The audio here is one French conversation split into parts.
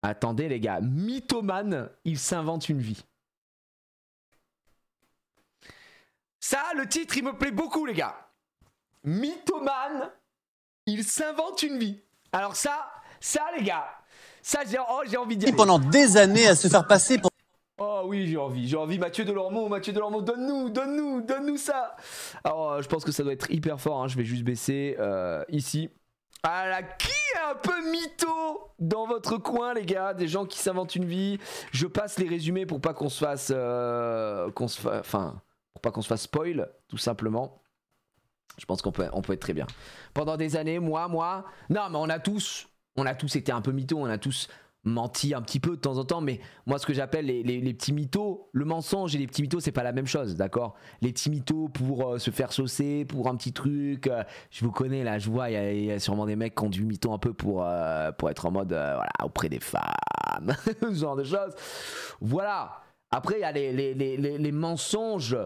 Attendez les gars, mythomane, il s'invente une vie. Ça, le titre, il me plaît beaucoup les gars. Mythomane, il s'invente une vie. Alors ça les gars, ça j'ai envie de dire. Pendant des années à se faire passer pour... Oh oui, j'ai envie. Mathieu Delormeau, donne-nous ça. Alors, je pense que ça doit être hyper fort, hein. Je vais juste baisser ici. Ah là, qui est un peu mytho dans votre coin, les gars? Des gens qui s'inventent une vie. Je passe les résumés pour pas qu'on se fasse, pour pas qu'on se fasse spoil, tout simplement. Je pense qu'on peut être très bien. Pendant des années, moi, non, mais on a tous été un peu mytho, on a tous menti un petit peu de temps en temps, mais moi ce que j'appelle les petits mythos, le mensonge et les petits mythos c'est pas la même chose, d'accord? Les petits mythos pour se faire saucer, pour un petit truc, je vous connais là, je vois il y a sûrement des mecs qui ont du mytho un peu pour être en mode voilà, auprès des femmes, ce genre de choses. Voilà. Après il y a les mensonges.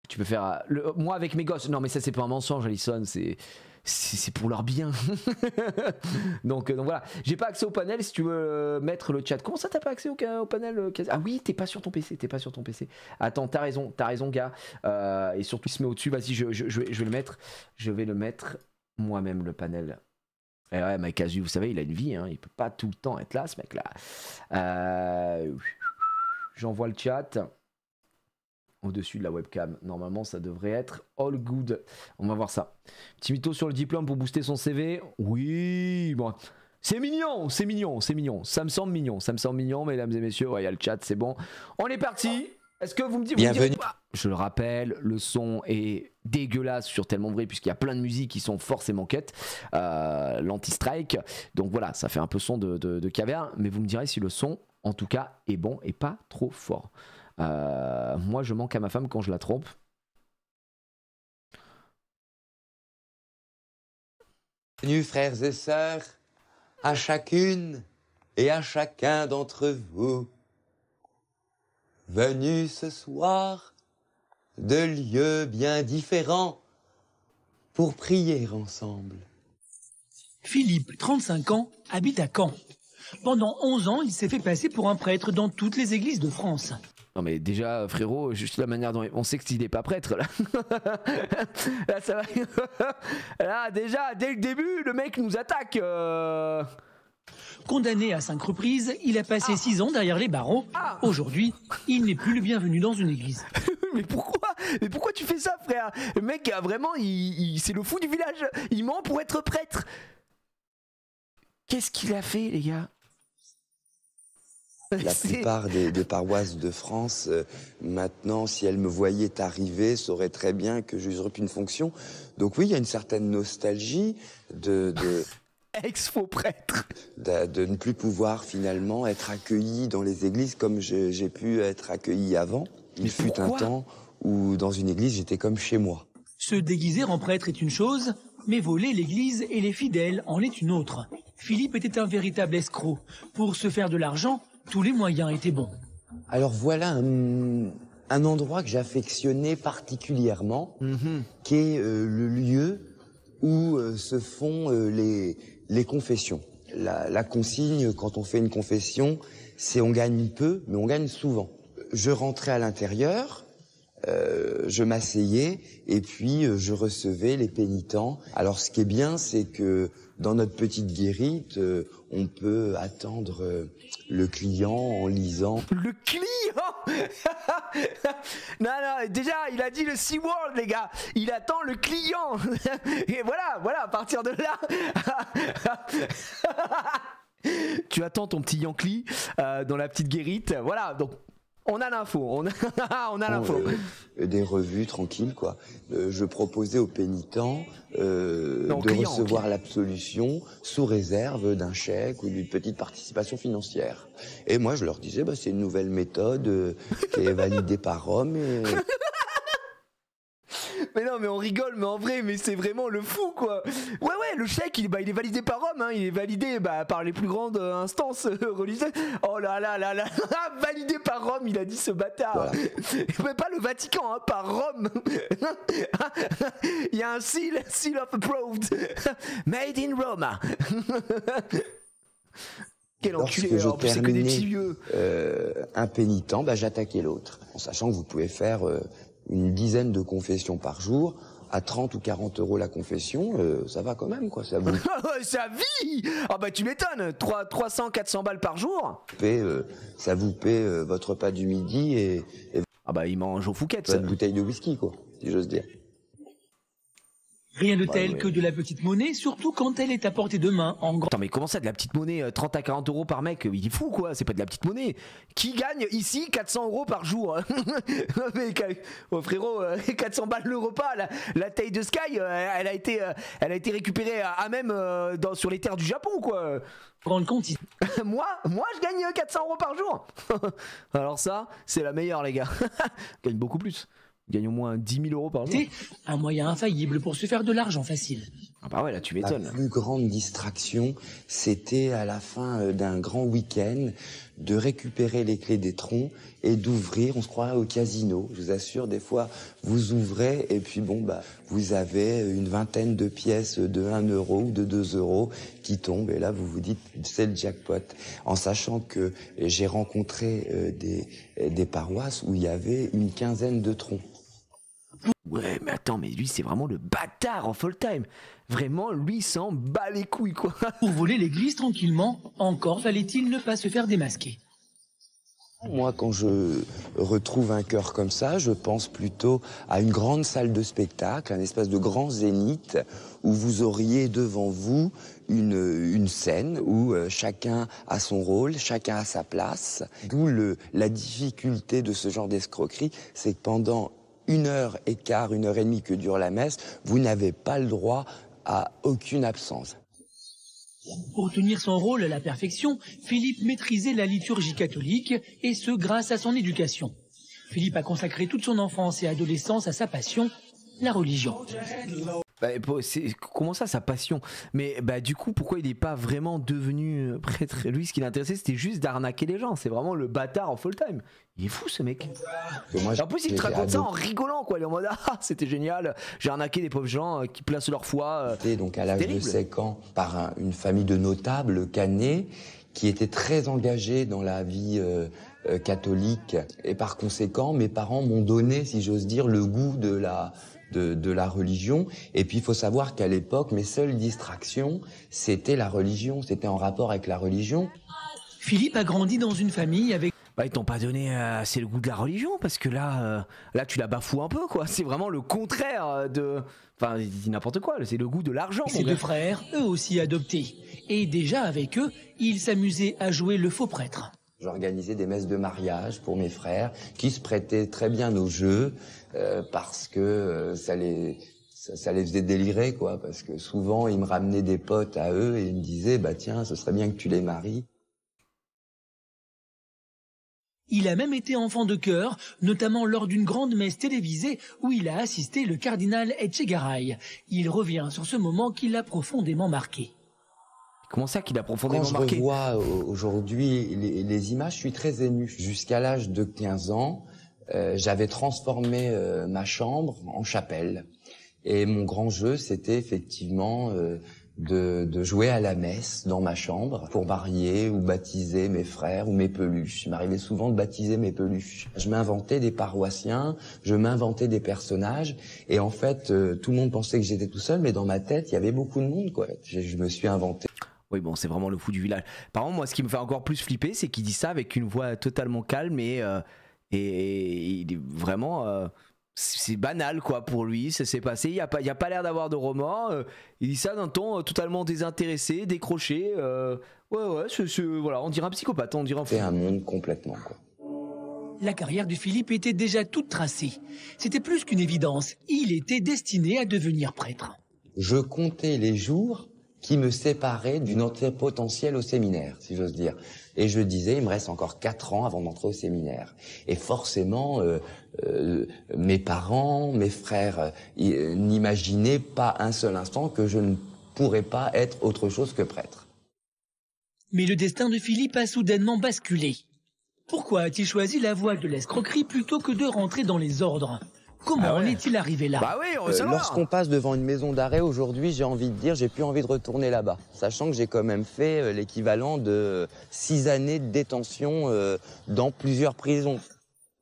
Tu peux faire moi avec mes gosses, non mais ça c'est pas un mensonge Alison, c'est pour leur bien. donc voilà, j'ai pas accès au panel. Si tu veux mettre le chat, comment ça t'as pas accès au panel? Ah oui, t'es pas sur ton PC, Attends, t'as raison gars. Et surtout il se met au-dessus. Vas-y, je vais le mettre moi-même le panel. Et ouais, Mike Azu, vous savez, il a une vie, hein. Il peut pas tout le temps être là ce mec là. J'envoie le chat au-dessus de la webcam. Normalement, ça devrait être all good. On va voir ça. Petit mytho sur le diplôme pour booster son CV. Oui, bon. C'est mignon. Ça me semble mignon, mesdames et messieurs. Ouais, il y a le chat, c'est bon. On est parti. Est-ce que vous me dites... Bienvenue. Je le rappelle, le son est dégueulasse sur Tellement Vrai puisqu'il y a plein de musiques qui sont forcément cut. L'anti-strike. Donc voilà, ça fait un peu son de caverne. Mais vous me direz si le son, en tout cas, est bon et pas trop fort. Moi je manque à ma femme quand je la trompe. Bienvenue frères et sœurs, à chacune et à chacun d'entre vous. Venus ce soir de lieux bien différents pour prier ensemble. Philippe, 35 ans, habite à Caen. Pendant 11 ans, il s'est fait passer pour un prêtre dans toutes les églises de France. Non mais déjà frérot, juste la manière dont on sait qu'il n'est pas prêtre là. Là ça va. Là déjà dès le début le mec nous attaque. Condamné à 5 reprises, il a passé 6 ans derrière les barreaux. Aujourd'hui, il n'est plus le bienvenu dans une église. Mais pourquoi tu fais ça frère? Le mec vraiment c'est le fou du village. Il ment pour être prêtre. Qu'est-ce qu'il a fait les gars? La plupart des paroisses de France, maintenant, si elles me voyaient arriver, sauraient très bien que j'usurpe une fonction. Donc oui, il y a une certaine nostalgie ex-faux prêtre. De ne plus pouvoir finalement être accueilli dans les églises comme j'ai pu être accueilli avant. Il fut un temps où dans une église, j'étais comme chez moi. Se déguiser en prêtre est une chose, mais voler l'église et les fidèles en est une autre. Philippe était un véritable escroc. Pour se faire de l'argent, tous les moyens étaient bons. Alors voilà un endroit que j'affectionnais particulièrement, qui est le lieu où se font les confessions. La consigne, quand on fait une confession, c'est on gagne peu, mais on gagne souvent. Je rentrais à l'intérieur, je m'asseyais et puis je recevais les pénitents. Alors ce qui est bien, c'est que dans notre petite guérite, on peut attendre le client en lisant. Le client. Non, déjà, il a dit le SeaWorld, les gars. Il attend le client. Et voilà, à partir de là. Tu attends ton petit Yankee dans la petite guérite. Voilà, donc on a l'info. On a l'info. Des revues tranquilles, quoi. Je proposais aux pénitents de recevoir l'absolution sous réserve d'un chèque ou d'une petite participation financière. Et moi, je leur disais, bah, c'est une nouvelle méthode qui est validée par Rome. Et... Mais non, mais on rigole, mais en vrai, mais c'est vraiment le fou, quoi. Ouais, le chèque, il est validé par Rome, hein. Il est validé par les plus grandes instances religieuses. Oh là, validé par Rome, il a dit ce bâtard. Voilà. Mais pas le Vatican, hein, par Rome. Il y a un seal of approved. Made in Roma. Quel enculé, lorsque je en plus, c'est que des petits terminais vieux. un pénitent, j'attaquais l'autre, en sachant que vous pouvez faire une dizaine de confessions par jour. À 30 ou 40 euros la confession, ça va quand même, quoi. Ça vous Sa vie. Ah bah tu m'étonnes, 300, 400 balles par jour. ça vous paie votre repas du midi et Ah bah il mange au Fouquet, ça. votre bouteille de whisky, quoi, si j'ose dire. Rien de tel que de la petite monnaie, surtout quand elle est à portée de main en grand. Attends, mais comment ça, de la petite monnaie, 30 à 40 euros par mec? Il est fou, quoi, c'est pas de la petite monnaie. Qui gagne ici 400 euros par jour? Mais, oh, frérot, 400 balles le repas, la taille de Sky, elle a été récupérée à même sur les terres du Japon, quoi. Grande quantité. moi, je gagne 400 euros par jour. Alors ça, c'est la meilleure, les gars. Je gagne beaucoup plus. Je gagne au moins 10 000 euros par jour. C'est un moyen infaillible pour se faire de l'argent facile. Ah bah ouais, là tu La m'étonnes. plus grande distraction, c'était à la fin d'un grand week-end de récupérer les clés des troncs et d'ouvrir, on se croirait au casino. Je vous assure, des fois, vous ouvrez et puis vous avez une vingtaine de pièces de 1 euro ou de 2 euros qui tombent et là vous vous dites c'est le jackpot. En sachant que j'ai rencontré des paroisses où il y avait une quinzaine de troncs. Ouais, mais attends, mais lui c'est vraiment le bâtard en full time. Vraiment, lui s'en bat les couilles, quoi. Pour voler l'église tranquillement, encore fallait-il ne pas se faire démasquer. Moi, quand je retrouve un cœur comme ça, je pense plutôt à une grande salle de spectacle, un espèce de grand zénith, où vous auriez devant vous une scène où chacun a son rôle, chacun a sa place. D'où la difficulté de ce genre d'escroquerie, c'est que pendant 1h15, 1h30 que dure la messe, vous n'avez pas le droit à aucune absence. Pour tenir son rôle à la perfection, Philippe maîtrisait la liturgie catholique, et ce grâce à son éducation. Philippe a consacré toute son enfance et adolescence à sa passion, la religion. Comment ça, sa passion? Mais du coup, pourquoi il n'est pas vraiment devenu prêtre? Lui, ce qui l'intéressait, c'était juste d'arnaquer les gens. C'est vraiment le bâtard en full time. Il est fou, ce mec. Moi, en plus, il te raconte ça en rigolant, quoi. Il est en mode ah, c'était génial. J'ai arnaqué des pauvres gens qui placent leur foi. Donc à l'âge de 5 ans, par une famille de notables canets qui étaient très engagés dans la vie catholique. Et par conséquent, mes parents m'ont donné, si j'ose dire, le goût de la religion. Et puis il faut savoir qu'à l'époque, mes seules distractions, c'était la religion, c'était en rapport avec la religion. Philippe a grandi dans une famille avec... Ils t'ont pas donné assez le goût de la religion, parce que là tu la bafoues un peu, quoi. C'est vraiment le contraire de... Enfin, dis n'importe quoi, c'est le goût de l'argent. Ses deux frères, eux aussi adoptés. Et déjà avec eux, il s'amusait à jouer le faux prêtre. J'organisais des messes de mariage pour mes frères qui se prêtaient très bien au jeu parce que ça les faisait délirer, quoi. Parce que souvent, ils me ramenaient des potes à eux et ils me disaient « tiens, ce serait bien que tu les maries ». Il a même été enfant de chœur, notamment lors d'une grande messe télévisée où il a assisté le cardinal Etchegaray. Il revient sur ce moment qui l'a profondément marqué. Comment ça qu'il a profondément Quand marqué? je revois aujourd'hui les images, je suis très ému. Jusqu'à l'âge de 15 ans, j'avais transformé ma chambre en chapelle. Et mon grand jeu, c'était effectivement de jouer à la messe dans ma chambre pour marier ou baptiser mes frères ou mes peluches. Il m'arrivait souvent de baptiser mes peluches. Je m'inventais des paroissiens, je m'inventais des personnages et en fait, tout le monde pensait que j'étais tout seul, mais dans ma tête, il y avait beaucoup de monde, quoi. Je me suis inventé. Oui, bon, c'est vraiment le fou du village. Par contre, moi, ce qui me fait encore plus flipper, c'est qu'il dit ça avec une voix totalement calme et il est vraiment... c'est banal, quoi, pour lui. Ça s'est passé, il n'y a pas l'air d'avoir de remords. Il dit ça d'un ton totalement désintéressé, décroché. Voilà, on dirait un psychopathe, on dirait un fou. C'est un monde complètement, quoi. La carrière de Philippe était déjà toute tracée. C'était plus qu'une évidence. Il était destiné à devenir prêtre. Je comptais les jours qui me séparaient d'une entrée potentielle au séminaire, si j'ose dire. Et je disais, il me reste encore 4 ans avant d'entrer au séminaire. Et forcément, mes parents, mes frères n'imaginaient pas un seul instant que je ne pourrais pas être autre chose que prêtre. Mais le destin de Philippe a soudainement basculé. Pourquoi a-t-il choisi la voie de l'escroquerie plutôt que de rentrer dans les ordres? Comment en est-il arrivé là? Bah oui, on veut savoir. Lorsqu'on passe devant une maison d'arrêt aujourd'hui, j'ai envie de dire, j'ai plus envie de retourner là-bas. Sachant que j'ai quand même fait l'équivalent de 6 années de détention dans plusieurs prisons.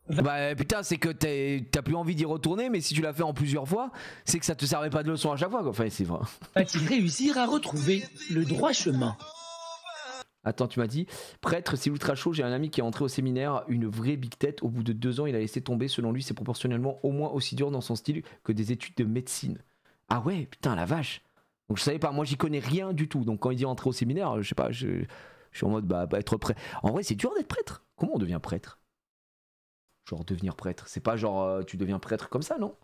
Bah putain, c'est que t'as plus envie d'y retourner, mais si tu l'as fait en plusieurs fois, c'est que ça te servait pas de leçon à chaque fois, quoi. Enfin, c'est vrai. Va-t-il réussir à retrouver le droit chemin? Attends, tu m'as dit, prêtre, c'est ultra chaud, j'ai un ami qui est entré au séminaire, une vraie big tête, au bout de 2 ans, il a laissé tomber, selon lui, c'est proportionnellement au moins aussi dur dans son style que des études de médecine. Ah ouais, putain, la vache. Donc je savais pas, moi j'y connais rien du tout, donc quand il dit entrer au séminaire, je sais pas, je suis en mode, bah être prêtre. En vrai, c'est dur d'être prêtre. Comment on devient prêtre? Genre devenir prêtre, c'est pas genre tu deviens prêtre comme ça, non?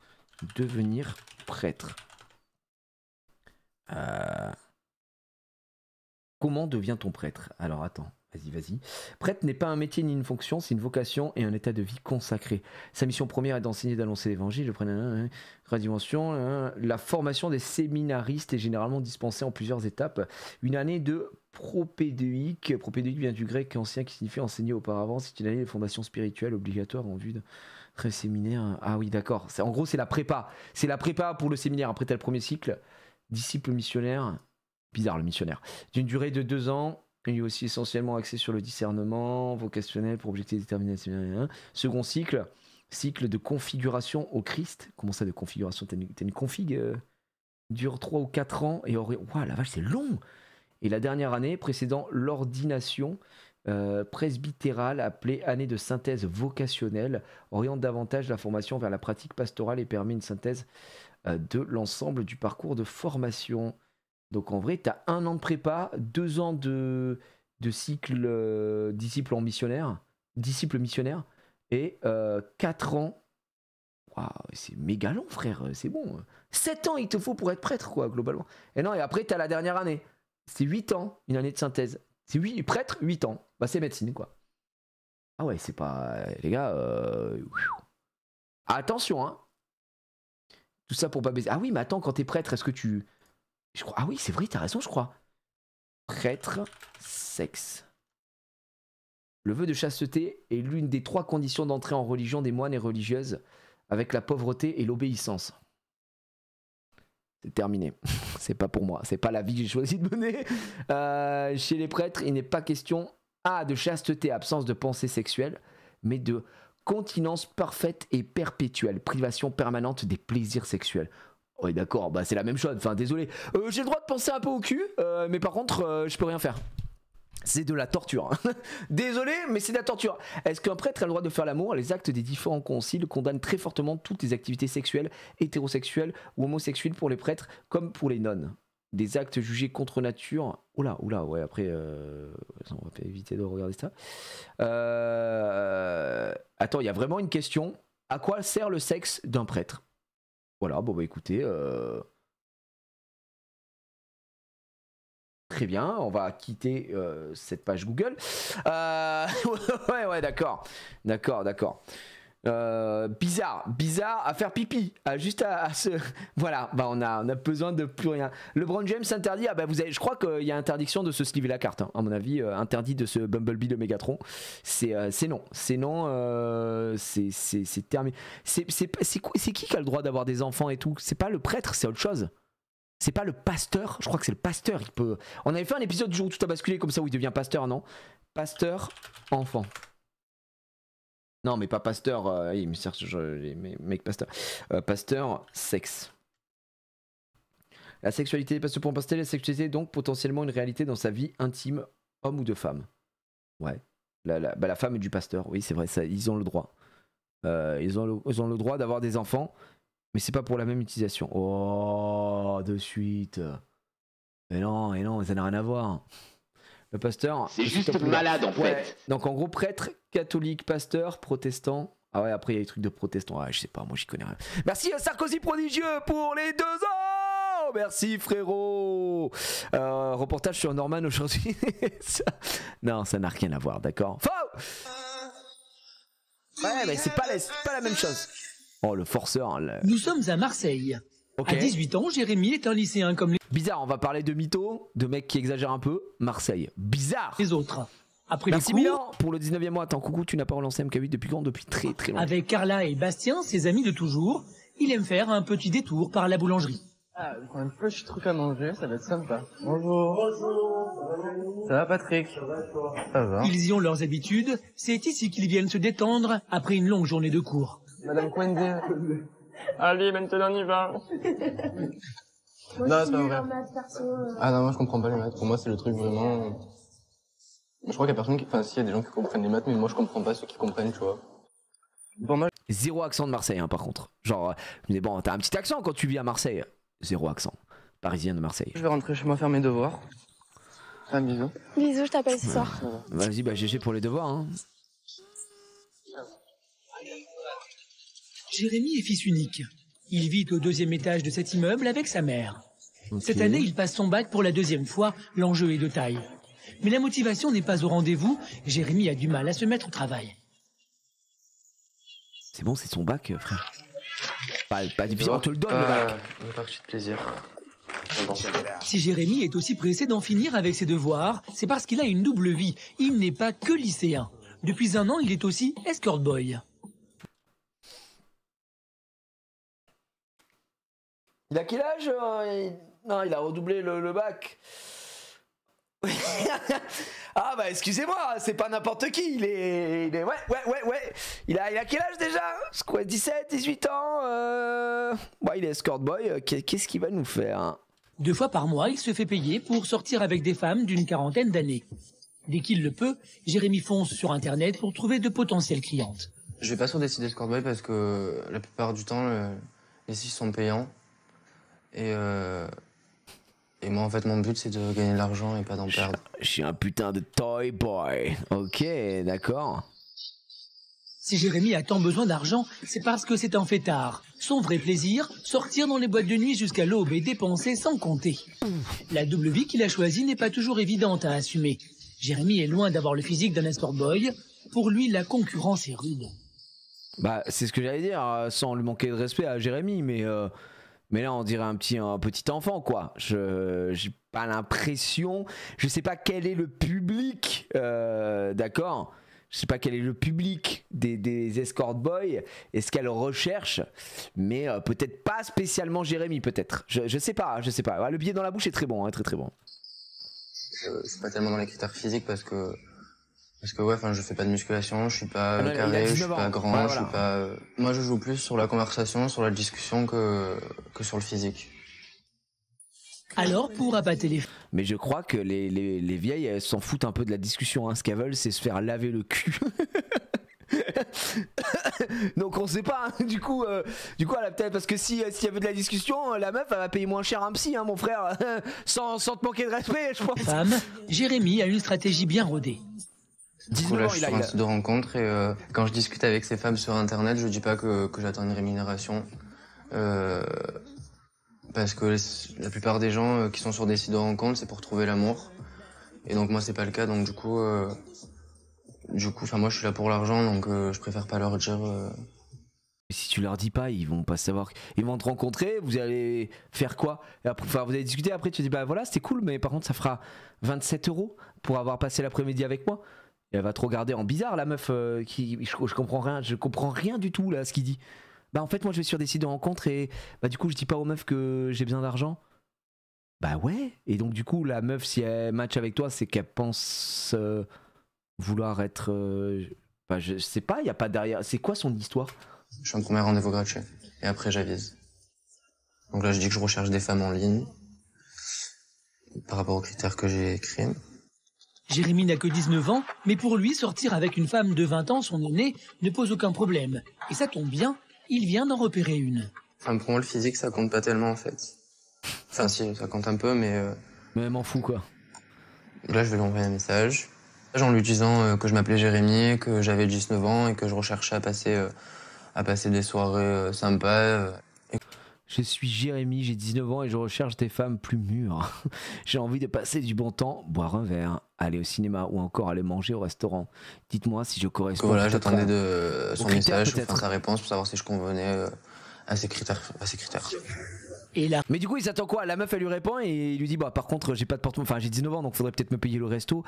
Devenir prêtre. Comment devient-on prêtre? Alors attends, vas-y. Prêtre n'est pas un métier ni une fonction, c'est une vocation et un état de vie consacré. Sa mission première est d'enseigner et d'annoncer l'évangile. Je prends redimension. La formation des séminaristes est généralement dispensée en plusieurs étapes. Une année de propédeutique. Propédeutique vient du grec ancien qui signifie enseigner auparavant. C'est une année de fondation spirituelle obligatoire en vue de séminaire. Ah oui, d'accord. En gros, c'est la prépa. C'est la prépa pour le séminaire. Après, t'as le premier cycle. Disciple missionnaire. Bizarre le missionnaire. D'une durée de 2 ans. Il est aussi essentiellement axé sur le discernement vocationnel pour objectif déterminé. Second cycle. Cycle de configuration au Christ. Comment ça de configuration? T'as une config dure 3 ou 4 ans. Et waouh, la vache, c'est long. Et la dernière année, précédant l'ordination presbytérale, appelée année de synthèse vocationnelle, oriente davantage la formation vers la pratique pastorale et permet une synthèse de l'ensemble du parcours de formation. Donc en vrai, tu as 1 an de prépa, 2 ans de cycle disciple missionnaire, et 4 ans. Waouh, c'est méga long, frère, c'est bon. 7 ans il te faut pour être prêtre, quoi, globalement. Et non, et après, tu as la dernière année. C'est 8 ans, une année de synthèse. C'est prêtre, 8 ans. Bah, c'est médecine, quoi. Ah ouais, c'est pas... Les gars, attention, hein. Tout ça pour pas baiser. Ah oui, mais attends, quand t'es prêtre, est-ce que tu... Je crois... Ah oui, c'est vrai, t'as raison, je crois. Prêtre, sexe. Le vœu de chasteté est l'une des 3 conditions d'entrée en religion des moines et religieuses, avec la pauvreté et l'obéissance. C'est terminé. C'est pas pour moi. C'est pas la vie que j'ai choisi de mener. Chez les prêtres, il n'est pas question de chasteté, absence de pensée sexuelle, mais de continence parfaite et perpétuelle, privation permanente des plaisirs sexuels. Ouais, d'accord, bah c'est la même chose. Enfin, désolé. J'ai le droit de penser un peu au cul, mais par contre, je peux rien faire. C'est de la torture. Désolé, mais c'est de la torture. Est-ce qu'un prêtre a le droit de faire l'amour? Les actes des différents conciles condamnent très fortement toutes les activités sexuelles, hétérosexuelles ou homosexuelles pour les prêtres comme pour les nonnes. Des actes jugés contre nature. Oula, ouais, après, on va éviter de regarder ça. Attends, il y a vraiment une question. À quoi sert le sexe d'un prêtre? Voilà, bon bah écoutez... Très bien, on va quitter cette page Google. Ouais, d'accord. Bizarre à faire pipi, juste à se... Voilà, bah on a besoin de plus rien. LeBron James s'interdit, je crois qu'il y a interdiction de se sliver la carte, hein, à mon avis, interdit de ce Bumblebee de Megatron. C'est non, c'est terminé. C'est qui a le droit d'avoir des enfants et tout? C'est pas le prêtre, c'est autre chose. C'est pas le pasteur, je crois que c'est le pasteur, il peut... On avait fait un épisode du jour où tout a basculé comme ça, où il devient pasteur, non? Pasteur, enfant. Non, mais pas pasteur, il me cherche les mecs pasteurs. Pasteur, sexe. La sexualité, parce que pour un pasteur, la sexualité est donc potentiellement une réalité dans sa vie intime, homme ou de femme. Ouais. La femme du pasteur, oui, c'est vrai, ça, ils ont le droit. Ils ont le droit d'avoir des enfants. Mais c'est pas pour la même utilisation. Oh, de suite. Et non, ça n'a rien à voir. Le pasteur... C'est juste malade en fait. Donc en gros, prêtre, catholique, pasteur, protestant... Ah ouais, après il y a des trucs de protestants. Ah, je sais pas, moi j'y connais rien. Merci à Sarkozy prodigieux pour les 2 ans. Merci frérot. Reportage sur Norman aujourd'hui. Non, ça n'a rien à voir, d'accord. Faux. Ouais, mais c'est pas la même chose. Oh, le forceur. Nous sommes à Marseille. Okay. À 18 ans, Jérémy est un lycéen comme Bizarre, on va parler de mythos, de mecs qui exagèrent un peu. Marseille. Bizarre. Les autres. Après le Merci cours, Milan pour le 19e mois. Attends, coucou, tu n'as pas relancé MK8 depuis quand? Depuis très très longtemps. avec Carla et Bastien, ses amis de toujours, il aime faire un petit détour par la boulangerie. Ah, pour un petit truc à manger, ça va être sympa. Bonjour. Bonjour. Ça va Patrick? Ça va. Ils y ont leurs habitudes, c'est ici qu'ils viennent se détendre après une longue journée de cours. Madame Quendy. Allez, maintenant on y va. Non, c'est pas vrai. Ah non, moi je comprends pas les maths. Pour moi, c'est le truc vraiment... Je crois qu'il y a personne qui... Enfin, si, il y a des gens qui comprennent les maths, mais moi je comprends pas ceux qui comprennent, tu vois. Pour moi... Zéro accent de Marseille, hein, par contre. Genre, mais bon, t'as un petit accent quand tu vis à Marseille. Zéro accent. Parisien de Marseille. Je vais rentrer chez moi faire mes devoirs. Un bisou. Bisous, je t'appelle ce soir. Vas-y, bah GG pour les devoirs. Hein. Jérémy est fils unique. Il vit au 2e étage de cet immeuble avec sa mère. Okay. Cette année, il passe son bac pour la 2e fois, l'enjeu est de taille. Mais la motivation n'est pas au rendez-vous, Jérémy a du mal à se mettre au travail. C'est bon, c'est son bac, frère. Pas difficile, on te le donne le bac. Une partie de plaisir. Bon. Si Jérémy est aussi pressé d'en finir avec ses devoirs, c'est parce qu'il a une double vie. Il n'est pas que lycéen. Depuis 1 an, il est aussi escort boy. Il a quel âge Non, il a redoublé le bac. Ah bah excusez-moi, c'est pas n'importe qui, il est... Ouais. Il a quel âge déjà? C'est quoi, 17, 18 ans Ouais, il est escort boy, qu'est-ce qu'il va nous faire? 2 fois par mois, il se fait payer pour sortir avec des femmes d'une quarantaine d'années. Dès qu'il le peut, Jérémy fonce sur Internet pour trouver de potentielles clientes. Je vais pas sur des sites d'escort boy parce que la plupart du temps, les sites sont payants. Et moi, en fait, mon but, c'est de gagner de l'argent et pas d'en perdre. Je suis un putain de toy boy. Ok, d'accord. Si Jérémy a tant besoin d'argent, c'est parce que c'est un fêtard. Son vrai plaisir, sortir dans les boîtes de nuit jusqu'à l'aube et dépenser sans compter. La double vie qu'il a choisie n'est pas toujours évidente à assumer. Jérémy est loin d'avoir le physique d'un escort boy. Pour lui, la concurrence est rude. Bah, c'est ce que j'allais dire, sans lui manquer de respect à Jérémy, mais là on dirait un petit enfant quoi. J'ai pas l'impression, je sais pas quel est le public, d'accord. Je sais pas quel est le public des escort boys et ce qu'elle recherche, mais peut-être pas spécialement Jérémy, peut-être. Je sais pas. Ouais, le billet dans la bouche est très bon, hein, très très bon. C'est pas tellement dans les critères physiques parce que ouais, enfin, je fais pas de musculation, je suis pas carré, je suis pas grand, ouais, voilà. Je suis pas. Moi, je joue plus sur la conversation, sur la discussion que sur le physique. Alors, pour appâter les... Mais je crois que les vieilles, elles s'en foutent un peu de la discussion. Hein. Ce qu'elles veulent, c'est se faire laver le cul. Donc on sait pas. Hein. Du coup, elle a peut-être parce que si elle veut de la discussion, la meuf, elle va payer moins cher un psy, hein, mon frère, sans te manquer de respect, je pense. Femme, Jérémy a une stratégie bien rodée. Du coup, là, je suis sur un site de rencontre et quand je discute avec ces femmes sur Internet, je dis pas que j'attends une rémunération. Parce que la plupart des gens qui sont sur des sites de rencontre, c'est pour trouver l'amour. Et donc moi, c'est pas le cas. Donc du coup, enfin moi, je suis là pour l'argent, donc je préfère pas leur dire. Si tu leur dis pas, ils vont pas savoir. Ils vont te rencontrer, vous allez faire quoi? Et après, enfin, vous allez discuter. Après, tu dis bah voilà, c'était cool, mais par contre, ça fera 27 € pour avoir passé l'après-midi avec moi. Et elle va te regarder en bizarre, la meuf je comprends rien du tout là, ce qu'il dit. Bah en fait moi je vais sur des sites de rencontres et bah du coup je dis pas aux meufs que j'ai besoin d'argent. Bah ouais. Et donc du coup la meuf si elle match avec toi c'est qu'elle pense vouloir être bah je sais pas, il y a pas derrière. C'est quoi son histoire? Je suis en premier rendez-vous gratuit et après j'avise. Donc là je dis que je recherche des femmes en ligne par rapport aux critères que j'ai écrits. Jérémy n'a que 19 ans, mais pour lui, sortir avec une femme de 20 ans, son aîné, ne pose aucun problème. Et ça tombe bien, il vient d'en repérer une. Enfin, pour moi, le physique, ça compte pas tellement, en fait. Enfin, si, ça compte un peu, mais... Mais elle m'en fout, quoi. Là, je vais lui envoyer un message. En lui disant que je m'appelais Jérémy, que j'avais 19 ans et que je recherchais à passer des soirées sympas. Je suis Jérémy, j'ai 19 ans et je recherche des femmes plus mûres. J'ai envie de passer du bon temps, boire un verre, aller au cinéma ou encore aller manger au restaurant. Dites-moi si je correspond. Voilà, j'attendais de son message, enfin sa réponse pour savoir si je convenais à ses critères. Et là. Mais du coup il s'attend quoi? La meuf elle lui répond et il lui dit bah par contre j'ai pas de porte-monnaie, enfin j'ai 19 ans donc faudrait peut-être me payer le resto.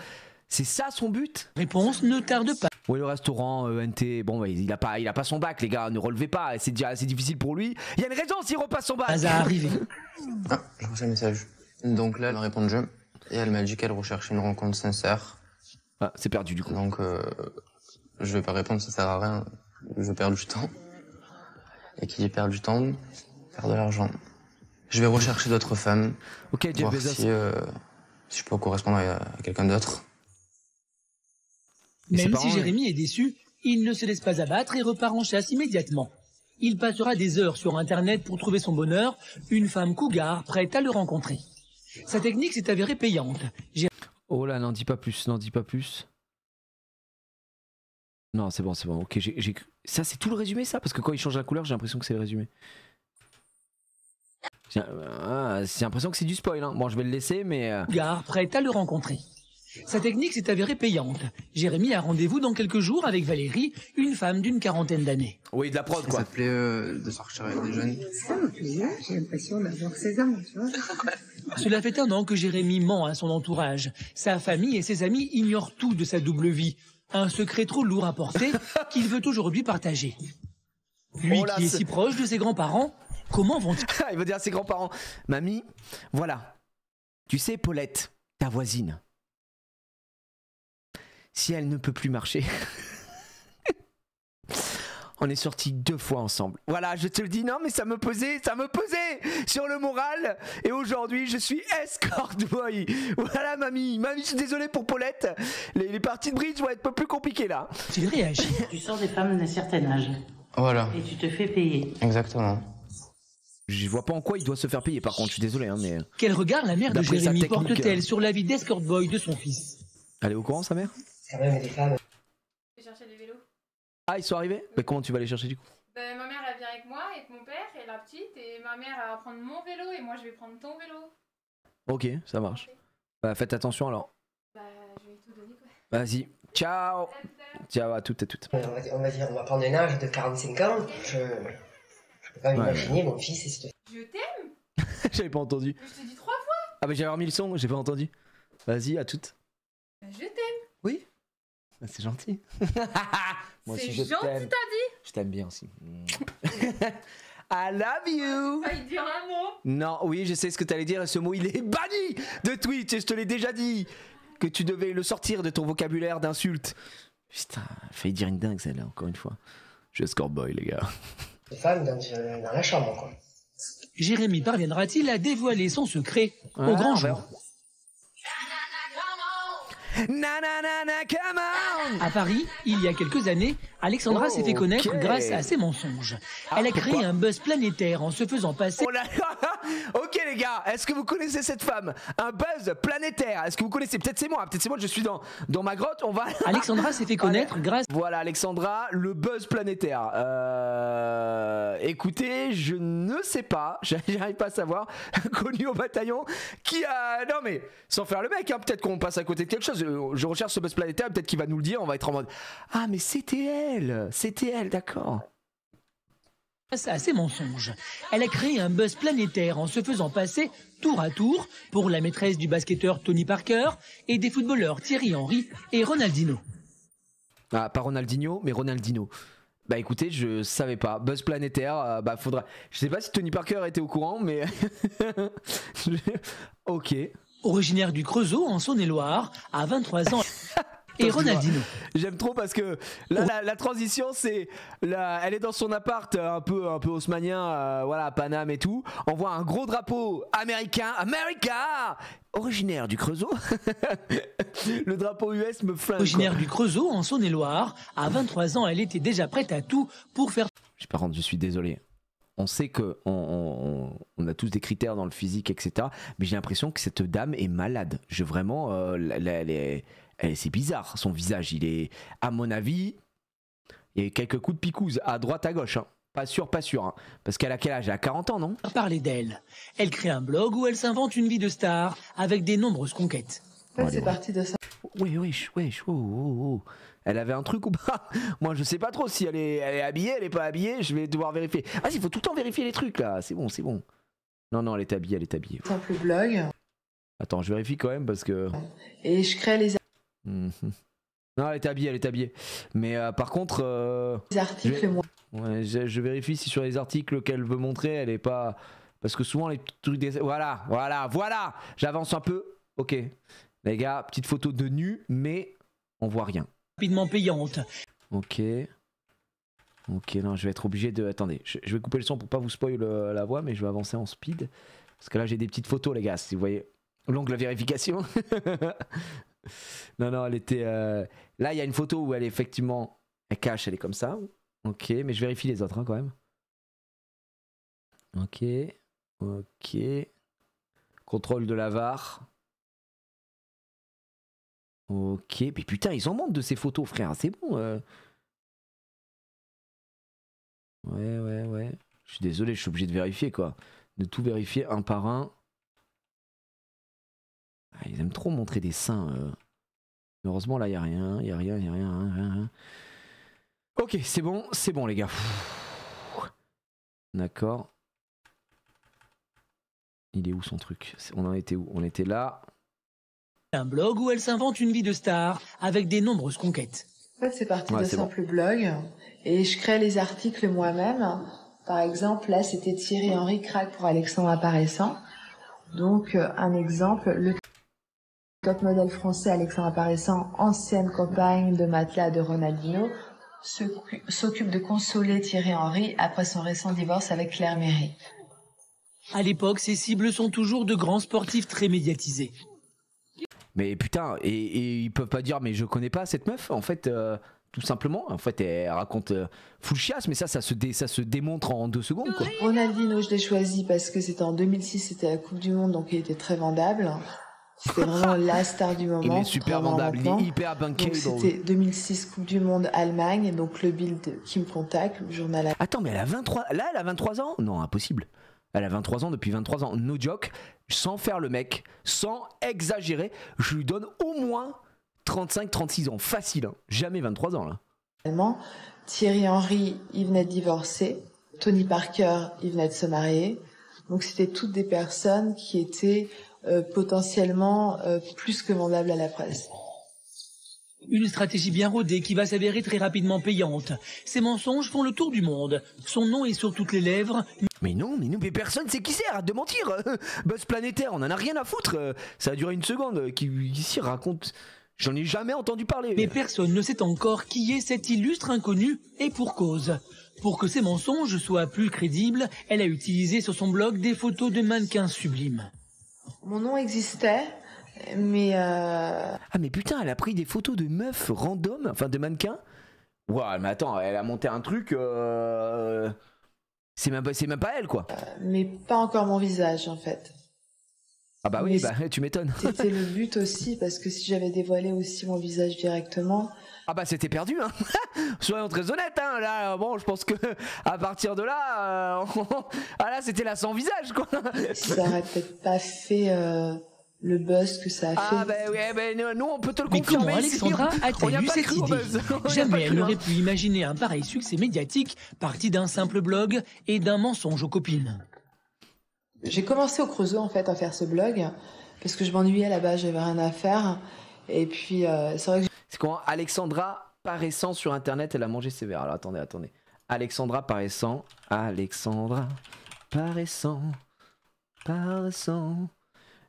C'est ça son but? Réponse ne tarde pas. Oui le restaurant, NT, bon bah, il a pas son bac les gars, ne relevez pas, c'est déjà assez difficile pour lui. Il y a une raison s'il repasse son bac. Hasard arrivé. Ah, j'ai reçu un message. Donc là elle m'a répondu et elle m'a dit qu'elle recherchait une rencontre sincère. Ah c'est perdu du coup. Donc je vais pas répondre, ça sert à rien, je perds du temps. Et qui perd du temps, perd de l'argent. Je vais rechercher d'autres femmes, ok, voir si je peux correspondre à quelqu'un d'autre. Même si Jérémy est déçu, il ne se laisse pas abattre et repart en chasse immédiatement. Il passera des heures sur internet pour trouver son bonheur, une femme cougar prête à le rencontrer. Sa technique s'est avérée payante. Oh là, n'en dis pas plus, n'en dis pas plus. Non, c'est bon, ok, ça c'est tout le résumé ça? Parce que quand il change la couleur j'ai l'impression que c'est le résumé. J'ai l'impression que c'est du spoil, hein. Bon je vais le laisser mais... Cougar prête à le rencontrer. Sa technique s'est avérée payante. Jérémy a rendez-vous dans quelques jours avec Valérie, une femme d'une quarantaine d'années. Oui, de la prod quoi. Ça te plaît de sortir avec des jeunes? Ça me plaît, j'ai l'impression d'avoir 16 ans, tu vois. Cela fait 1 an que Jérémy ment à son entourage. Sa famille et ses amis ignorent tout de sa double vie. Un secret trop lourd à porter qu'il veut aujourd'hui partager. Lui qui est si proche de ses grands-parents, comment vont-ils... Il veut dire à ses grands-parents, mamie, voilà, tu sais Paulette, ta voisine, si elle ne peut plus marcher, on est sortis 2 fois ensemble. Voilà, je te le dis, non mais ça me pesait sur le moral. Et aujourd'hui, je suis escort boy. Voilà, mamie, je suis désolé pour Paulette. Les parties de bridge vont être un peu plus compliquées là. Il réagit. Tu sors des femmes d'un certain âge. Voilà. Et tu te fais payer. Exactement. Je vois pas en quoi il doit se faire payer par contre, je suis désolé hein, mais... Quel regard la mère de Jérémy technique, porte-t-elle sur la vie d'escort boy de son fils? Elle est au courant sa mère? Quand même des femmes. Je vais chercher des vélos. Ah ils sont arrivés? Mais comment tu vas les chercher du coup? Ben, ma mère elle vient avec moi, avec mon père et la petite, et ma mère elle va prendre mon vélo et moi je vais prendre ton vélo. Ok, ça marche. Bah faites attention alors. Bah je vais tout donner quoi. Vas-y, ciao. Ciao à toutes et toutes. On va prendre un âge de 45 ans. Je peux pas m'imaginer mon fils et cette... Je t'aime. J'avais pas entendu. Je te dis 3 fois. Ah mais j'avais remis le son, j'ai pas entendu. Vas-y, à toutes. Bah, je t'aime. Oui. Ah, c'est gentil. Moi c'est aussi je gentil t'aime. t'as dit. Je t'aime bien aussi. I love you. Failli dire un mot. Non, oui, je sais ce que t'allais dire. Ce mot, il est banni de Twitch. Et je te l'ai déjà dit que tu devais le sortir de ton vocabulaire d'insultes. Putain, failli dire une dingue celle-là, encore une fois. Je score boy, les gars. Des femmes dans la chambre, quoi. Jérémy parviendra-t-il à dévoiler son secret au grand jour? Nanana, come on. À Paris, il y a quelques années, Alexandra s'est fait connaître grâce à ses mensonges. Elle a créé un buzz planétaire en se faisant passer... Oh là là. Ok les gars, est-ce que vous connaissez cette femme? Un buzz planétaire. Est-ce que vous connaissez? Peut-être c'est moi, je suis dans ma grotte, on va... Alexandra s'est fait connaître grâce... Voilà Alexandra, le buzz planétaire. Écoutez, je ne sais pas, j'arrive pas à savoir, connu au bataillon, qui a... Non mais, sans faire le mec, hein, peut-être qu'on passe à côté de quelque chose. Je recherche ce buzz planétaire, peut-être qu'il va nous le dire, on va être en mode... Ah mais c'était elle, d'accord. Grâce à ses mensonges, elle a créé un buzz planétaire en se faisant passer tour à tour pour la maîtresse du basketteur Tony Parker et des footballeurs Thierry Henry et Ronaldinho. Ah, pas Ronaldinho, mais Ronaldinho. Bah écoutez, je savais pas. Buzz planétaire, bah faudra... Je sais pas si Tony Parker était au courant, mais... Ok. Originaire du Creusot, en Saône-et-Loire, à 23 ans... Et Ronaldinho. J'aime trop parce que là, la transition, c'est elle est dans son appart un peu haussmannien, voilà, à Paname et tout. On voit un gros drapeau américain, originaire du Creusot. Le drapeau US me flingue. Originaire du Creusot, en Saône-et-Loire, à 23 ans, elle était déjà prête à tout pour faire... Par contre, je suis désolé. On sait que on a tous des critères dans le physique, etc. Mais j'ai l'impression que cette dame est malade. C'est bizarre, son visage, il est, à mon avis, il y a quelques coups de picouse à droite, à gauche. Hein. Pas sûr. Hein. Parce qu'elle a quel âge? Elle a 40 ans, non? Parler d'elle. Elle crée un blog où elle s'invente une vie de star avec des nombreuses conquêtes. Ouais, c'est parti de ça. Wesh, oh. Elle avait un truc ou pas? Moi, je sais pas trop si elle est habillée, elle est pas habillée. Je vais devoir vérifier. Vas-y, il faut tout le temps vérifier les trucs, là. C'est bon. Non, non, elle est habillée, elle est habillée. Simple blog. Attends, je vérifie quand même parce que... Et je crée les... Non, elle est habillée, elle est habillée. Mais par contre... les articles, moi. Ouais, je vérifie si sur les articles qu'elle veut montrer, elle est pas... Parce que souvent les trucs des... Voilà, voilà, voilà. J'avance un peu. Ok. Les gars, petite photo de nu, mais on voit rien. Rapidement payante. Ok. Ok, non, je vais être obligé de... Attendez, je vais couper le son pour pas vous spoil la voix, mais je vais avancer en speed. Parce que là, j'ai des petites photos, les gars, si vous voyez. L'ongle vérification. Non, non, elle était... Là, il y a une photo où elle est effectivement... Elle cache, elle est comme ça. Ok, mais je vérifie les autres, hein, quand même. Ok. Ok. Contrôle de la VAR. Ok, mais putain, ils en montent de ces photos, frère, c'est bon. Ouais. Je suis désolé, je suis obligé de vérifier, quoi. De tout vérifier un par un. Ah, ils aiment trop montrer des seins. Heureusement, là, il n'y a rien. Il n'y a rien. Ok, c'est bon, les gars. D'accord. Il est où son truc? On en était où? On était là. Un blog où elle s'invente une vie de star avec des nombreuses conquêtes. En fait, c'est parti de simple blog. Et je crée les articles moi-même. Par exemple, là, c'était Thierry Henry craque pour Alexandre Apparaissant. Donc, un exemple, le top modèle français Alexandre Apparaissant, ancienne compagne de matelas de Ronaldinho, s'occupe de consoler Thierry Henry après son récent divorce avec Claire Méry. À l'époque, ces cibles sont toujours de grands sportifs très médiatisés. Mais putain, et ils peuvent pas dire mais je connais pas cette meuf, en fait, tout simplement. En fait, elle raconte full chiasse, mais ça se démontre en 2 secondes, quoi. Ronaldinho, je l'ai choisi parce que c'était en 2006, c'était la Coupe du Monde, donc il était très vendable. C'était vraiment la star du moment. Il est super vendable, il est hyper bankable. C'était 2006 Coupe du Monde Allemagne, donc le Bild qui me contacte, le journal. Attends, mais elle a 23, là elle a 23 ans? Non, impossible. Elle a 23 ans depuis 23 ans. No joke, sans faire le mec, sans exagérer, je lui donne au moins 35-36 ans. Facile, hein. Jamais 23 ans là. Thierry Henry, il venait de divorcer. Tony Parker, il venait de se marier. Donc c'était toutes des personnes qui étaient potentiellement plus que vendables à la presse. Une stratégie bien rodée qui va s'avérer très rapidement payante. Ces mensonges font le tour du monde. Son nom est sur toutes les lèvres. Mais non, mais personne sait qui c'est, arrête de mentir. Buzz planétaire, on en a rien à foutre. Ça a duré 1 seconde. Qui ici raconte... J'en ai jamais entendu parler. Mais personne ne sait encore qui est cet illustre inconnu, et pour cause. Pour que ces mensonges soient plus crédibles, elle a utilisé sur son blog des photos de mannequins sublimes. Mon nom existait, mais... Ah mais putain, elle a pris des photos de meufs random, enfin de mannequins. Ouah, mais attends, elle a monté un truc... C'est même pas elle, quoi. Mais pas encore mon visage, en fait. Ah bah oui, bah tu m'étonnes. C'était le but aussi, parce que si j'avais dévoilé aussi mon visage directement... Ah bah c'était perdu, hein. Soyons très honnêtes, hein. Là, bon, je pense que à partir de là... ah là, c'était là sans visage, quoi. Ça aurait peut-être pas fait... le buzz que ça a fait. Ah bah ouais, bah, nous on peut te le Mais confirmer. comment Alexandra a-t-elle eu cette idée? Jamais elle n'aurait pu imaginer un pareil succès médiatique parti d'un simple blog et d'un mensonge aux copines. J'ai commencé au Creusot en fait à faire ce blog parce que je m'ennuyais là-bas, j'avais rien à faire. Et puis c'est vrai que... C'est quoi? Alexandra paraissant sur internet, elle a mangé ses verres. Alors attendez. Alexandra paraissant.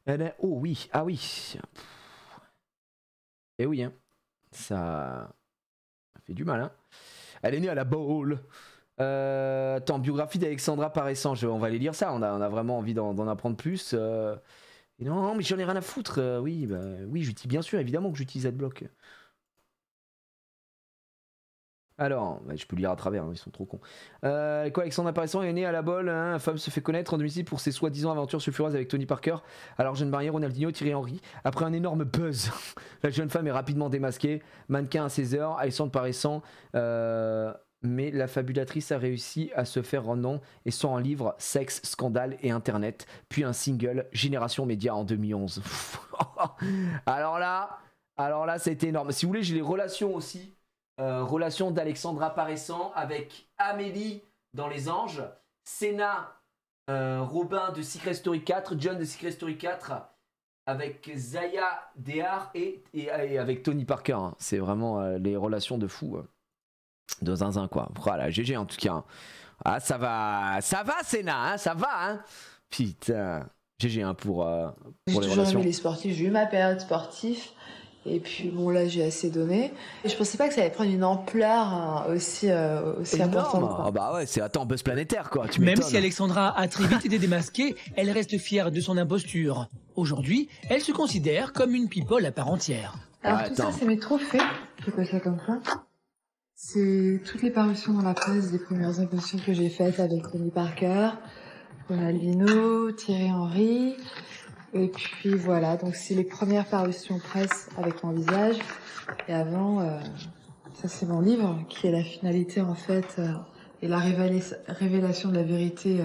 Elle est... Oh oui, ah oui. Et oui, hein. Ça fait du mal, hein. Elle est née à la boule. Attends, biographie d'Alexandra paraissant. On va aller lire ça. On a vraiment envie d'en apprendre plus. Et non, mais j'en ai rien à foutre. Oui, j'utilise bien sûr, évidemment que j'utilise AdBlock. Alors, je peux lire à travers, hein, ils sont trop cons. Alexandre Apparaissant est né à la bolle, hein, femme se fait connaître en 2006 pour ses soi-disant aventures sulfureuses avec Tony Parker, alors jeune marié Ronaldinho, Thierry Henry. Après un énorme buzz, la jeune femme est rapidement démasquée, mannequin à 16 heures, Alexandre Apparaissant, mais la fabulatrice a réussi à se faire renom et sort un livre, Sexe, Scandale et Internet, puis un single, Génération Média en 2011. Alors là, c'était énorme. Si vous voulez, j'ai les relations aussi. Relation d'Alexandra Apparaissant avec Amélie dans Les Anges, Sénat Robin de Secret Story 4, John de Secret Story 4, avec Zaya Dehar et avec Tony Parker. Hein. C'est vraiment les relations de fou, de zinzin quoi. Voilà, GG en tout cas. Hein. Ah ça va Senna, hein, ça va. Hein. Putain, GG hein, pour les relations. J'ai toujours aimé les sportifs, j'ai eu ma période sportive. Et puis bon là j'ai assez donné. Et je pensais pas que ça allait prendre une ampleur hein, aussi importante. Ah bah ouais, c'est Buzz planétaire quoi. Même si Alexandra a très vite été démasquée, elle reste fière de son imposture. Aujourd'hui, elle se considère comme une people à part entière. Alors tout ça c'est mes trophées, je fais ça comme ça. C'est toutes les parutions dans la presse des premières impressions que j'ai faites avec Tony Parker, Ronaldinho, Thierry Henry. Et puis voilà, donc c'est les premières parutions presse avec mon visage. Et avant, ça c'est mon livre, qui est la finalité en fait, et la révélation de la vérité,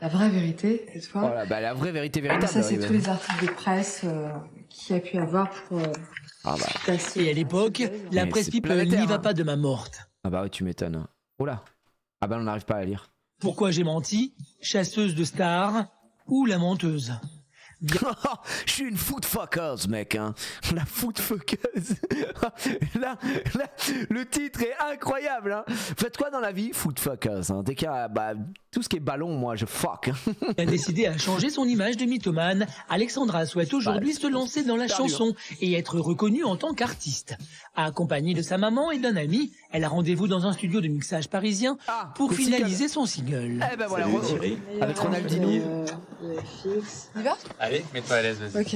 la vraie vérité cette fois. Voilà, bah la vraie vérité véritable. Et ça c'est tous les articles de presse qu'il y a pu avoir pour... Et à l'époque, la presse people n'y va pas de ma morte. Ah bah ouais, tu m'étonnes. Oh là. Ah bah on n'arrive pas à lire. Pourquoi j'ai menti? Chasseuse de stars ou la menteuse? Je suis une footfuckers mec hein. La footfuckers. là, le titre est incroyable hein. Faites quoi dans la vie? Footfuckers hein. Dès qu'il y a tout ce qui est ballon, moi je fuck. A décidé à changer son image de mythomane. Alexandra souhaite aujourd'hui se lancer dans la chanson et être reconnue en tant qu'artiste. Accompagnée de sa maman et d'un ami, elle a rendez-vous dans un studio de mixage parisien pour finaliser son single. Eh ben voilà, avec Ronaldinho. On y va? Allez, mets-toi à l'aise, vas-y. Ok.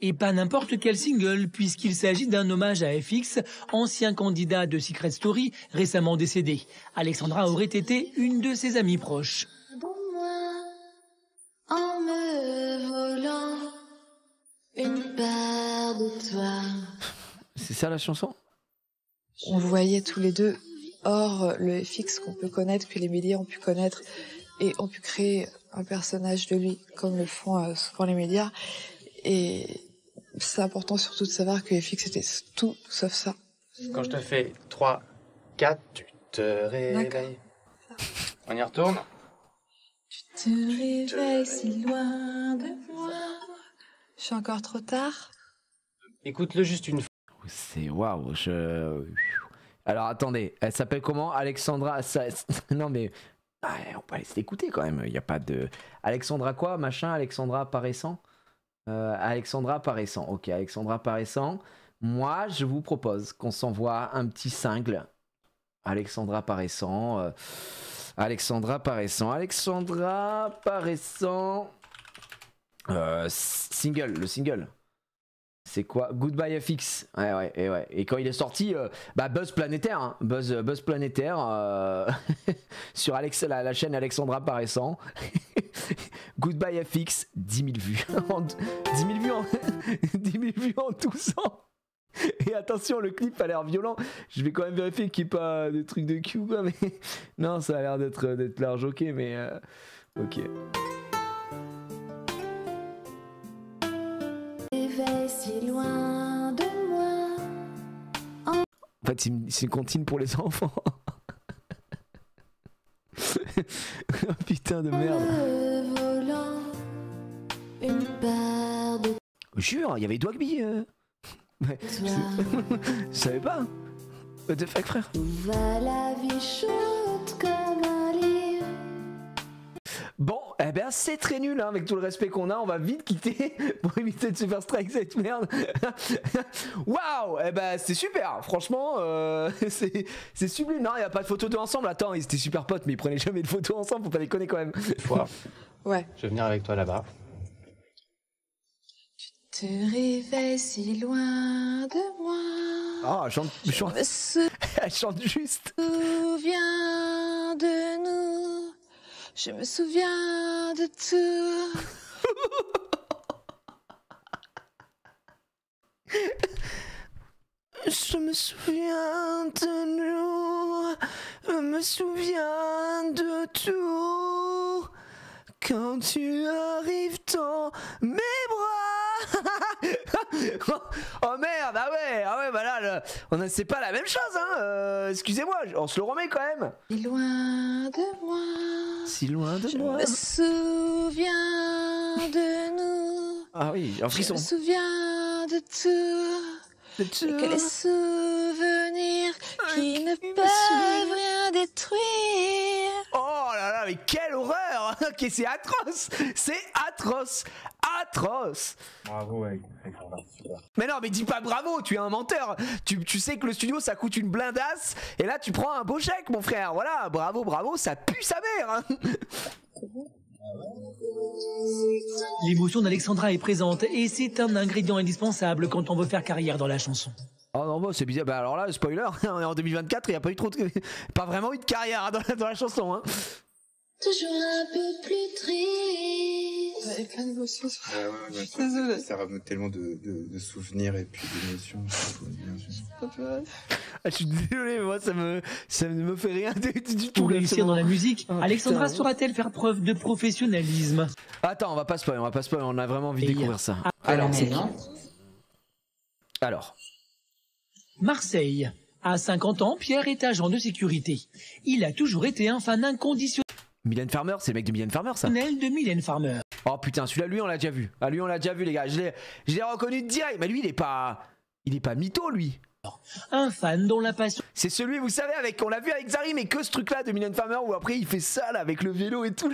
Et pas n'importe quel single, puisqu'il s'agit d'un hommage à FX, ancien candidat de Secret Story, récemment décédé. Alexandra aurait été une de ses amies proches. En me volant une part de toi. C'est ça la chanson? On le voyait tous les deux hors le FX qu'on peut connaître, que les médias ont pu connaître et ont pu créer un personnage de lui, comme le font souvent les médias. Et c'est important surtout de savoir que FX était tout sauf ça. Quand je te fais 3, 4, tu te réveilles. On y retourne? Tu te réveilles si loin de moi. Je suis encore trop tard. Écoute-le juste une fois. C'est waouh. Alors attendez, elle s'appelle comment? Alexandra. Non mais. On va laisser l'écouter quand même. Il n'y a pas de. Alexandra quoi? Machin? Alexandra apparaissant? Alexandra apparaissant. Ok, Alexandra apparaissant. Moi, je vous propose qu'on s'envoie un petit single. Alexandra apparaissant. Alexandra apparaissant. Alexandra apparaissant. Single, le single. C'est quoi? Goodbye FX. Ouais. Et quand il est sorti, Buzz planétaire, hein. Buzz planétaire sur la chaîne Alexandra apparaissant. Goodbye FX, 10 000 vues. 10 000 vues en tous ans. Et attention, le clip a l'air violent. Je vais quand même vérifier qu'il n'y ait pas de trucs de cul, quoi. Mais non, ça a l'air d'être large, ok, mais ok. Si loin de moi. En fait, c'est une comptine pour les enfants. Oh, putain de merde. Volant une part de... Jure, il y avait Dwagby. Ouais. Je savais pas. What the fuck, frère. Va la vie chaude comme un livre. Bon, eh ben c'est très nul hein, avec tout le respect qu'on a, on va vite quitter pour éviter de se faire strike cette merde. Waouh, eh ben c'est super, franchement c'est sublime. Non, il n'y a pas de photos d'eux ensemble, attends, ils étaient super potes mais ils prenaient jamais de photos ensemble, faut pas déconner quand même. Ouais. Je vais venir avec toi là-bas. Tu te réveilles si loin de moi. Ah, elle chante elle chante juste. Je me souviens de nous. Je me souviens de tout. Je me souviens de nous. Je me souviens de tout. Quand tu arrives dans mes bras. Oh merde, ah ouais, bah là, c'est pas la même chose, hein. Excusez-moi, on se le remet quand même. Si loin de moi. Si loin de moi. Je me souviens de nous. Ah oui, un frisson. Je me souviens de tout. Et que les souvenirs qui ne peuvent rien détruire. Oh là là, mais quelle horreur. Ok, c'est atroce. C'est atroce. Atroce. Bravo, Alexandra, super. Mais non, mais dis pas bravo, tu es un menteur. Tu sais que le studio ça coûte une blindasse. Et là tu prends un beau chèque, mon frère. Voilà, bravo, ça pue sa mère, hein. L'émotion d'Alexandra est présente et c'est un ingrédient indispensable quand on veut faire carrière dans la chanson. Oh non, bah c'est bizarre. Bah alors là, spoiler, on est en 2024, il n'y a pas eu pas vraiment eu de carrière dans la chanson, hein. Toujours un peu plus triste. J'avais plein d'émotions. Ouais. Désolée. Ça remonte tellement de souvenirs et puis d'émotions. Ah, je suis désolé, moi ça ne me fait rien du tout. Pour réussir dans la musique, Alexandra saura-t-elle faire preuve de professionnalisme? Attends, on va pas spoiler, on a vraiment envie de découvrir ça. Alors, c'est Alors. Marseille. À 50 ans, Pierre est agent de sécurité. Il a toujours été un fan inconditionnel Mylène Farmer, c'est le mec de Mylène Farmer, ça. de Mylène Farmer. Oh putain, celui-là, lui, on l'a déjà vu. Ah, lui, on l'a déjà vu, les gars. Je l'ai reconnu direct. Mais lui, il est pas mytho, lui. Un fan dont la passion... C'est celui, vous savez, on l'a vu avec Zari, mais que ce truc-là de Mylène Farmer où après il fait ça là avec le vélo et tout.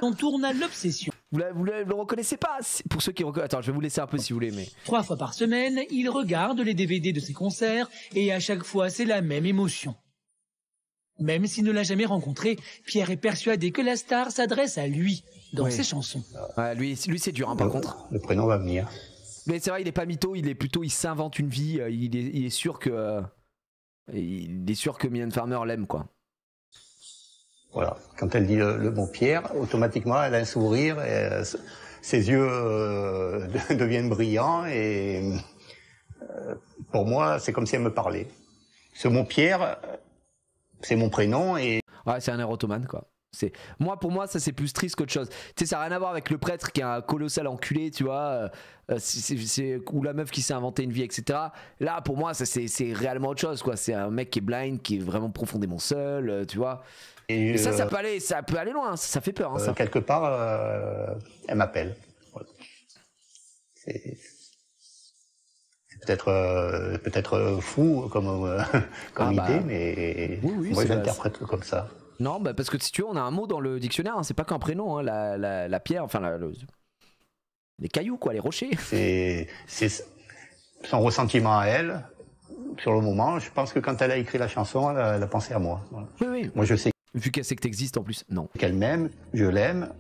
On tourne à l'obsession. Vous le reconnaissez pas? Pour ceux qui reconnaissent. Attends, je vais vous laisser un peu si vous voulez, mais. 3 fois par semaine, il regarde les DVD de ses concerts et à chaque fois, c'est la même émotion. Même s'il ne l'a jamais rencontré, Pierre est persuadé que la star s'adresse à lui dans ses chansons. Ouais, lui c'est dur, hein, par contre. Le prénom va venir. Mais c'est vrai, il est pas mytho, il s'invente une vie. Il est sûr que. Il est sûr que Mylène Farmer l'aime, quoi. Voilà. Quand elle dit le mot Pierre, automatiquement, elle a un sourire, et, ses yeux deviennent brillants, et pour moi, c'est comme si elle me parlait. Ce mot Pierre, c'est mon prénom, et... Ouais, c'est un érotomane, quoi. Pour moi, ça c'est plus triste qu'autre chose. Tu sais, ça n'a rien à voir avec le prêtre qui est un colossal enculé, tu vois, ou la meuf qui s'est inventé une vie, etc. Là, pour moi, ça c'est réellement autre chose, quoi. C'est un mec qui est blind, qui est vraiment profondément seul, tu vois. Et ça peut aller loin, ça fait peur, hein, ça. Quelque part, elle m'appelle. Voilà. C'est peut-être fou comme idée, mais oui, moi j'interprète comme ça. Non, bah parce que si tu veux, on a un mot dans le dictionnaire, hein, c'est pas qu'un prénom, hein, la pierre, enfin les cailloux, quoi, les rochers. C'est son ressentiment à elle, sur le moment. Je pense que quand elle a écrit la chanson, elle a pensé à moi. Voilà. Oui. Moi je sais. Vu qu'elle sait que t'existes en plus, non. Qu'elle m'aime, je l'aime,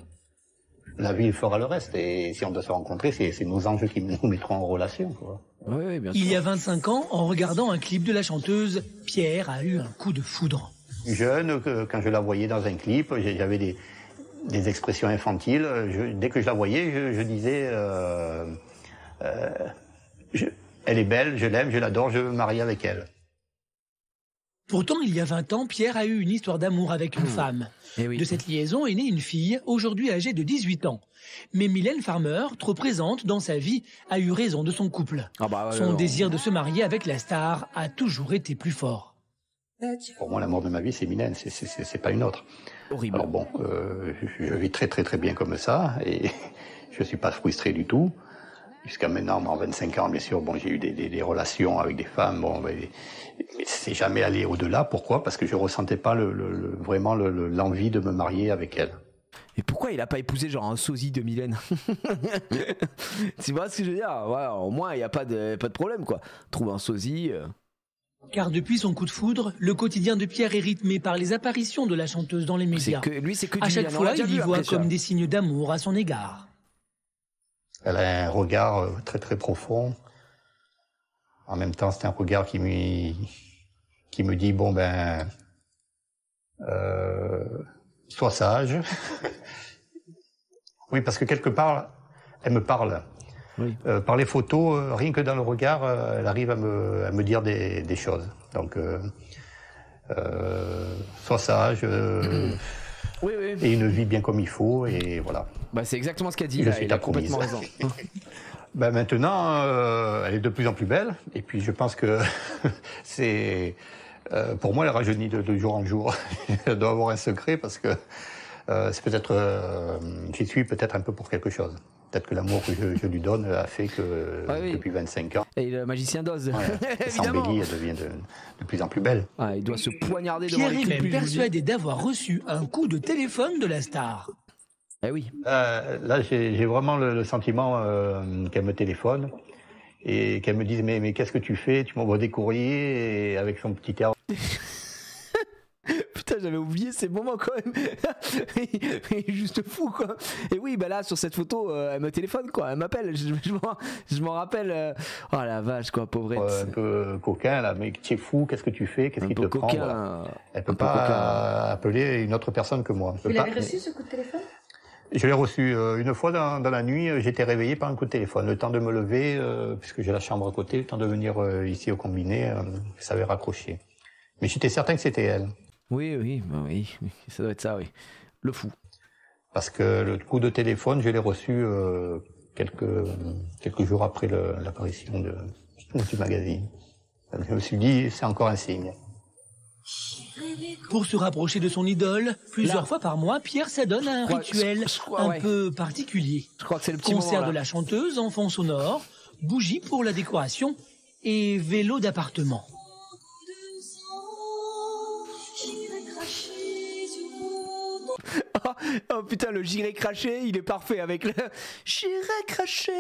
la vie fera le reste. Et si on doit se rencontrer, c'est nos anges qui nous mettront en relation, quoi. Oui, bien sûr. Il y a 25 ans, en regardant un clip de la chanteuse, Pierre a eu un coup de foudre. Jeune, quand je la voyais dans un clip, j'avais des expressions infantiles. Dès que je la voyais, je disais elle est belle, je l'aime, je l'adore, je veux me marier avec elle. Pourtant, il y a 20 ans, Pierre a eu une histoire d'amour avec une femme. Oui. De cette liaison est née une fille, aujourd'hui âgée de 18 ans. Mais Mylène Farmer, trop présente dans sa vie, a eu raison de son couple. Son désir de se marier avec la star a toujours été plus fort. Pour moi, l'amour de ma vie, c'est Mylène, c'est pas une autre. Horrible. Alors bon, je vis très très très bien comme ça, et je suis pas frustré du tout. Jusqu'à maintenant, en 25 ans, bien sûr, bon, j'ai eu des relations avec des femmes, bon, mais c'est jamais allé au-delà. Pourquoi? Parce que je ressentais pas vraiment l'envie de me marier avec elle. Et pourquoi il a pas épousé genre un sosie de Mylène? Tu vois ce que je veux dire? Ouais, au moins, il n'y a pas de problème, quoi. Trouve un sosie... Car depuis son coup de foudre, le quotidien de Pierre est rythmé par les apparitions de la chanteuse dans les médias. C'est que à chaque fois, il y voit comme des signes d'amour à son égard. Elle a un regard très très profond. En même temps, c'est un regard qui me dit, bon ben, sois sage. Oui, parce que quelque part, elle me parle. Oui. Par les photos, rien que dans le regard, elle arrive à me dire des choses. Donc, sois sage, et une vie bien comme il faut, et voilà. Bah, c'est exactement ce qu'a dit, il a complètement raison. Ben maintenant, elle est de plus en plus belle. Et puis je pense que c'est... pour moi, elle rajeunit de jour en jour. Elle doit avoir un secret parce que c'est peut-être... j'y suis peut-être un peu pour quelque chose. Peut-être que l'amour que je lui donne a fait que depuis 25 ans... Et le magicien d'Oz. Elle s'embellit, elle devient de plus en plus belle. Il doit se poignarder devant les Pierre est même persuadé d'avoir reçu un coup de téléphone de la star. Eh oui. Là, j'ai vraiment le sentiment qu'elle me téléphone et qu'elle me dise mais qu'est-ce que tu fais? Tu m'envoies des courriers et avec son petit air. Putain, j'avais oublié ces moments quand même. Il est juste fou quoi. Et oui, bah là sur cette photo, elle me téléphone quoi, elle m'appelle. Je m'en rappelle. Oh la vache quoi, pauvrette. Un peu coquin là, mais tu es fou, qu'est-ce que tu fais? Qu'est-ce qui te prend? Elle peut pas appeler une autre personne que moi. Vous l'avez reçu ce coup de téléphone? Je l'ai reçu une fois dans la nuit, j'étais réveillé par un coup de téléphone. Le temps de me lever, puisque j'ai la chambre à côté, le temps de venir ici au combiné, ça avait raccroché. Mais j'étais certain que c'était elle. Oui, ça doit être ça, oui. Le fou. Parce que le coup de téléphone, je l'ai reçu quelques jours après l'apparition du magazine. Je me suis dit, c'est encore un signe. Pour se rapprocher de son idole, plusieurs fois par mois, Pierre s'adonne à un rituel un peu particulier. Je crois que c'est le petit concert moment, de la chanteuse en fond sonore, bougies pour la décoration et vélo d'appartement. Oh putain, le j'irai cracher, il est parfait avec le j'irai cracher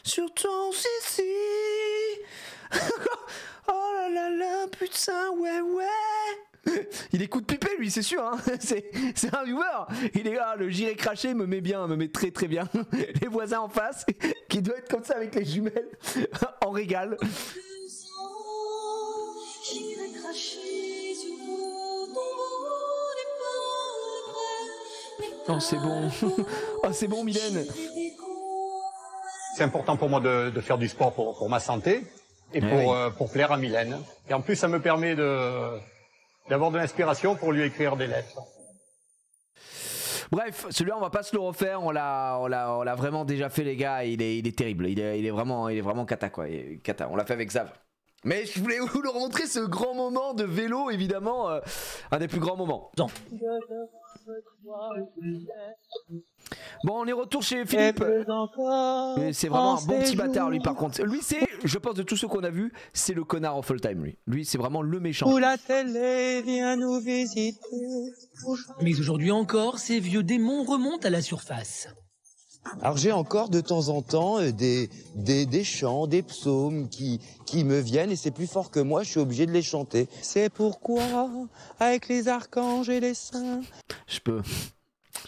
sur ton sissi. Oh là là là, putain, ouais. Il écoute piper lui, c'est sûr, hein. C'est un viewer. Il est là, le j'irai cracher me met bien, me met très très bien. Les voisins en face, qui doivent être comme ça avec les jumelles, en régal. Oh c'est bon. Oh c'est bon Mylène. C'est important pour moi de faire du sport pour ma santé et pour plaire à Mylène. Et en plus ça me permet d'avoir de l'inspiration pour lui écrire des lettres. Bref, celui-là on va pas se le refaire, on l'a vraiment déjà fait les gars, il est terrible, il est vraiment cata quoi, cata. On l'a fait avec Zav. Mais je voulais vous le remontrer, ce grand moment de vélo, évidemment, un des plus grands moments. Non. Bon, on est retour chez Philippe. C'est vraiment un bon petit bâtard, lui, par contre. Lui, c'est, je pense, de tous ceux qu'on a vus, c'est le connard of all time, lui. Lui, c'est vraiment le méchant. Où la télé vient nous visiter. Mais aujourd'hui encore, ces vieux démons remontent à la surface. Alors j'ai encore de temps en temps des chants, des psaumes qui me viennent et c'est plus fort que moi, je suis obligé de les chanter. C'est pourquoi, avec les archanges et les saints... Je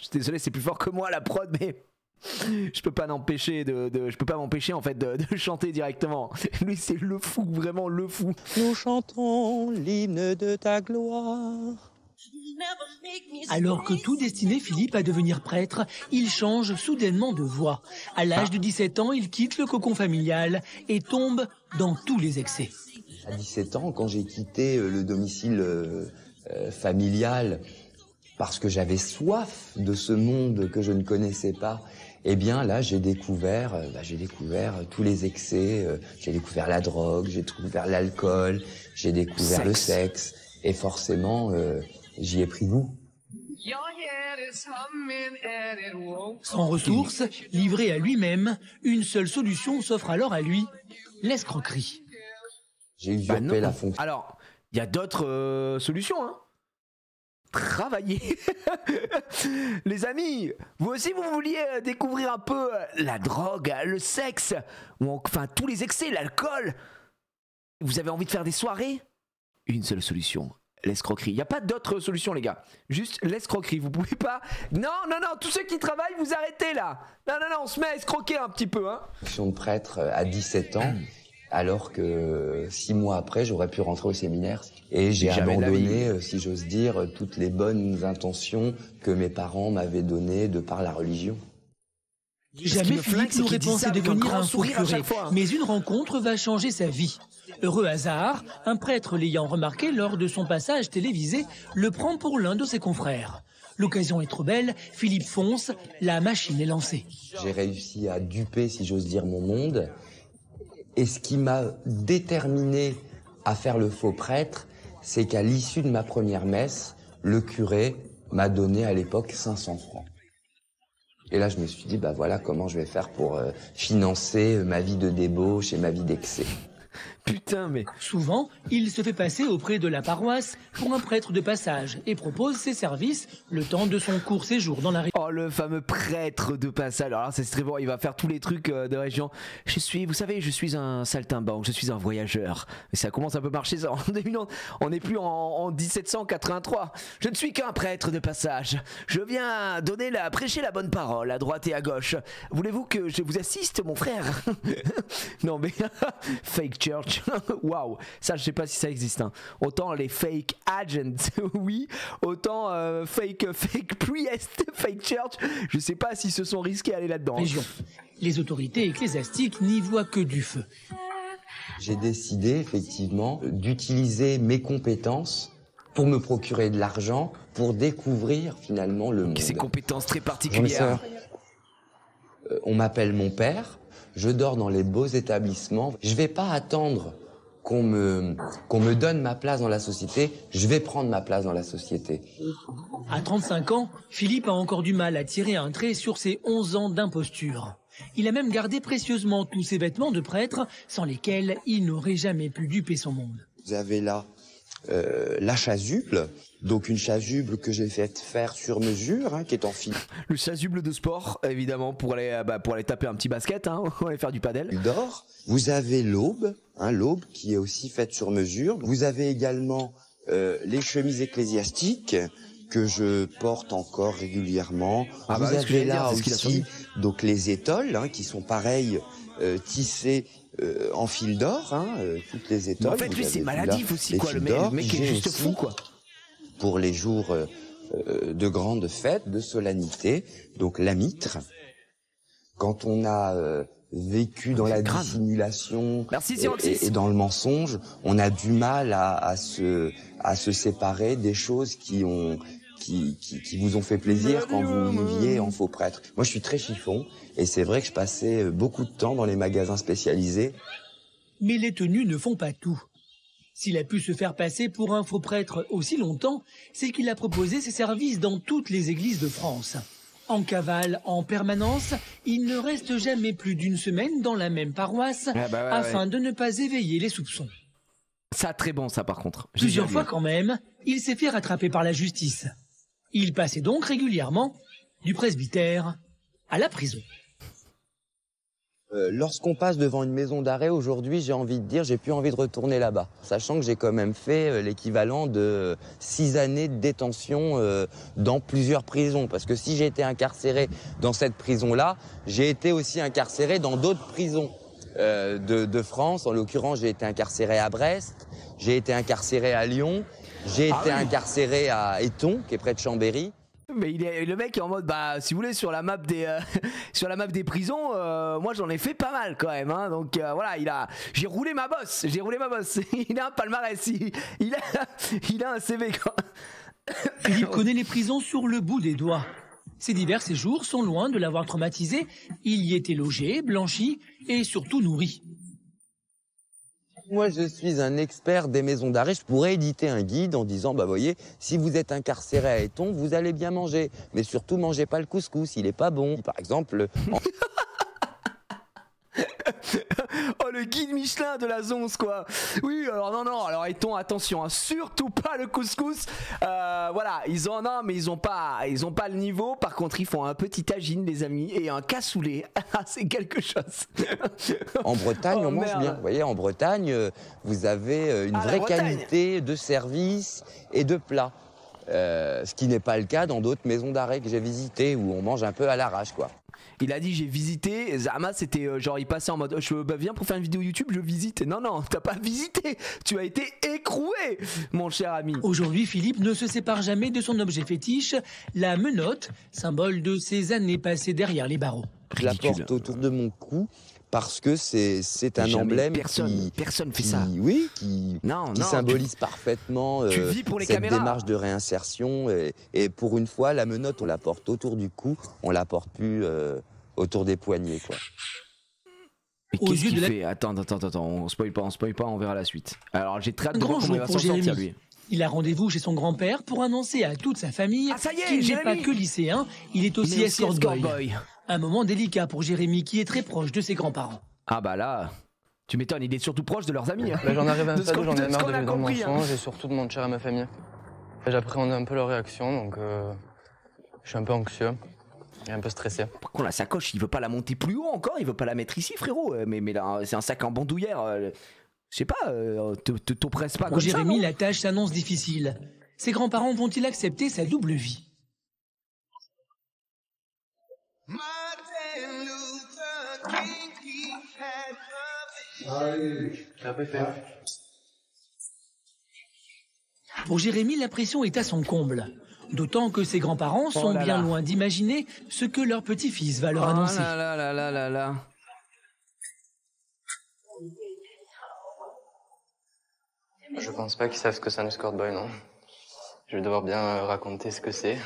suis désolé, c'est plus fort que moi la prod, mais je peux pas m'empêcher je peux pas m'empêcher en fait de chanter directement. Lui c'est le fou, vraiment le fou. Nous chantons l'hymne de ta gloire. Alors que tout destinait Philippe à devenir prêtre, il change soudainement de voie. À l'âge de 17 ans, il quitte le cocon familial et tombe dans tous les excès. À 17 ans, quand j'ai quitté le domicile familial, parce que j'avais soif de ce monde que je ne connaissais pas, eh bien là j'ai découvert tous les excès, j'ai découvert la drogue, j'ai découvert l'alcool, j'ai découvert le sexe, et forcément j'y ai pris goût. Sans ressources, livré à lui-même, une seule solution s'offre alors à lui, l'escroquerie. J'ai usurpé la fonction. Alors, il y a d'autres solutions, hein. Travailler. Les amis, vous aussi vous vouliez découvrir un peu la drogue, le sexe, ou enfin tous les excès, l'alcool. Vous avez envie de faire des soirées? Une seule solution. L'escroquerie. Il n'y a pas d'autre solution, les gars. Juste l'escroquerie. Vous pouvez pas. Non, tous ceux qui travaillent, vous arrêtez là. Non, on se met à escroquer un petit peu, hein. Fonction de prêtre à 17 ans, alors que 6 mois après, j'aurais pu rentrer au séminaire. Et j'ai abandonné, si j'ose dire, toutes les bonnes intentions que mes parents m'avaient données de par la religion. Jamais Philippe n'aurait pensé devenir un fou curé, mais une rencontre va changer sa vie. Heureux hasard, un prêtre l'ayant remarqué lors de son passage télévisé le prend pour l'un de ses confrères. L'occasion est trop belle, Philippe fonce, la machine est lancée. J'ai réussi à duper, si j'ose dire, mon monde. Et ce qui m'a déterminé à faire le faux prêtre, c'est qu'à l'issue de ma première messe, le curé m'a donné à l'époque 500 francs. Et là, je me suis dit, bah voilà comment je vais faire pour financer ma vie de débauche et ma vie d'excès. Putain, mais... Souvent, il se fait passer auprès de la paroisse pour un prêtre de passage et propose ses services le temps de son court séjour dans la région. Oh, le fameux prêtre de passage. Alors là, c'est très bon, il va faire tous les trucs de région. Vous savez, je suis un saltimbanque, je suis un voyageur. Mais ça commence à peu marcher ça. On n'est plus en 1783. Je ne suis qu'un prêtre de passage. Je viens prêcher la bonne parole à droite et à gauche. Voulez-vous que je vous assiste, mon frère? Non mais... Fake church. Waouh, ça je sais pas si ça existe. Hein. Autant les fake agents, oui. Autant fake priest, fake church. Je sais pas s'ils se sont risqués à aller là-dedans. Région. Les autorités ecclésiastiques n'y voient que du feu. J'ai décidé effectivement d'utiliser mes compétences pour me procurer de l'argent, pour découvrir finalement le monde. Ces compétences très particulières. On m'appelle mon père. Je dors dans les beaux établissements. Je vais pas attendre qu'on me donne ma place dans la société. Je vais prendre ma place dans la société. À 35 ans, Philippe a encore du mal à tirer un trait sur ses 11 ans d'imposture. Il a même gardé précieusement tous ses vêtements de prêtre, sans lesquels il n'aurait jamais pu duper son monde. Vous avez là la chasuble. Donc une chasuble que j'ai fait faire sur mesure, hein, qui est en fil. Le chasuble de sport, évidemment, pour aller taper un petit basket, hein, pour aller faire du padel. D'or. Vous avez l'aube, hein, l'aube qui est aussi faite sur mesure. Vous avez également les chemises ecclésiastiques que je porte encore régulièrement. Vous avez là aussi donc les étoles, hein, qui sont pareilles, tissées en fil d'or, hein, toutes les étoles. Mais en fait, lui, c'est maladif aussi, quoi. Le mec est juste fou, quoi. Pour les jours de grandes fêtes, de solennité, donc la mitre. Quand on a vécu dans la dissimulation et dans le mensonge, on a du mal à se séparer des choses qui vous ont fait plaisir quand vous viviez en faux prêtre. Moi, je suis très chiffon et c'est vrai que je passais beaucoup de temps dans les magasins spécialisés. Mais les tenues ne font pas tout. S'il a pu se faire passer pour un faux prêtre aussi longtemps, c'est qu'il a proposé ses services dans toutes les églises de France. En cavale en permanence, il ne reste jamais plus d'une semaine dans la même paroisse afin de ne pas éveiller les soupçons. Ça, très bon ça par contre. Plusieurs fois quand même, il s'est fait rattraper par la justice. Il passait donc régulièrement du presbytère à la prison. Lorsqu'on passe devant une maison d'arrêt aujourd'hui, j'ai envie de dire, j'ai plus envie de retourner là-bas. Sachant que j'ai quand même fait l'équivalent de 6 années de détention dans plusieurs prisons. Parce que si j'ai été incarcéré dans cette prison-là, j'ai été aussi incarcéré dans d'autres prisons de France. En l'occurrence, j'ai été incarcéré à Brest, j'ai été incarcéré à Lyon, j'ai été incarcéré à Éton, qui est près de Chambéry. Mais le mec est en mode si vous voulez sur la map des prisons, moi j'en ai fait pas mal quand même, hein, donc voilà, j'ai roulé ma bosse, il a un palmarès, il a un CV quoi. Philippe connaît les prisons sur le bout des doigts. Ses divers séjours sont loin de l'avoir traumatisé, il y était logé, blanchi et surtout nourri. Moi, je suis un expert des maisons d'arrêt. Je pourrais éditer un guide en disant, voyez, si vous êtes incarcéré à Éton, vous allez bien manger. Mais surtout, mangez pas le couscous, il est pas bon. Par exemple... Oh, le guide Michelin de la Zonce, quoi. Oui, alors alors Éton, attention, hein, surtout pas le couscous. Voilà, ils ont pas le niveau. Par contre, ils font un petit tagine, les amis, et un cassoulet. C'est quelque chose. En Bretagne, on mange bien. Vous voyez, en Bretagne, vous avez une vraie qualité de service et de plats. Ce qui n'est pas le cas dans d'autres maisons d'arrêt que j'ai visitées, où on mange un peu à l'arrache, quoi. Il a dit j'ai visité, Zama c'était genre il passait en mode viens pour faire une vidéo YouTube, je visite. Non, t'as pas visité, tu as été écroué, mon cher ami. Aujourd'hui, Philippe ne se sépare jamais de son objet fétiche, la menotte, symbole de ses années passées derrière les barreaux. Je la porte autour de mon cou parce que c'est un emblème personne fait ça. Oui, qui symbolise parfaitement tu vis pour les cette caméras. démarche de réinsertion. Et pour une fois, la menotte, on la porte autour du cou, on la porte plus autour des poignets, quoi. Mais qu'est-ce qu'il fait? Attends, on spoil pas, on verra la suite. Alors j'ai très hâte de voir comment il va s'en sortir, lui. Il a rendez-vous chez son grand-père pour annoncer à toute sa famille qu'il n'est pas que lycéen, il est aussi escort boy. Un moment délicat pour Jérémy qui est très proche de ses grands-parents. Ah bah là, tu m'étonnes, il est surtout proche de leurs amis. Hein. Là, j'en arrive à un stade où j'en ai marre de vivre dans mon compris, mensonge et surtout de mentir à ma famille. J'appréhende un peu leur réaction, donc je suis un peu anxieux et un peu stressé. Par contre, la sacoche, il veut pas la monter plus haut encore, il veut pas la mettre ici, frérot. Mais là, c'est un sac en bandoulière. Je sais pas, t'oppresses pas pour comme Jérémy, ça, la tâche s'annonce difficile. Ses grands-parents vont-ils accepter sa double vie? Pour Jérémy, la pression est à son comble. D'autant que ses grands-parents sont bien loin d'imaginer ce que leur petit-fils va leur annoncer. Là. Je pense pas qu'ils savent ce que c'est un escort boy, non. Je vais devoir bien raconter ce que c'est.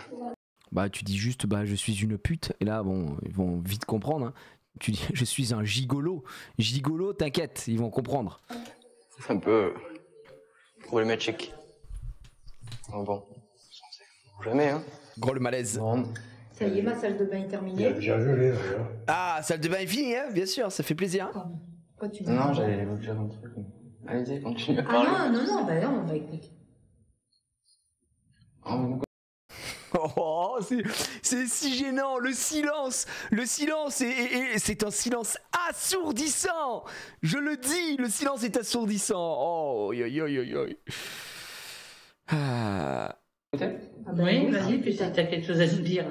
Bah tu dis juste je suis une pute et là bon ils vont vite comprendre. Hein. Tu dis je suis un gigolo. Gigolo, t'inquiète, ils vont comprendre. C'est un peu problématique. Oh bon, jamais hein. Gros le malaise. Bon. Ça y est, ma salle de bain est terminée. Il a déjà gelé d'ailleurs. Ah, salle de bain est finie, hein, bien sûr, ça fait plaisir. Quoi, tu dis non, j'allais vous dire un truc. Allez-y, continue à parler. Ah non, bah écoute. Oh, c'est si gênant, le silence, et c'est un silence assourdissant. Je le dis, le silence est assourdissant. Oh, Ah oui, vas-y, puis t'as quelque chose à nous dire.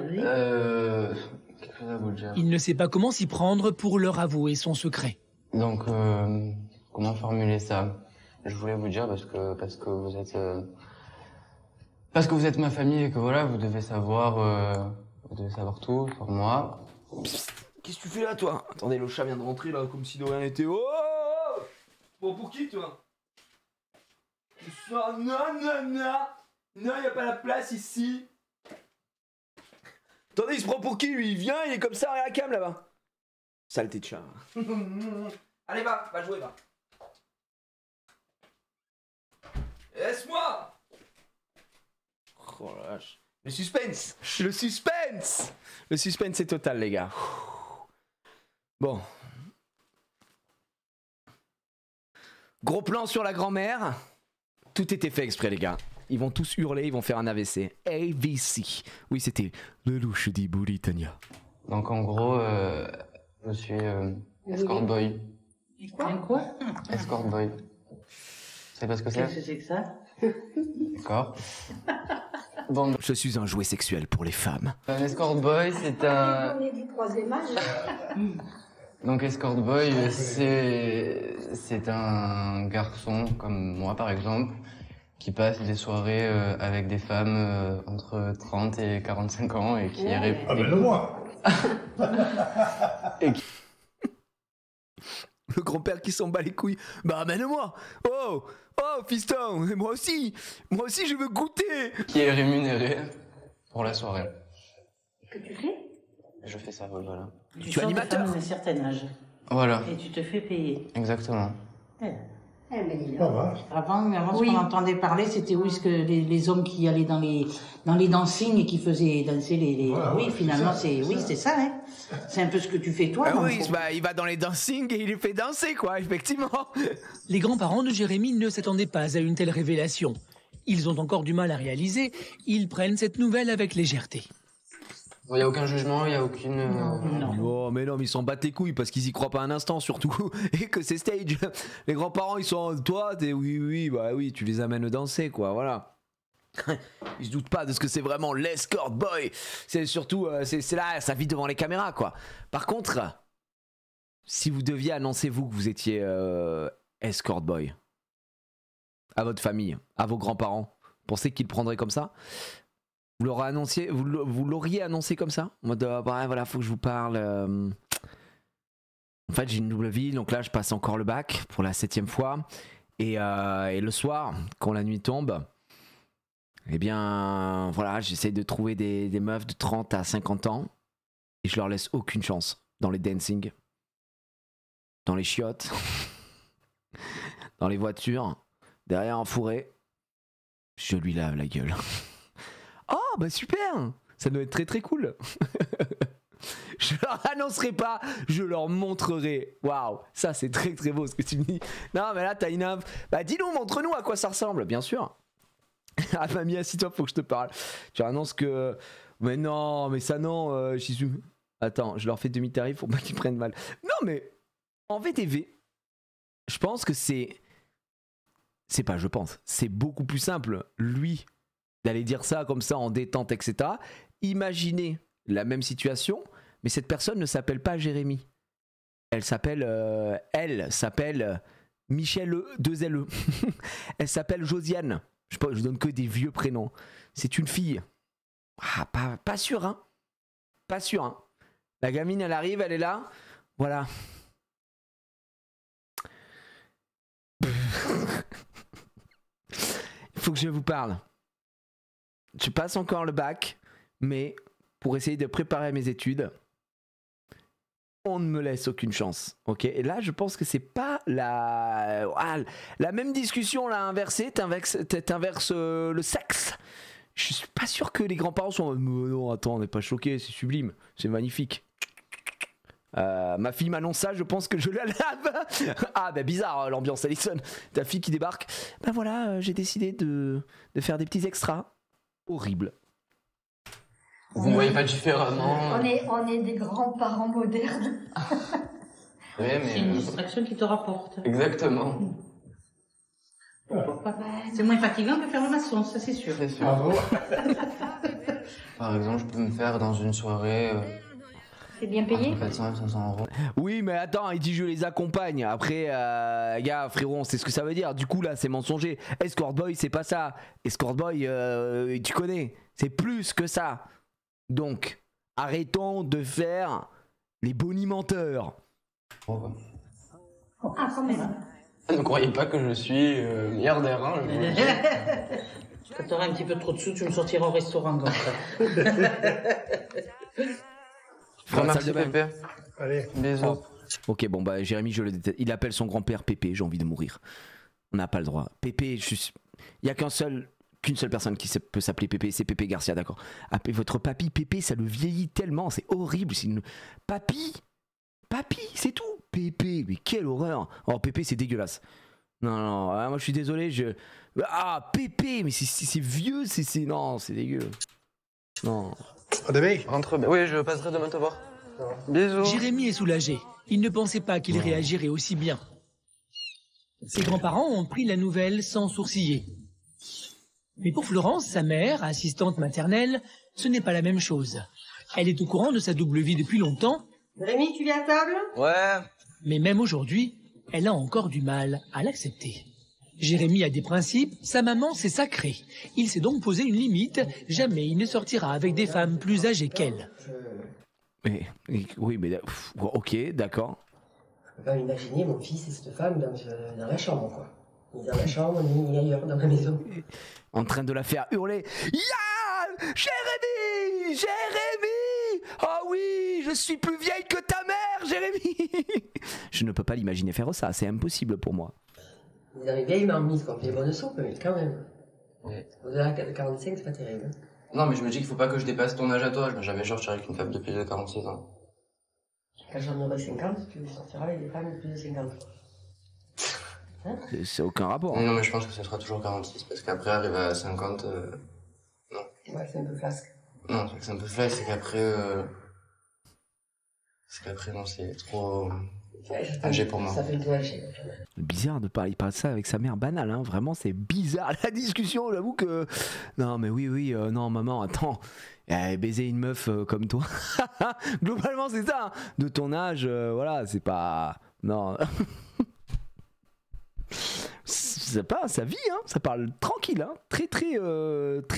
Quelque chose à vous dire. Il ne sait pas comment s'y prendre pour leur avouer son secret. Donc, comment formuler ça? Je voulais vous dire parce que vous êtes ma famille et que voilà, vous devez savoir tout sur moi. Qu'est-ce que tu fais là, toi? Attendez, le chat vient de rentrer là, comme si de rien n'était. Oh, bon, pour qui, toi? Non, y a pas la place ici. Attendez, il se prend pour qui, lui? Il vient, il est comme ça à la cam là-bas. Saleté de chat. Allez, va jouer, va. Laisse-moi. Oh la vache. Le suspense est total, les gars. Bon. Gros plan sur la grand-mère. Tout était fait exprès, les gars. Ils vont tous hurler, ils vont faire un AVC. AVC. Oui, c'était le louche di Buritania. Donc en gros, je suis escort boy. Quoi? Escort boy. Tu sais pas ce que c'est? Qu'est-ce que c'est que ça? D'accord. Bon, je suis un jouet sexuel pour les femmes. Un escort boy, c'est un... On est du troisième âge. Donc escort boy, c'est un garçon comme moi par exemple, qui passe des soirées avec des femmes entre 30 et 45 ans et qui... Amène-moi. Le grand-père qui s'en bat les couilles. Bah amène-moi. Oh fiston, moi aussi je veux goûter. Qui est rémunéré pour la soirée. Que tu fais? Je fais ça, voilà. Tu es animateur d'un certain âge. Voilà. Et tu te fais payer. Exactement. Avant ce qu'on entendait parler, c'était les hommes qui allaient dans les dancing et qui faisaient danser les... Oui, finalement, c'est ça, hein. C'est un peu ce que tu fais toi. Oui, il va dans les dancing et il les fait danser, quoi, effectivement. Les grands-parents de Jérémy ne s'attendaient pas à une telle révélation. Ils ont encore du mal à réaliser, ils prennent cette nouvelle avec légèreté. Il n'y a aucun jugement, il n'y a aucune... Oh, mais non, mais ils s'en battent les couilles parce qu'ils y croient pas un instant, surtout. Et que c'est stage. Les grands-parents, ils sont... Toi, t'es... Oui, tu les amènes danser, quoi, voilà. Ils se doutent pas de ce que c'est vraiment l'escort boy. C'est surtout... c'est là, ça vit devant les caméras, quoi. Par contre, si vous deviez annoncer, vous, que vous étiez escort boy, à votre famille, à vos grands-parents, pensez qu'ils le prendraient comme ça? Vous l'auriez annoncé comme ça? En mode, voilà, faut que je vous parle. En fait, j'ai une double vie, donc là, je passe encore le bac pour la 7e fois. Et le soir, quand la nuit tombe, eh bien, voilà, j'essaye de trouver des meufs de 30 à 50 ans. Et je leur laisse aucune chance dans les dancing, dans les chiottes, dans les voitures, derrière un fourré. Je lui lave la gueule. Oh, bah super! Ça doit être très très cool. Je leur annoncerai pas, je leur montrerai. Waouh, ça c'est très très beau ce que tu me dis. Non, mais là t'as une info. Bah dis-nous, montre-nous à quoi ça ressemble, bien sûr. Ah, mamie, assis-toi, faut que je te parle. Tu annonces que. Mais non, mais ça non, j'y suis. Attends, je leur fais demi-tarif pour pas qu'ils prennent mal. Non, mais en VTV, je pense que c'est. C'est pas, je pense. C'est beaucoup plus simple, lui, d'aller dire ça comme ça en détente, etc. Imaginez la même situation, mais cette personne ne s'appelle pas Jérémy. Elle s'appelle Michel 2LE. Elle s'appelle Josiane. Je donne que des vieux prénoms. C'est une fille. Ah, pas sûr, hein. Pas sûr, hein. La gamine, elle arrive, elle est là. Voilà. Il faut que je vous parle. Je passe encore le bac, mais pour essayer de préparer mes études, on ne me laisse aucune chance. Ok, et là, je pense que c'est pas la même discussion là inversée. T'inverses le sexe. Je suis pas sûr que les grands-parents sont. Non, attends, on n'est pas choqués, c'est sublime, c'est magnifique. Ma fille m'annonce ça, je pense que je la lave. Ah bah bizarre l'ambiance Alison. Ta fille qui débarque. Bah voilà, j'ai décidé de faire des petits extras. Horrible. Vous ne voyez pas différemment. On est des grands-parents modernes. Oui, mais... C'est une distraction qui te rapporte. Exactement. C'est moins fatigant que faire le maçon, ça c'est sûr. C'est sûr. Par exemple, je peux me faire dans une soirée... C'est bien payé? 400 à 500 €. Oui, mais attends, il dit je les accompagne. Après, gars, frérot, on sait ce que ça veut dire. Du coup, là, c'est mensonger. Escort boy, c'est pas ça. Escort boy, tu connais. C'est plus que ça. Donc, arrêtons de faire les bonimenteurs. Ah, quand même. Ne croyez pas que je suis milliardaire, hein, je vous le dis. Quand tu auras un petit peu trop de sous, tu me sortiras au restaurant comme ça. Merci Pépé. Allez, bisous. Oh. Ok, bon bah Jérémy, je le déteste. Il appelle son grand-père Pépé, j'ai envie de mourir. On n'a pas le droit. Pépé, il n'y a qu'une seule personne qui peut s'appeler Pépé, c'est Pépé Garcia, d'accord. Appelez votre papy Pépé, ça le vieillit tellement, c'est horrible. Papy, c'est tout. Pépé, mais quelle horreur. Oh, Pépé, c'est dégueulasse. Non, moi je suis désolé, Ah, Pépé, mais c'est vieux, non, c'est dégueu. Non. Rentre bien. Oui, je passerai demain te voir. Bisous. Jérémy est soulagé. Il ne pensait pas qu'il réagirait aussi bien. Ses grands-parents ont pris la nouvelle sans sourciller. Mais pour Florence, sa mère, assistante maternelle, ce n'est pas la même chose. Elle est au courant de sa double vie depuis longtemps. Jérémy, tu viens à table? Ouais. Mais même aujourd'hui, elle a encore du mal à l'accepter. Jérémy a des principes, sa maman c'est sacré. Il s'est donc posé une limite, jamais il ne sortira avec des femmes plus âgées qu'elle. Oui, mais ok, d'accord. Je peux pas m'imaginer mon fils et cette femme dans la chambre, quoi. Ni dans la chambre, ni ailleurs dans la maison. En train de la faire hurler. Ya Jérémy, oh oui, je suis plus vieille que ta mère, Jérémy. Je ne peux pas l'imaginer faire ça, c'est impossible pour moi. Vous avez vieilles marmites qu'on fait bonne soupe, mais quand même. Ouais. Au-delà de 45, c'est pas terrible. Non, mais je me dis qu'il faut pas que je dépasse ton âge à toi. Je n'ai jamais sorti avec une femme de plus de 46 ans. Quand j'en aurai 50, tu sortiras avec des femmes de plus de 50. Hein? C'est aucun rapport. Non, mais je pense que ce sera toujours 46, parce qu'après, arriver à 50, non. Ouais, c'est un peu flasque. Non, c'est un peu flasque, c'est qu'après... non, c'est trop... âgé pour moi. Ça fait tout âgé. Bizarre de parler de ça avec sa mère, banale, hein. Vraiment c'est bizarre la discussion, j'avoue que... Non mais oui, non maman, attends, baiser une meuf comme toi, globalement c'est ça, hein. De ton âge, voilà, c'est pas... Non... C'est pas sa vie, hein. Ça parle tranquille, hein. Très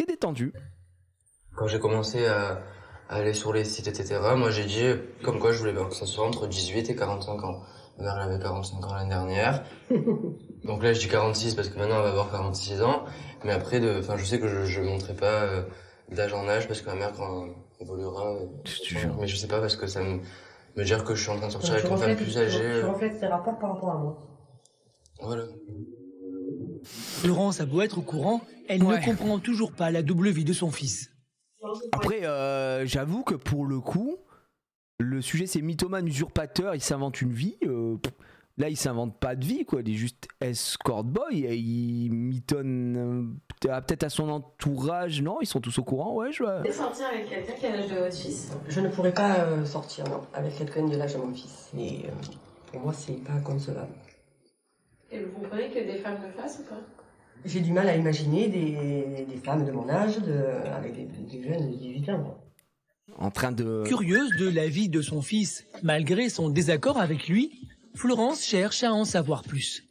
détendu. Quand j'ai commencé à aller sur les sites, etc. Moi, j'ai dit comme quoi je voulais que ça soit entre 18 et 45 ans. Ma mère, elle avait 45 ans l'année dernière. Donc là, je dis 46 parce que maintenant, elle va avoir 46 ans. Mais après, je sais que je montrerai pas d'âge en âge parce que ma mère, quand elle évoluera... mais je sais pas parce que ça me dire que je suis en train de sortir avec une femme plus âgée. Tu reflètes tes rapports par rapport à moi. Voilà. Florence a beau être au courant, elle ne comprend toujours pas la double vie de son fils. Après, j'avoue que pour le coup, le sujet c'est mythomane, usurpateur, il s'invente une vie. Là, il s'invente pas de vie, quoi. Il est juste escort boy. Et il mitonne peut-être à son entourage. Non, ils sont tous au courant, ouais. Vous pouvez sortir avec quelqu'un qui a l'âge de votre fils? Je ne pourrais pas sortir, non, avec quelqu'un de l'âge de mon fils. Et pour moi, c'est pas concevable. Et vous comprenez que des femmes le fassent ou pas? J'ai du mal à imaginer des femmes de mon âge, avec des jeunes de 18 ans. En train de... Curieuse de la vie de son fils, malgré son désaccord avec lui, Florence cherche à en savoir plus.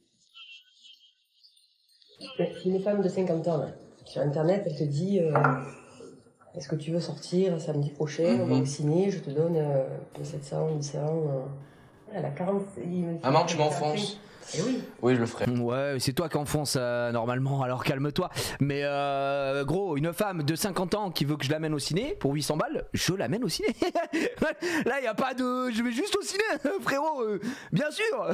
C'est une femme de 50 ans, là. Sur Internet, elle te dit est-ce que tu veux sortir samedi prochain, on va au ciné, je te donne 700, 800... Elle a 40... Maman, tu m'enfonces. Eh oui. Oui, je le ferai. Ouais, c'est toi qui enfonce normalement, alors calme-toi. Mais gros, une femme de 50 ans qui veut que je l'amène au ciné pour 800 balles, je l'amène au ciné. Là, il n'y a pas de... Je vais juste au ciné, frérot, bien sûr.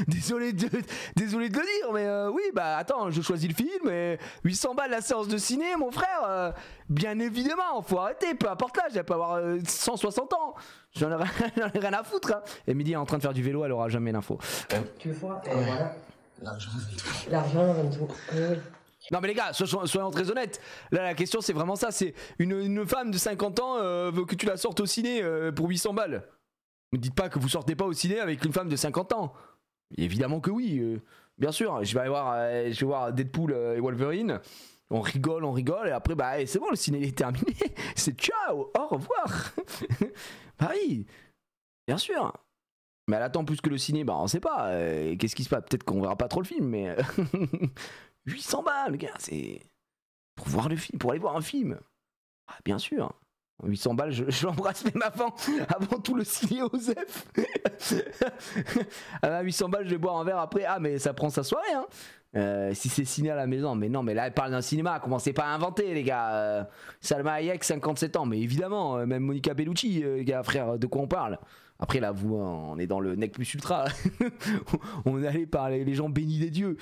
Désolé de le dire, mais oui, bah attends, je choisis le film et 800 balles la séance de ciné, mon frère, bien évidemment, faut arrêter, peu importe l'âge, elle peut avoir 160 ans. J'en ai rien à foutre. Hein. Et Midi est en train de faire du vélo, elle aura jamais l'info. Tu veux voir voilà. L'argent avant tout. Non mais les gars, soyons très honnêtes. Là la question c'est vraiment ça, c'est une femme de 50 ans veut que tu la sortes au ciné pour 800 balles. Ne dites pas que vous sortez pas au ciné avec une femme de 50 ans. Évidemment que oui, bien sûr. Je vais voir Deadpool et Wolverine. On rigole et après bah c'est bon, le ciné est terminé. C'est ciao, au revoir. Paris, bien sûr. Mais elle attend plus que le ciné, bah on sait pas. Qu'est-ce qui se passe? Peut-être qu'on verra pas trop le film, mais 800 balles, les gars, c'est pour voir le film, pour aller voir un film. Ah, bien sûr. 800 balles, je l'embrasse même avant tout le ciné Osef. À 800 balles, je vais boire un verre après. Ah mais ça prend sa soirée, hein. Si c'est ciné à la maison, mais non, mais là elle parle d'un cinéma, commencez pas à inventer les gars. Salma Hayek, 57 ans, mais évidemment, même Monica Bellucci, les gars, frère, de quoi on parle? Après là, vous, on est dans le nec plus ultra. On est allé par les gens bénis des dieux.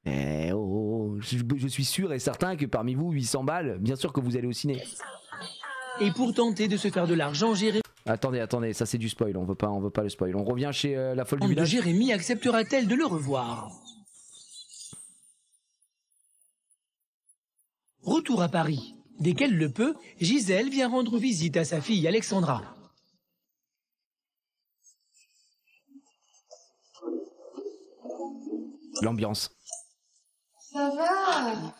Je suis sûr et certain que parmi vous, 800 balles, bien sûr que vous allez au ciné. Et pour tenter de se faire de l'argent, Jérémy... Attendez, ça c'est du spoil, on veut pas le spoil. On revient chez la folle du village. Jérémy acceptera-t-elle de le revoir? Retour à Paris. Dès qu'elle le peut, Gisèle vient rendre visite à sa fille Alexandra. L'ambiance. Ça va?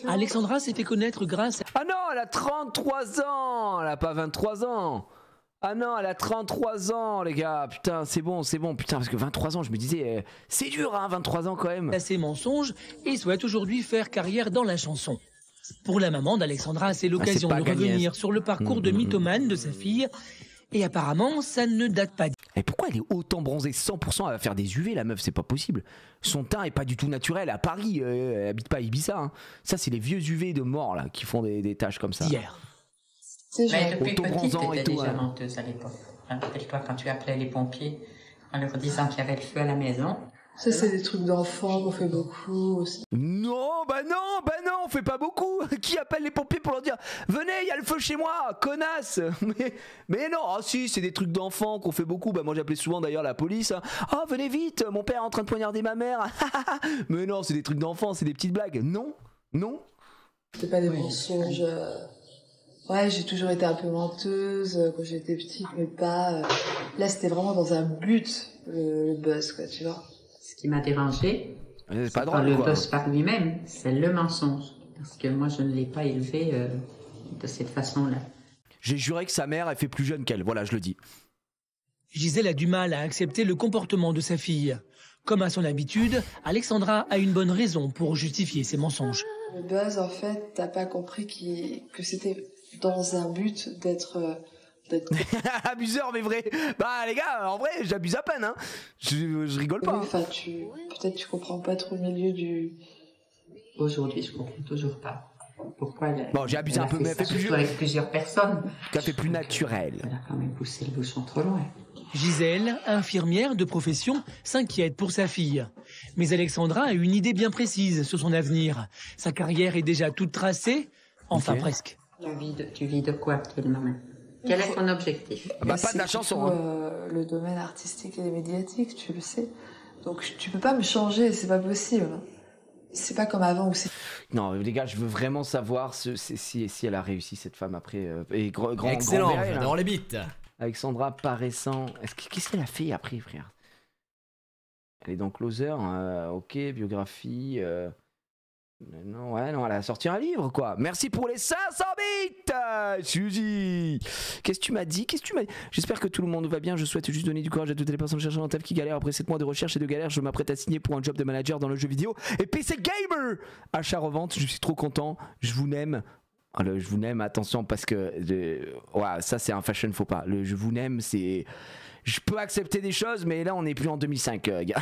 Alexandra s'est fait connaître grâce à... Ah non, elle a 33 ans. Elle a pas 23 ans. Ah non, elle a 33 ans, les gars. Putain, c'est bon. Putain, parce que 23 ans, je me disais, c'est dur, hein, 23 ans quand même. À ses mensonges et souhaite aujourd'hui faire carrière dans la chanson. Pour la maman d'Alexandra, c'est l'occasion de revenir sur le parcours de mythomane de sa fille. Et apparemment, ça ne date pas. Et pourquoi elle est autant bronzée? 100%, elle va faire des UV, la meuf, c'est pas possible. Son teint est pas du tout naturel. À Paris, elle habite pas à Ibiza. Hein. Ça, c'est les vieux UV de mort là qui font des taches comme ça. Hier. Mais depuis petite, t'étais déjà menteuse à l'époque. Rappelle-toi quand tu appelais les pompiers en leur disant qu'il y avait le feu à la maison. Ça, c'est des trucs d'enfants qu'on fait beaucoup aussi. Non, bah non, on fait pas beaucoup. Qui appelle les pompiers pour leur dire venez, il y a le feu chez moi, connasse. Mais non, ah si, c'est des trucs d'enfants qu'on fait beaucoup. Bah moi j'appelais souvent d'ailleurs la police. Oh venez vite, mon père est en train de poignarder ma mère. Mais non, c'est des trucs d'enfants, c'est des petites blagues. Non. C'est pas des mensonges. Ouais, j'ai toujours été un peu menteuse quand j'étais petite, mais pas... Là, c'était vraiment dans un but, le buzz, quoi, tu vois. Ce qui m'a dérangé, c'est pas le buzz par lui-même, c'est le mensonge. Parce que moi, je ne l'ai pas élevé de cette façon-là. J'ai juré que sa mère, elle fait plus jeune qu'elle, voilà, je le dis. Gisèle a du mal à accepter le comportement de sa fille. Comme à son habitude, Alexandra a une bonne raison pour justifier ses mensonges. Le buzz, en fait, t'as pas compris que c'était dans un but d'être... Abuseur, mais vrai. Bah les gars, en vrai, j'abuse à peine, hein. Je rigole pas. Oui, enfin, peut-être tu comprends pas trop le milieu du... Aujourd'hui, je comprends toujours pas. Pourquoi elle, bon, j'ai abusé un peu, mais elle fait plus avec plusieurs personnes. Ça fait plus naturel. Elle a quand même poussé le bouchon trop loin. Gisèle, infirmière de profession, s'inquiète pour sa fille. Mais Alexandra a une idée bien précise sur son avenir. Sa carrière est déjà toute tracée, enfin presque. Tu vis de quoi actuellement? Quel est ton objectif? Bah, pas de la chanson. Le domaine artistique et médiatique, tu le sais. Donc tu peux pas me changer, c'est pas possible. C'est pas comme avant où c'est... Non, les gars, je veux vraiment savoir si elle a réussi, cette femme, après. Et excellent, j'adore les beats. Alexandra Paraissant. Qu'est-ce qu'elle a fait après, frère? Elle est dans Closer, ok, biographie. Non, ouais, non, elle a sorti un livre, quoi. Merci pour les 500 bits, Suzy. Qu'est-ce que tu m'as dit? J'espère que tout le monde va bien. Je souhaite juste donner du courage à toutes les personnes cherchant un taf qui galèrent. Après 7 mois de recherche et de galère, je m'apprête à signer pour un job de manager dans le jeu vidéo et PC Gamer. Achat-revente, je suis trop content. Je vous aime. Je vous aime, attention, parce que ouais, ça c'est un fashion faux pas. Je vous aime, c'est... Je peux accepter des choses, mais là on n'est plus en 2005, gars.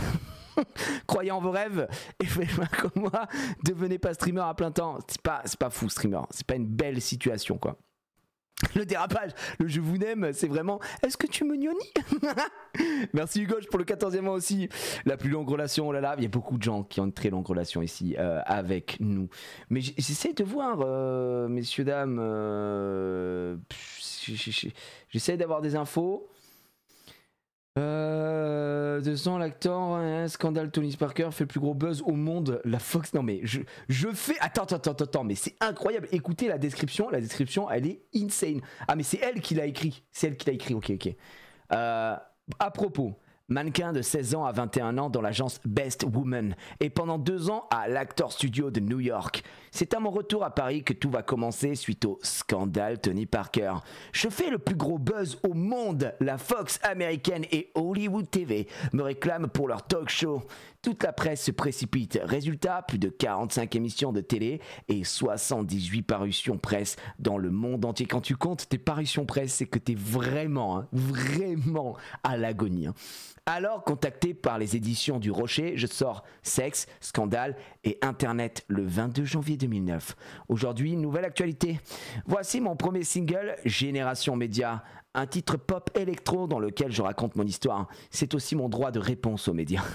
Croyez en vos rêves et faites comme moi. Devenez pas streamer à plein temps. C'est pas fou, streamer. C'est pas une belle situation, quoi. Le dérapage, le je vous aime, c'est vraiment... Est-ce que tu me gnonnis? Merci Hugo pour le 14e mois aussi. La plus longue relation, oh là là. Il y a beaucoup de gens qui ont une très longue relation ici avec nous. Mais j'essaie de voir, messieurs, dames. J'essaie d'avoir des infos. 200, l'acteur, scandale Tony Parker fait le plus gros buzz au monde. La Fox, non mais je fais... Attends, mais c'est incroyable. Écoutez la description, elle est insane. Ah mais c'est elle qui l'a écrit. Ok. À propos, mannequin de 16 ans à 21 ans dans l'agence Best Woman et pendant 2 ans à l'Actor Studio de New York. C'est à mon retour à Paris que tout va commencer suite au scandale Tony Parker. Je fais le plus gros buzz au monde. La Fox américaine et Hollywood TV me réclament pour leur talk show. Toute la presse se précipite. Résultat, plus de 45 émissions de télé et 78 parutions presse dans le monde entier. Quand tu comptes tes parutions presse, c'est que t'es vraiment à l'agonie. Alors, contacté par les éditions du Rocher, je sors Sexe, Scandale et Internet le 22 janvier 2009. Aujourd'hui, nouvelle actualité. Voici mon premier single, Génération Média. Un titre pop électro dans lequel je raconte mon histoire. C'est aussi mon droit de réponse aux médias.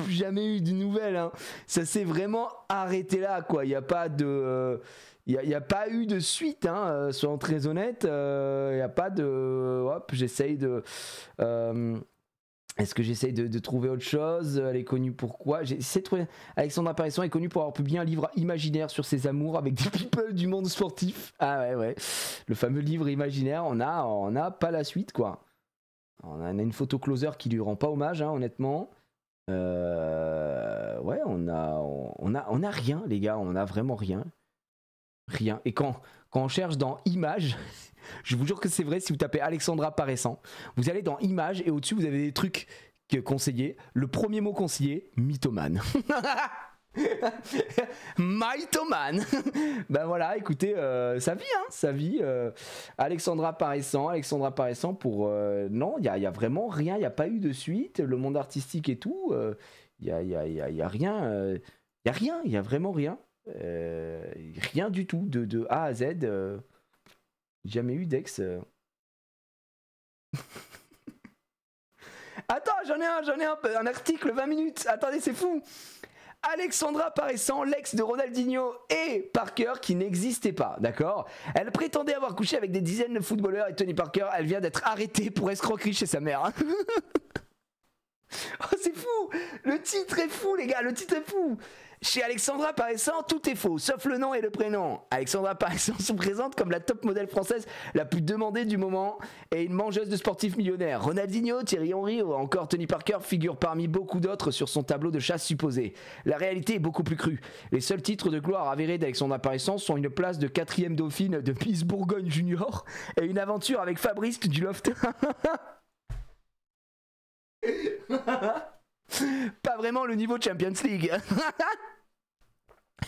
Jamais eu de nouvelles, hein. Ça s'est vraiment arrêté là, quoi. Il n'y a pas de... Il n'y a pas eu de suite, hein, soyons très honnêtes. Il n'y a pas de... Hop, j'essaye de... Est-ce que j'essaye de trouver autre chose? Elle est connue pour quoi? J'essaie de trouver... Alexandra Paraissant est connue pour avoir publié un livre imaginaire sur ses amours avec des people du monde sportif. Ah ouais. Le fameux livre imaginaire, on a pas la suite, quoi. On a une photo Closer qui lui rend pas hommage, hein, honnêtement. Ouais, on a rien, les gars. On a vraiment rien. Rien. Et quand on cherche dans images, je vous jure que c'est vrai, si vous tapez Alexandra Paraissant, vous allez dans images et au-dessus vous avez des trucs conseillés. Le premier mot conseillé, mythomane. Mythomane. Ben voilà, écoutez, ça vit, Alexandra Paraissant pour... non, il y a vraiment rien, il n'y a pas eu de suite. Le monde artistique et tout, il y a rien, il y a vraiment rien. Rien du tout de A à Z. Jamais eu d'ex. Attends, j'en ai un article 20 minutes. Attendez, c'est fou. Alexandra Paraissant, l'ex de Ronaldinho et Parker qui n'existait pas, d'accord? Elle prétendait avoir couché avec des dizaines de footballeurs et Tony Parker, elle vient d'être arrêtée pour escroquerie chez sa mère. Oh, c'est fou. Le titre est fou, les gars, le titre est fou. Chez Alexandra Paraissant, tout est faux, sauf le nom et le prénom. Alexandra Paraissant se présente comme la top modèle française la plus demandée du moment et une mangeuse de sportifs millionnaires. Ronaldinho, Thierry Henry ou encore Tony Parker figurent parmi beaucoup d'autres sur son tableau de chasse supposé. La réalité est beaucoup plus crue. Les seuls titres de gloire avérés d'Alexandra Paraissant sont une place de 4e dauphine de Miss Bourgogne Junior et une aventure avec Fabrice du Loft. Pas vraiment le niveau Champions League.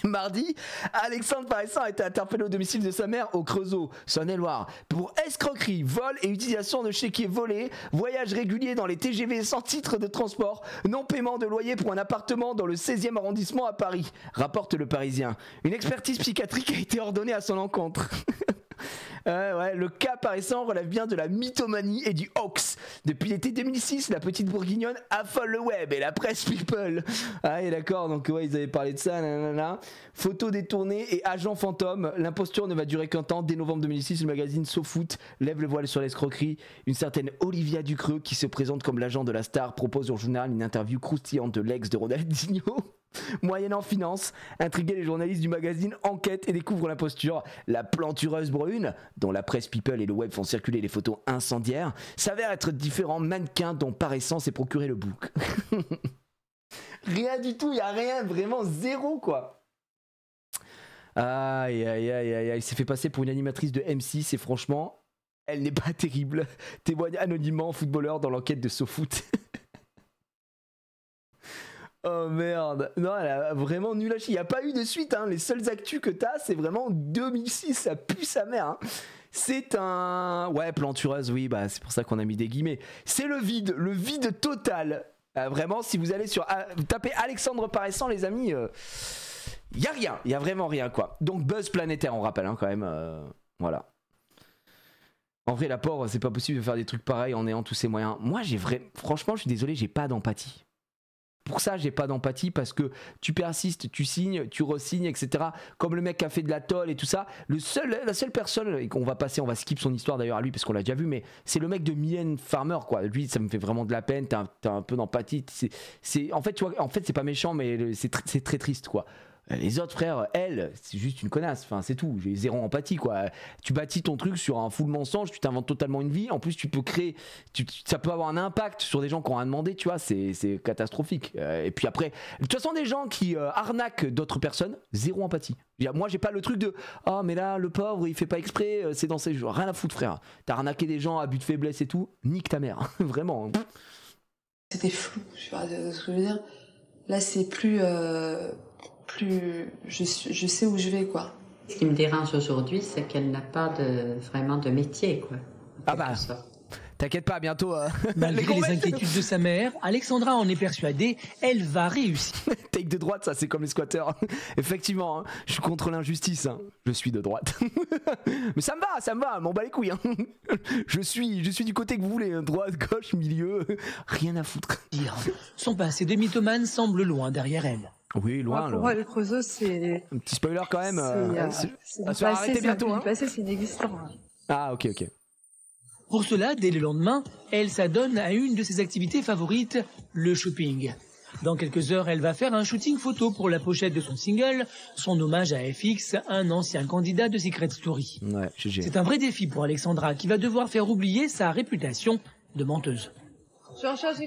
Mardi, Alexandre Paraissant a été interpellé au domicile de sa mère au Creusot, Saône-et-Loire, pour escroquerie, vol et utilisation de chéquiers volés, voyage régulier dans les TGV sans titre de transport, non paiement de loyer pour un appartement dans le 16e arrondissement à Paris, rapporte Le Parisien. Une expertise psychiatrique a été ordonnée à son encontre. Ouais, le cas Paraissant relève bien de la mythomanie et du hoax. Depuis l'été 2006, la petite bourguignonne affole le web et la presse people. Ah, et d'accord, donc ouais, ils avaient parlé de ça, nanana. Photos détournées et agents fantômes. L'imposture ne va durer qu'un temps. Dès novembre 2006, le magazine SoFoot lève le voile sur l'escroquerie. Une certaine Olivia Ducreux, qui se présente comme l'agent de la star, propose au journal une interview croustillante de l'ex de Ronaldinho. Moyennant finance, intrigués, les journalistes du magazine enquêtent et découvrent l'imposture. La plantureuse brune, dont la presse people et le web font circuler les photos incendiaires, s'avère être différents mannequins dont Paraissant s'est procuré le bouc. Rien du tout, il n'y a rien, vraiment zéro quoi. Aïe aïe aïe aïe, il s'est fait passer pour une animatrice de M6 et franchement, elle n'est pas terrible. Témoigne anonymement footballeur dans l'enquête de SoFoot. Oh merde, non, elle a vraiment nul à chier. Il n'y a pas eu de suite, hein. Les seules actus que t'as, c'est vraiment 2006, ça pue sa mère. Hein. C'est un... Ouais, plantureuse, oui, bah c'est pour ça qu'on a mis des guillemets. C'est le vide total. Vraiment, si vous allez sur... tapez Alexandre Paraissant, les amis, il n'y a rien, il n'y a vraiment rien, quoi. Donc buzz planétaire, on rappelle, hein, quand même, voilà. En vrai, la pauvre, c'est pas possible de faire des trucs pareils en ayant tous ces moyens. Moi, franchement, je suis désolé, j'ai pas d'empathie. Pour ça, j'ai pas d'empathie parce que tu persistes, tu signes, tu re-signes, etc. Comme le mec qui a fait de la tôle et tout ça. La seule personne, et qu'on va passer, on va skip son histoire d'ailleurs à lui parce qu'on l'a déjà vu, mais c'est le mec de Mylène Farmer, quoi. Lui, ça me fait vraiment de la peine. T'as un peu d'empathie. En fait, tu vois, c'est pas méchant, mais c'est très triste, quoi. Les autres frères, elle, c'est juste une connasse, enfin c'est tout, j'ai zéro empathie quoi. Tu bâtis ton truc sur un full mensonge, tu t'inventes totalement une vie, en plus tu peux créer, ça peut avoir un impact sur des gens qui ont rien demandé, tu vois, c'est catastrophique. Et puis après, de toute façon des gens qui arnaquent d'autres personnes, zéro empathie. Moi j'ai pas le truc de oh mais là le pauvre il fait pas exprès, c'est dans ses jours, rien à foutre frère. T'as arnaqué des gens à but de faiblesse et tout, nique ta mère, vraiment. C'était flou, je sais pas ce que je veux dire. Là c'est plus je sais où je vais quoi. Ce qui me dérange aujourd'hui, c'est qu'elle n'a pas vraiment de métier quoi. Ah bah t'inquiète pas, bientôt. Malgré les inquiétudes de sa mère, Alexandra en est persuadée, elle va réussir. Take de droite, ça c'est comme les squatteurs. Effectivement, hein, je suis contre l'injustice. Hein. Je suis de droite. Mais ça me va, m'en bat les couilles. Hein. Je suis du côté que vous voulez, hein. Droite, gauche, milieu, rien à foutre. Son passé de mythomane semble loin derrière elle. Oui, loin. Pour moi, le Creusot, c'est... Un petit spoiler quand même. Ça va arrêter bientôt. Le passé, c'est inexistant. Ah, ok. Pour cela, dès le lendemain, elle s'adonne à une de ses activités favorites, le shopping. Dans quelques heures, elle va faire un shooting photo pour la pochette de son single, son hommage à FX, un ancien candidat de Secret Story. Ouais, c'est un vrai défi pour Alexandra, qui va devoir faire oublier sa réputation de menteuse. Je recherche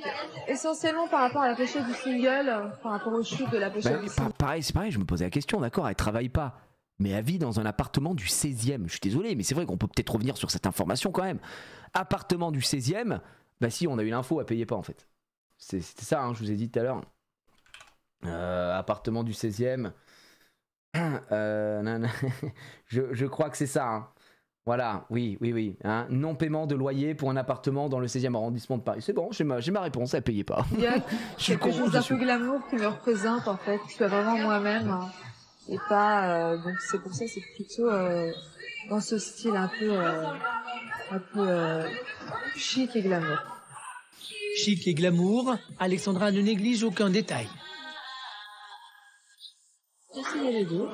essentiellement par rapport à la pochette du single, par rapport au shoot de la pochette du single. C'est pareil, je me posais la question, d'accord, elle travaille pas, mais elle vit dans un appartement du 16e. Je suis désolé, mais c'est vrai qu'on peut peut-être revenir sur cette information quand même. Appartement du 16e, bah si, on a eu l'info, elle payait pas en fait. C'était ça, hein, je vous ai dit tout à l'heure. Appartement du 16e. Je crois que c'est ça, hein. Voilà, oui. Hein. Non-paiement de loyer pour un appartement dans le 16e arrondissement de Paris. C'est bon, j'ai ma réponse, elle payait pas. Il y a quelque chose d'un peu glamour qui me représente en fait, qui soit vraiment moi-même. Hein, et pas... donc c'est pour ça, c'est plutôt dans ce style un peu chic et glamour. Chic et glamour, Alexandra ne néglige aucun détail. Essayez les deux.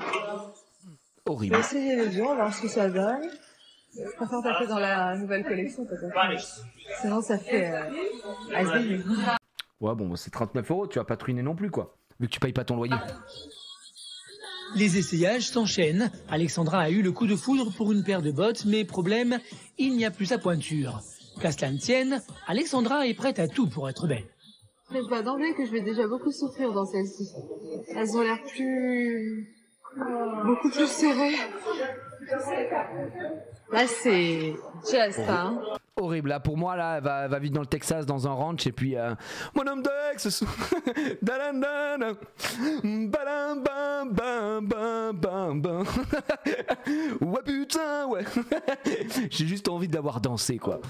Horrible. Essayez les deux, on va voir ce que ça donne. Je préfère taper dans la nouvelle collection peut-être. Sinon ça fait ASBU. Ouais bon c'est 39 €, tu vas pas truiner non plus quoi, vu que tu payes pas ton loyer. Les essayages s'enchaînent. Alexandra a eu le coup de foudre pour une paire de bottes, mais problème, il n'y a plus sa pointure. Qu'à cela ne tienne, Alexandra est prête à tout pour être belle. Je vois d'emblée que je vais déjà beaucoup souffrir dans celles-ci. Elles ont l'air beaucoup plus serrées. Là, c'est just, hein. horrible. Là, pour moi, là, elle va vivre dans le Texas, dans un ranch, et puis mon homme d'ex, ouais putain, ouais. J'ai juste envie d'avoir dansé, quoi.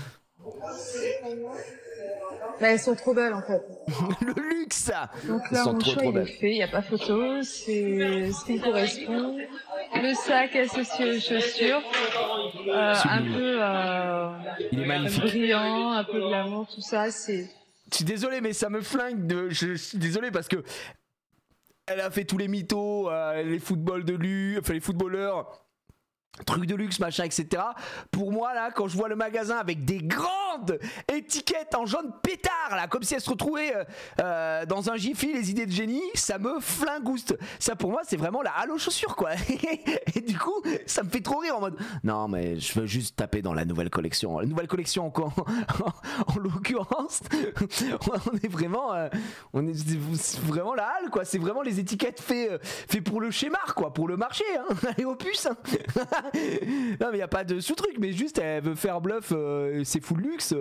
Bah, elles sont trop belles en fait. Le luxe, ça. Donc là, mon choix il est fait, il n'y a pas photo, c'est ce qui me correspond. Le sac associé aux chaussures, un peu il est magnifique. brillant, un peu glamour, tout ça, c'est... Je suis désolé, mais ça me flingue. Je suis désolé parce que elle a fait tous les mythos, les footballeurs. Trucs de luxe, machin, etc. Pour moi, là, quand je vois le magasin avec des grandes étiquettes en jaune pétard, là, comme si elles se retrouvaient dans un Jiffy, les idées de génie, ça me flingouste. Ça, pour moi, c'est vraiment la halle aux chaussures, quoi. Et du coup, ça me fait trop rire en mode non, mais je veux juste taper dans la nouvelle collection. La nouvelle collection, en l'occurrence, on est vraiment c'est vraiment la halle, quoi. C'est vraiment les étiquettes fait pour le schéma, quoi, pour le marché, hein. Allez aux puces, hein. Non mais y a pas de sous-truc, mais juste elle veut faire bluff, c'est full luxe.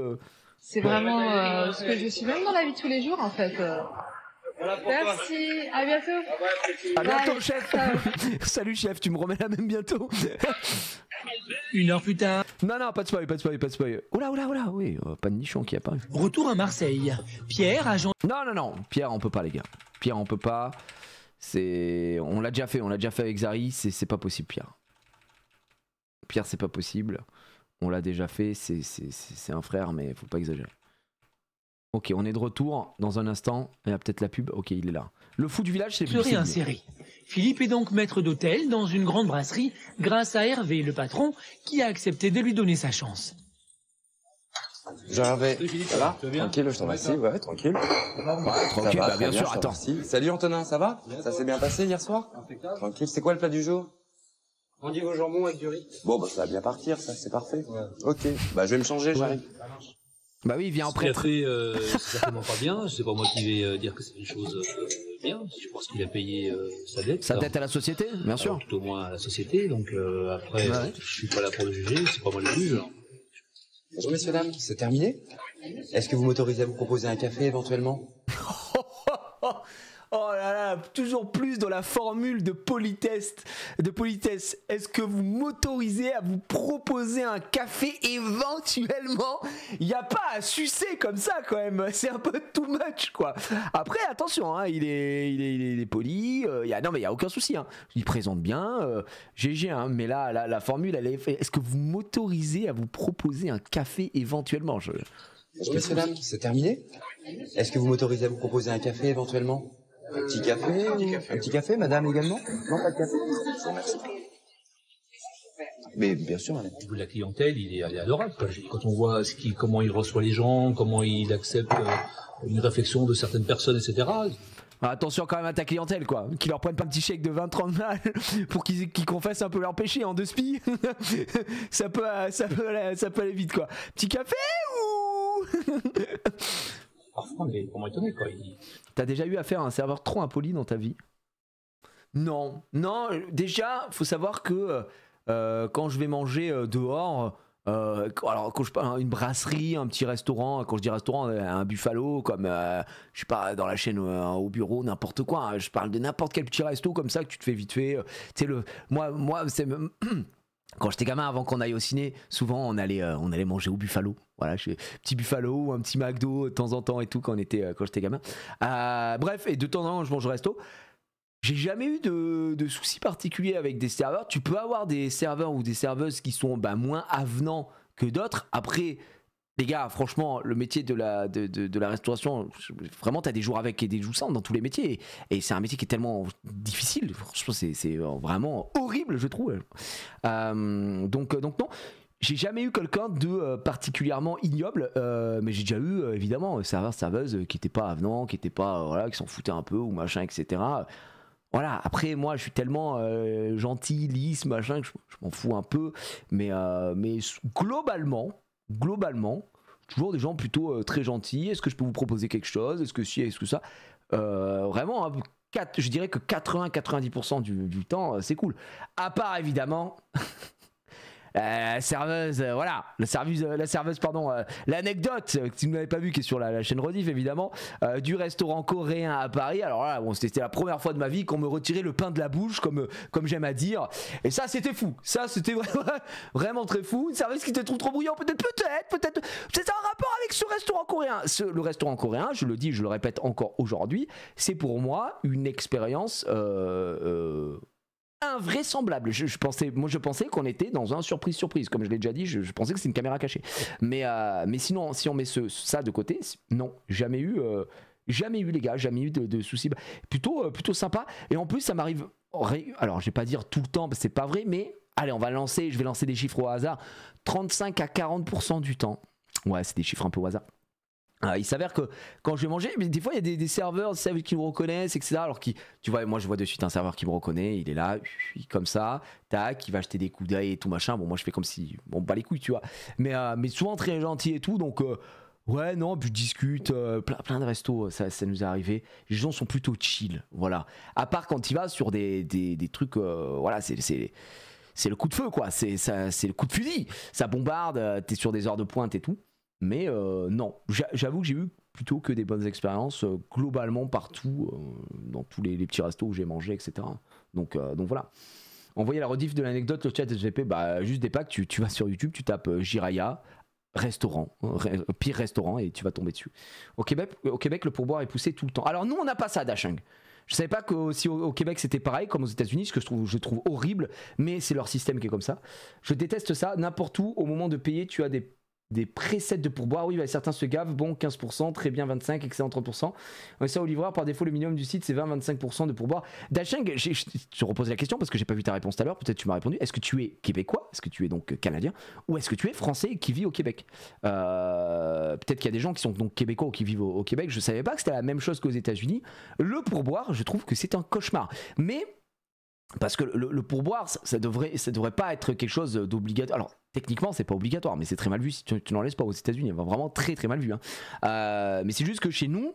C'est vraiment ce que je suis même dans la vie de tous les jours en fait. Merci, à bientôt. À bientôt, bye, chef. Salut chef, tu me remets la même bientôt. 1 heure plus tard. Non, pas de spoil. Oula, oui, pas de nichon qui apparaît. Retour à Marseille. Pierre, agent... Non, Pierre, on peut pas les gars. Pierre, on peut pas. On l'a déjà fait avec Zari, c'est pas possible Pierre. Pierre, c'est pas possible. On l'a déjà fait, c'est un frère, mais faut pas exagérer. Ok, on est de retour dans un instant. Il y a peut-être la pub. Ok, il est là. Le fou du village, c'est se réinsérer. Philippe est donc maître d'hôtel dans une grande brasserie grâce à Hervé, le patron, qui a accepté de lui donner sa chance. Hervé, ça va? Tranquille, je t'en remercie. Ouais, tranquille. Ouais, tranquille, bah, bien sûr, attends. Salut Antonin, ça va? Ça s'est bien passé hier soir? Tranquille, c'est quoi le plat du jour? Endive au jambon avec du riz. Bon, bah ça va bien partir, ça, c'est parfait. Ouais. Ok, bah je vais me changer, j'arrive. Bah oui, il vient en prêtre. Ce qu'il a fait, c'est certainement pas bien. C'est pas moi qui vais dire que c'est une chose bien. Je pense qu'il a payé sa dette. Sa dette à la société, bien sûr. Tout au moins à la société. Donc après, je suis pas là pour le juger. C'est pas moi le juge. Bonjour messieurs dames, c'est terminé? Est-ce que vous m'autorisez à vous proposer un café éventuellement? Oh là là, toujours plus dans la formule de politesse. Est-ce que vous m'autorisez à vous proposer un café éventuellement? Il n'y a pas à sucer comme ça quand même. C'est un peu too much quoi. Après attention, hein, il est poli. Non mais il y a aucun souci. Hein. Il présente bien. GG. Hein, mais là la formule elle est faite. Est-ce que vous m'autorisez à vous proposer un café éventuellement? Bonjour messieurs dames, c'est terminé? Est-ce que vous m'autorisez à vous proposer un café éventuellement? Un petit café, un petit café, madame également? Non, pas de café. Je vous remercie. Mais bien sûr, madame. Au niveau de la clientèle, il est adorable. Quand on voit comment il reçoit les gens, comment il accepte une réflexion de certaines personnes, etc. Attention quand même à ta clientèle quoi, qu'ils leur prennent pas un petit chèque de 20-30 balles pour qu'ils confessent un peu leur péché en 2 spies. ça peut aller vite quoi. Petit café ou Parfois, mais vraiment étonné quoi. T'as déjà eu affaire à un serveur trop impoli dans ta vie? Non, déjà faut savoir que quand je vais manger dehors, alors quand je parle une brasserie, un petit restaurant, quand je dis restaurant, un Buffalo comme je sais pas dans la chaîne au bureau, n'importe quoi, hein, je parle de n'importe quel petit resto comme ça que tu te fais vite fait. Tu sais moi c'est quand j'étais gamin, avant qu'on aille au ciné, souvent on allait manger au Buffalo. Voilà, petit Buffalo ou un petit McDo de temps en temps et tout quand j'étais gamin. Bref, et de temps en temps je mange au resto. J'ai jamais eu de soucis particuliers avec des serveurs. Tu peux avoir des serveurs ou des serveuses qui sont moins avenants que d'autres. Après, les gars, franchement, le métier de la restauration, vraiment, t'as des jours avec et des jours sans dans tous les métiers. Et c'est un métier qui est tellement difficile. Franchement, c'est vraiment horrible, je trouve. Donc non. J'ai jamais eu quelqu'un de particulièrement ignoble, mais j'ai déjà eu évidemment serveurs, serveuses qui étaient pas avenants, qui étaient pas qui s'en foutaient un peu ou machin, etc. Voilà. Après moi, je suis tellement gentil, lisse, machin que je m'en fous un peu, mais globalement, toujours des gens plutôt très gentils. Est-ce que je peux vous proposer quelque chose? Est-ce que si, est-ce que ça? Vraiment, hein, je dirais que 80-90% du temps, c'est cool. À part évidemment. serveuse, voilà, la serveuse, pardon, l'anecdote que vous n'avez pas vu, qui est sur la chaîne Rediff évidemment, du restaurant coréen à Paris. Alors là, bon, c'était la première fois de ma vie qu'on me retirait le pain de la bouche, comme j'aime à dire. Et ça, c'était fou. Ça, c'était vraiment très fou. Une serveuse qui te trouve trop bruyant, peut-être. C'est un rapport avec ce restaurant coréen. Le restaurant coréen, je le dis, je le répète encore aujourd'hui, c'est pour moi une expérience invraisemblable. Je pensais qu'on était dans un surprise, comme je l'ai déjà dit, je pensais que c'était une caméra cachée. Mais sinon, si on met ça de côté, non, jamais eu les gars, jamais eu de soucis. Plutôt sympa. Et en plus, ça m'arrive, alors je vais pas dire tout le temps, parce que c'est pas vrai, mais allez, je vais lancer des chiffres au hasard, 35 à 40% du temps. Ouais, c'est des chiffres un peu au hasard. Il s'avère que quand je vais manger, mais des fois il y a des serveurs qui me reconnaissent, etc. Alors tu vois, moi je vois de suite un serveur qui me reconnaît, il est là, comme ça, tac, il va jeter des coups d'œil et tout machin. Bon, moi je fais comme si, bon, bah les couilles, tu vois. Mais souvent très gentil et tout, donc ouais, non, puis je discute, plein de restos, ça nous est arrivé. Les gens sont plutôt chill, voilà. À part quand tu vas sur des trucs, voilà, c'est le coup de feu, quoi. C'est le coup de fusil. Ça bombarde, t'es sur des heures de pointe et tout. Mais non, j'avoue que j'ai eu plutôt que des bonnes expériences globalement partout, dans tous les petits restos où j'ai mangé, etc. Donc voilà. Envoyez la rediff de l'anecdote, le chat SVP, bah juste des packs, tu vas sur YouTube, tu tapes Jiraya, restaurant, pire restaurant, et tu vas tomber dessus. Au Québec, le pourboire est poussé tout le temps. Alors nous, on n'a pas ça, Dashung. Je savais pas qu'aussi au Québec c'était pareil comme aux États-Unis, ce que je trouve horrible, mais c'est leur système qui est comme ça. Je déteste ça. N'importe où, au moment de payer, tu as des presets de pourboire. Oui, bah, certains se gavent. Bon, 15%, très bien 25%, excellent 30%. Ça, au livreur, par défaut, le minimum du site, c'est 20-25% de pourboire. Dasheng, je te repose la question parce que j'ai pas vu ta réponse tout à l'heure. Peut-être tu m'as répondu. Est-ce que tu es québécois? Est-ce que tu es donc canadien? Ou est-ce que tu es français qui vit au Québec? Peut-être qu'il y a des gens qui sont donc québécois ou qui vivent au Québec. Je savais pas que c'était la même chose qu'aux États-Unis. Le pourboire, je trouve que c'est un cauchemar. Mais parce que le pourboire, ça devrait pas être quelque chose d'obligatoire. Alors, techniquement, c'est pas obligatoire, mais c'est très mal vu si tu n'en laisses pas aux États-Unis. Vraiment très très mal vu. Mais c'est juste que chez nous,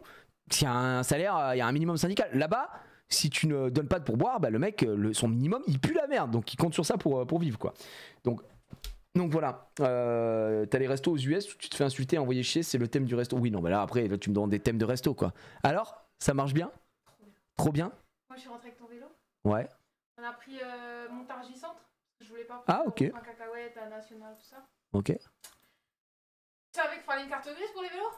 s'il y a un salaire, il y a un minimum syndical. Là-bas, si tu ne donnes pas de pourboire, bah, le mec, son minimum, il pue la merde. Donc, il compte sur ça pour vivre, quoi. Donc voilà. T'as les restos aux US où tu te fais insulter, envoyer chier, c'est le thème du resto. Oui, non, bah là, après, là, tu me demandes des thèmes de resto, quoi. Alors, ça marche bien? Trop bien. Moi, je suis rentrée avec ton vélo. Ouais. On a pris Montargis Centre. Je voulais pas prendre un cacahuète à National, tout ça. Ok. Tu savais qu'il fallait une carte grise pour les vélos?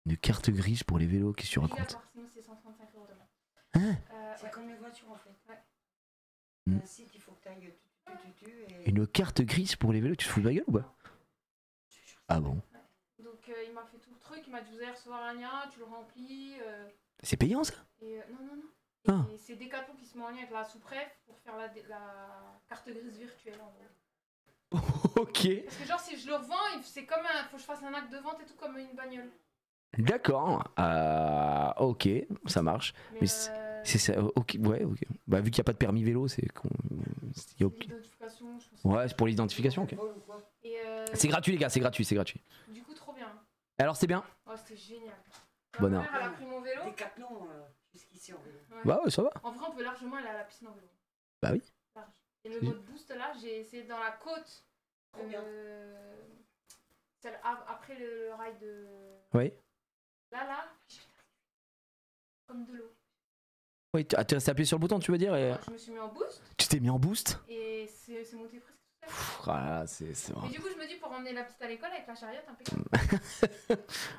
Une carte grise pour les vélos, qu'est-ce que tu racontes? Sinon c'est 135 € demain. C'est comme les voitures en fait. Ouais. Un site, il faut que tu ailles et... Une carte grise pour les vélos, tu te fous de ma gueule ou pas? Ah bon? Ouais. Donc il m'a fait tout le truc, il m'a dit vous allez recevoir un lien, tu le remplis. C'est payant ça? Et, non. Et c'est Decathlon qui se met en lien avec la sous-préf pour faire la carte grise virtuelle en gros. Ok. Parce que genre si je le revends, c'est comme faut que je fasse un acte de vente et tout comme une bagnole. D'accord. Ok, ça marche. Mais c'est ça. Ok, ouais, ok. Bah vu qu'il n'y a pas de permis vélo, c'est okay. Ouais, c'est pour l'identification. Ok. C'est gratuit les gars, c'est gratuit. Du coup trop bien. Alors c'est bien? Oh c'était génial. Bonne heure. Elle a pris mon vélo. Decathlon jusqu'ici en vélo. Ouais. Bah ouais, ça va. En vrai on peut largement aller à la piscine en vélo. Bah oui. Et le mode boost là, j'ai essayé dans la côte. Celle après le rail de. Oui. Là. Comme de l'eau. Oui, t'es resté appuyé sur le bouton, tu veux dire et... Je me suis mis en boost. Tu t'es mis en boost? Et c'est monté presque tout seul. Voilà, c'est vrai. Et du coup, je me dis pour emmener la petite à l'école avec la chariote impeccable.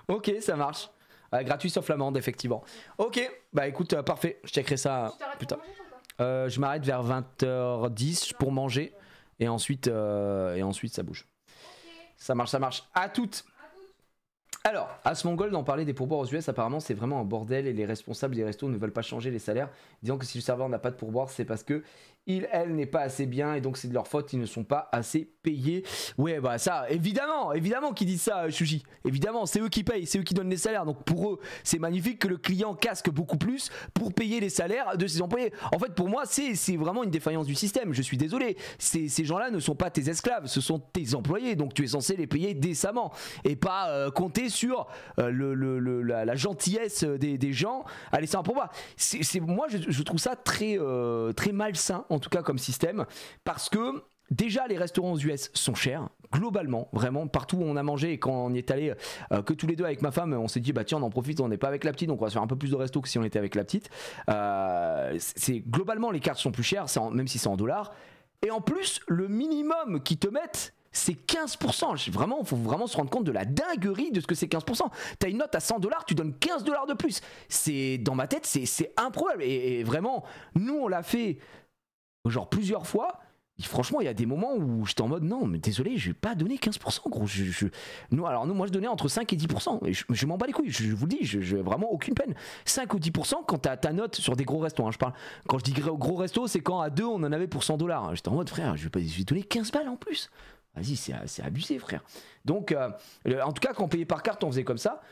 Ok, ça marche. Gratuit sauf l'amende, effectivement. Ok, bah écoute, parfait. Je checkerai ça plus tard. Je m'arrête vers 20h10 pour manger. Et ensuite ça bouge. Ça marche. À toutes. Alors, Asmongol d'en parler des pourboires aux US, apparemment c'est vraiment un bordel et les responsables des restos ne veulent pas changer les salaires, disant que si le serveur n'a pas de pourboire, c'est parce que elle n'est pas assez bien et donc c'est de leur faute, ils ne sont pas assez payés. Ouais, bah ça, évidemment qu'ils disent ça, Shuji. Évidemment, c'est eux qui payent, c'est eux qui donnent les salaires. Donc pour eux, c'est magnifique que le client casque beaucoup plus pour payer les salaires de ses employés. En fait, pour moi, c'est vraiment une défaillance du système. Je suis désolé. Ces gens-là ne sont pas tes esclaves, ce sont tes employés. Donc tu es censé les payer décemment et pas compter sur la gentillesse des gens à laisser un pourboire. Moi, je trouve ça très malsain, en tout cas comme système, parce que déjà les restaurants aux US sont chers, globalement, vraiment, partout où on a mangé et quand on y est allé que tous les deux avec ma femme, on s'est dit bah tiens on en profite, on n'est pas avec la petite, donc on va se faire un peu plus de resto que si on était avec la petite. Globalement les cartes sont plus chères, même si c'est en dollars, et en plus le minimum qu'ils te mettent c'est 15%. Vraiment, faut vraiment se rendre compte de la dinguerie de ce que c'est 15%. T'as une note à $100, tu donnes $15 de plus. Dans ma tête, c'est improbable. Et vraiment, nous, on l'a fait genre plusieurs fois. Et franchement, il y a des moments où j'étais en mode non, mais désolé, je vais pas donner 15%, gros. Moi, je donnais entre 5 et 10%. Et je m'en bats les couilles, je vous le dis, je vraiment aucune peine. 5 ou 10% quand t'as ta note sur des gros restos. Hein, je parle. Quand je dis gros resto, c'est quand à 2, on en avait pour $100. J'étais en mode, frère, je vais donner 15 balles en plus. Vas-y, c'est abusé, frère. Donc, en tout cas, quand on payait par carte, on faisait comme ça.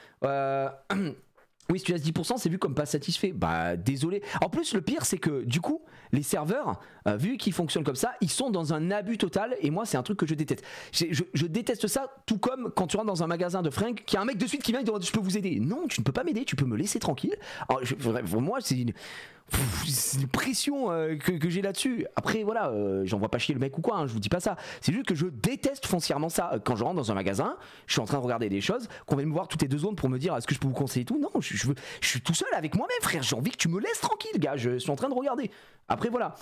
Oui, si tu laisses 10%, c'est vu comme pas satisfait. Bah, désolé. En plus, le pire, c'est que du coup, les serveurs, vu qu'ils fonctionnent comme ça, ils sont dans un abus total. Et moi, c'est un truc que je déteste. Je déteste ça, tout comme quand tu rentres dans un magasin de fringues, qu'il y a un mec de suite qui vient et te dit je peux vous aider. Non, tu ne peux pas m'aider, tu peux me laisser tranquille. Alors, moi, c'est une pression que j'ai là-dessus. Après voilà, j'en vois pas chier le mec ou quoi, hein, je vous dis pas ça. C'est juste que je déteste foncièrement ça. Quand je rentre dans un magasin, je suis en train de regarder des choses, qu'on vienne me voir toutes les 2 secondes pour me dire est-ce que je peux vous conseiller tout. Non, je suis tout seul avec moi-même, frère. J'ai envie que tu me laisses tranquille, gars. Je suis en train de regarder. Après voilà.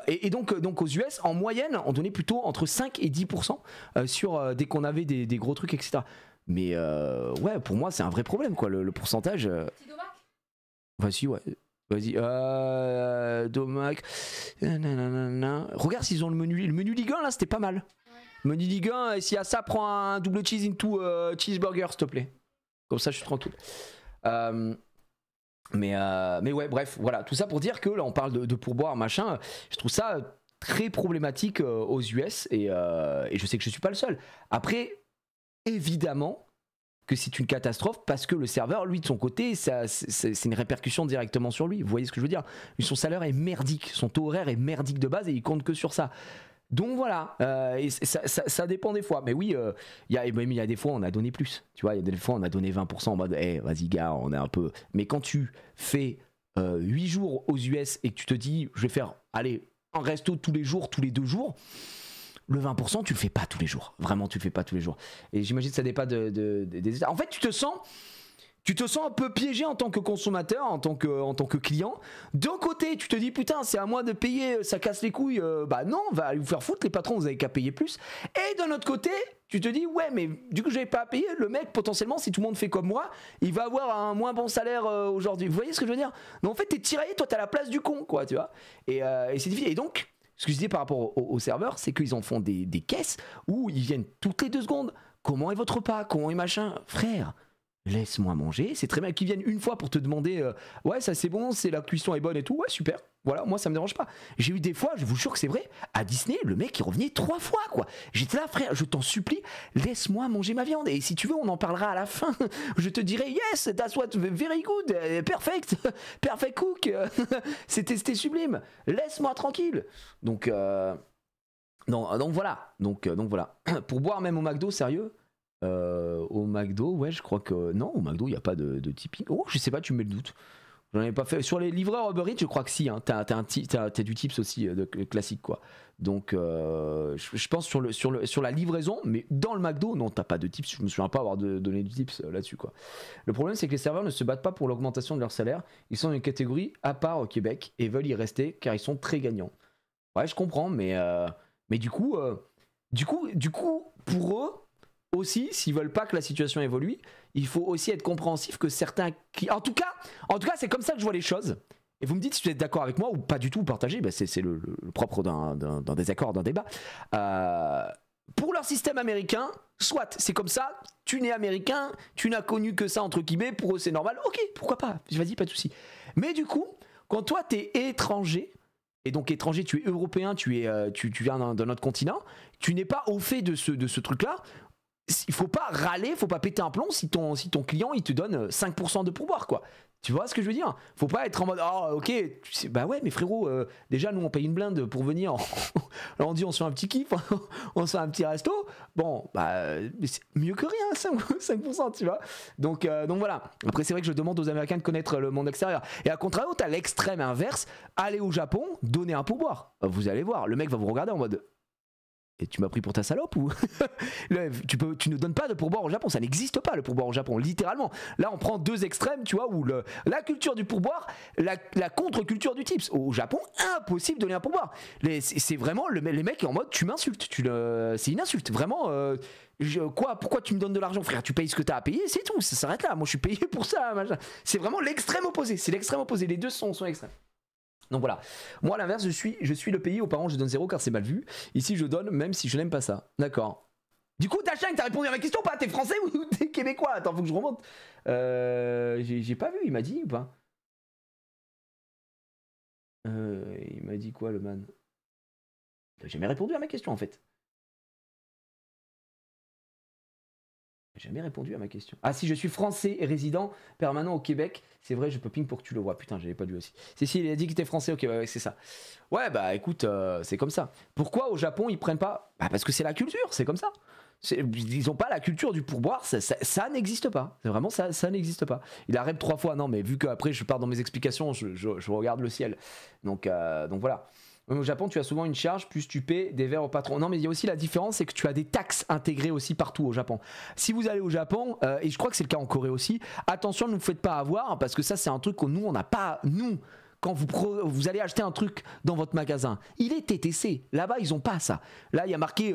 Et donc aux US, en moyenne, on donnait plutôt entre 5 et 10% sur dès qu'on avait des gros trucs, etc. Mais ouais, pour moi, c'est un vrai problème, quoi, le pourcentage. Vas-y, ouais. Vas-y, Domac. Regarde s'ils ont le menu Ligue 1 là, c'était pas mal. Ouais. Menu Ligue 1, et s'il y a ça, prends un double cheese into cheeseburger, s'il te plaît. Comme ça, je suis tranquille. Mais ouais, bref, voilà. Tout ça pour dire que là, on parle de pourboire, machin. Je trouve ça très problématique aux US et je sais que je suis pas le seul. Après, évidemment que c'est une catastrophe parce que le serveur, lui, de son côté, c'est une répercussion directement sur lui. Vous voyez ce que je veux dire? Son salaire est merdique, son taux horaire est merdique de base et il compte que sur ça. Donc voilà, et ça dépend des fois. Mais oui, il y a des fois on a donné plus. Tu vois, il y a des fois on a donné 20% en mode hey, vas-y gars, on est un peu. Mais quand tu fais 8 jours aux US et que tu te dis je vais faire allez, un resto tous les jours, tous les 2 jours. Le 20%, tu le fais pas tous les jours. Vraiment, tu le fais pas tous les jours. Et j'imagine que ça dépend des états. En fait, tu te sens un peu piégé en tant que consommateur, en tant que client. D'un côté, tu te dis putain, c'est à moi de payer, ça casse les couilles. Bah non, va vous faire foutre, les patrons, vous avez qu'à payer plus. Et d'un autre côté, tu te dis ouais, mais du coup, j'avais pas à payer. Le mec, potentiellement, si tout le monde fait comme moi, il va avoir un moins bon salaire aujourd'hui. Vous voyez ce que je veux dire? Donc en fait, t'es tiraillé, toi, t'as la place du con, quoi, tu vois. Et c'est difficile. Et donc. Ce que je disais par rapport au serveur, c'est qu'ils en font des caisses où ils viennent toutes les 2 secondes. Comment est votre repas? Comment est machin? Frère, laisse-moi manger. C'est très bien qu'ils viennent une fois pour te demander ouais, ça c'est bon, la cuisson est bonne et tout. Ouais, super. Voilà, moi ça me dérange pas. J'ai eu des fois, je vous jure que c'est vrai, à Disney, le mec il revenait 3 fois, quoi. J'étais là, frère, je t'en supplie, laisse-moi manger ma viande. Et si tu veux, on en parlera à la fin. Je te dirai, yes, that's what, very good, perfect, perfect cook. C'était sublime. Laisse-moi tranquille. Donc voilà. Donc voilà. Pour boire même au McDo, sérieux. Au McDo, ouais, je crois que non, au McDo, il n'y a pas de tipping. Oh, je sais pas, tu me mets le doute. J'en ai pas fait. Sur les livreurs Uber Eats, je crois que si. Hein, t'as du tips aussi, classique, quoi. Donc, je pense sur la livraison, mais dans le McDo, non, t'as pas de tips. Je me souviens pas avoir donné du tips là-dessus, quoi. Le problème, c'est que les serveurs ne se battent pas pour l'augmentation de leur salaire. Ils sont dans une catégorie à part au Québec et veulent y rester car ils sont très gagnants. Ouais, je comprends, mais du coup, pour eux. Aussi, s'ils veulent pas que la situation évolue, il faut aussi être compréhensif que certains en tout cas, c'est comme ça que je vois les choses. Et vous me dites si vous êtes d'accord avec moi ou pas du tout, partagez. Ben c'est le propre d'un désaccord, d'un débat. Pour leur système américain, soit c'est comme ça, tu n'es américain, tu n'as connu que ça entre guillemets, pour eux c'est normal. Ok, pourquoi pas, vas-y, pas de souci. Mais du coup, quand toi t'es étranger. Et donc étranger, tu es européen, tu viens d'un autre continent, tu n'es pas au fait de ce truc-là. il faut pas râler, faut pas péter un plomb si ton client il te donne 5% de pourboire quoi. Tu vois ce que je veux dire? Faut pas être en mode oh ok, bah ouais mais frérot, déjà nous on paye une blinde pour venir, on dit on se fait un petit kiff, on se fait un petit resto, bon bah c'est mieux que rien 5% tu vois. Donc voilà. Après c'est vrai que je demande aux Américains de connaître le monde extérieur. Et à contrario t'as l'extrême inverse, allez au Japon, donnez un pourboire. Vous allez voir, le mec va vous regarder en mode et tu m'as pris pour ta salope ou tu ne donnes pas de pourboire au Japon, ça n'existe pas le pourboire au Japon, littéralement. Là on prend deux extrêmes, tu vois, où la culture du pourboire, la contre-culture du tips. Au Japon, impossible de donner un pourboire. C'est vraiment les mecs en mode tu m'insultes, c'est une insulte, vraiment. Pourquoi tu me donnes de l'argent, frère? Tu payes ce que t'as à payer, c'est tout, ça s'arrête là. Moi je suis payé pour ça, machin. C'est vraiment l'extrême opposé, les deux sont extrêmes. Donc voilà, moi à l'inverse, je suis le pays aux parents je donne 0 car c'est mal vu. Ici je donne même si je n'aime pas ça. D'accord. Du coup Dachang, t'as répondu à ma question ou pas? T'es français ou t'es québécois? Attends, faut que je remonte. J'ai pas vu, il m'a dit ou pas? Il m'a dit quoi le man? J'ai jamais répondu à ma question en fait. J'ai jamais répondu à ma question. Ah si, je suis français et résident permanent au Québec. C'est vrai, je peux ping pour que tu le vois. Putain, j'avais pas lu aussi. Si, il a dit qu'il était français. Ok, ouais, c'est ça. Ouais, bah écoute, c'est comme ça. Pourquoi au Japon ils prennent pas? Bah parce que c'est la culture, c'est comme ça. Ils ont pas la culture du pourboire, ça n'existe pas. C'est vraiment ça n'existe pas. Il arrête 3 fois. Non, mais vu qu'après je pars dans mes explications, je regarde le ciel. Donc voilà. Au Japon, tu as souvent une charge, plus tu paies des verres au patron. Non, mais il y a aussi la différence, c'est que tu as des taxes intégrées aussi partout au Japon. Si vous allez au Japon, et je crois que c'est le cas en Corée aussi, attention, ne vous faites pas avoir, parce que ça, c'est un truc que nous, on n'a pas. Nous, quand vous allez acheter un truc dans votre magasin, il est TTC. Là-bas, ils n'ont pas ça. Là, il y a marqué.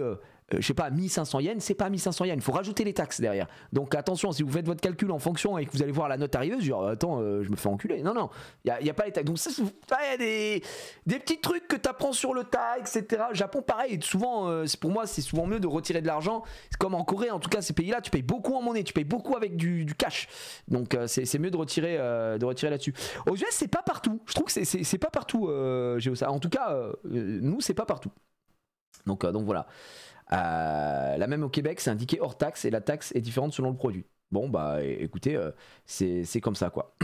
Je sais pas, 1500 yens, c'est pas 1500 yens, il faut rajouter les taxes derrière. Donc attention, si vous faites votre calcul en fonction et que vous allez voir la note arriveuse, genre attends, je me fais enculer. Non, il y a pas les taxes. Donc ça, il y a des petits trucs que tu apprends sur le tas, etc. Japon, pareil, souvent, pour moi, c'est souvent mieux de retirer de l'argent. C'est comme en Corée, en tout cas, ces pays-là, tu payes beaucoup en monnaie, tu payes beaucoup avec du cash. Donc c'est mieux de retirer là-dessus. Aux US, c'est pas partout. Je trouve que c'est pas partout, Géosa. En tout cas, nous, c'est pas partout. Donc voilà. La même au Québec, c'est indiqué hors taxe et la taxe est différente selon le produit. Bon bah écoutez, c'est comme ça quoi.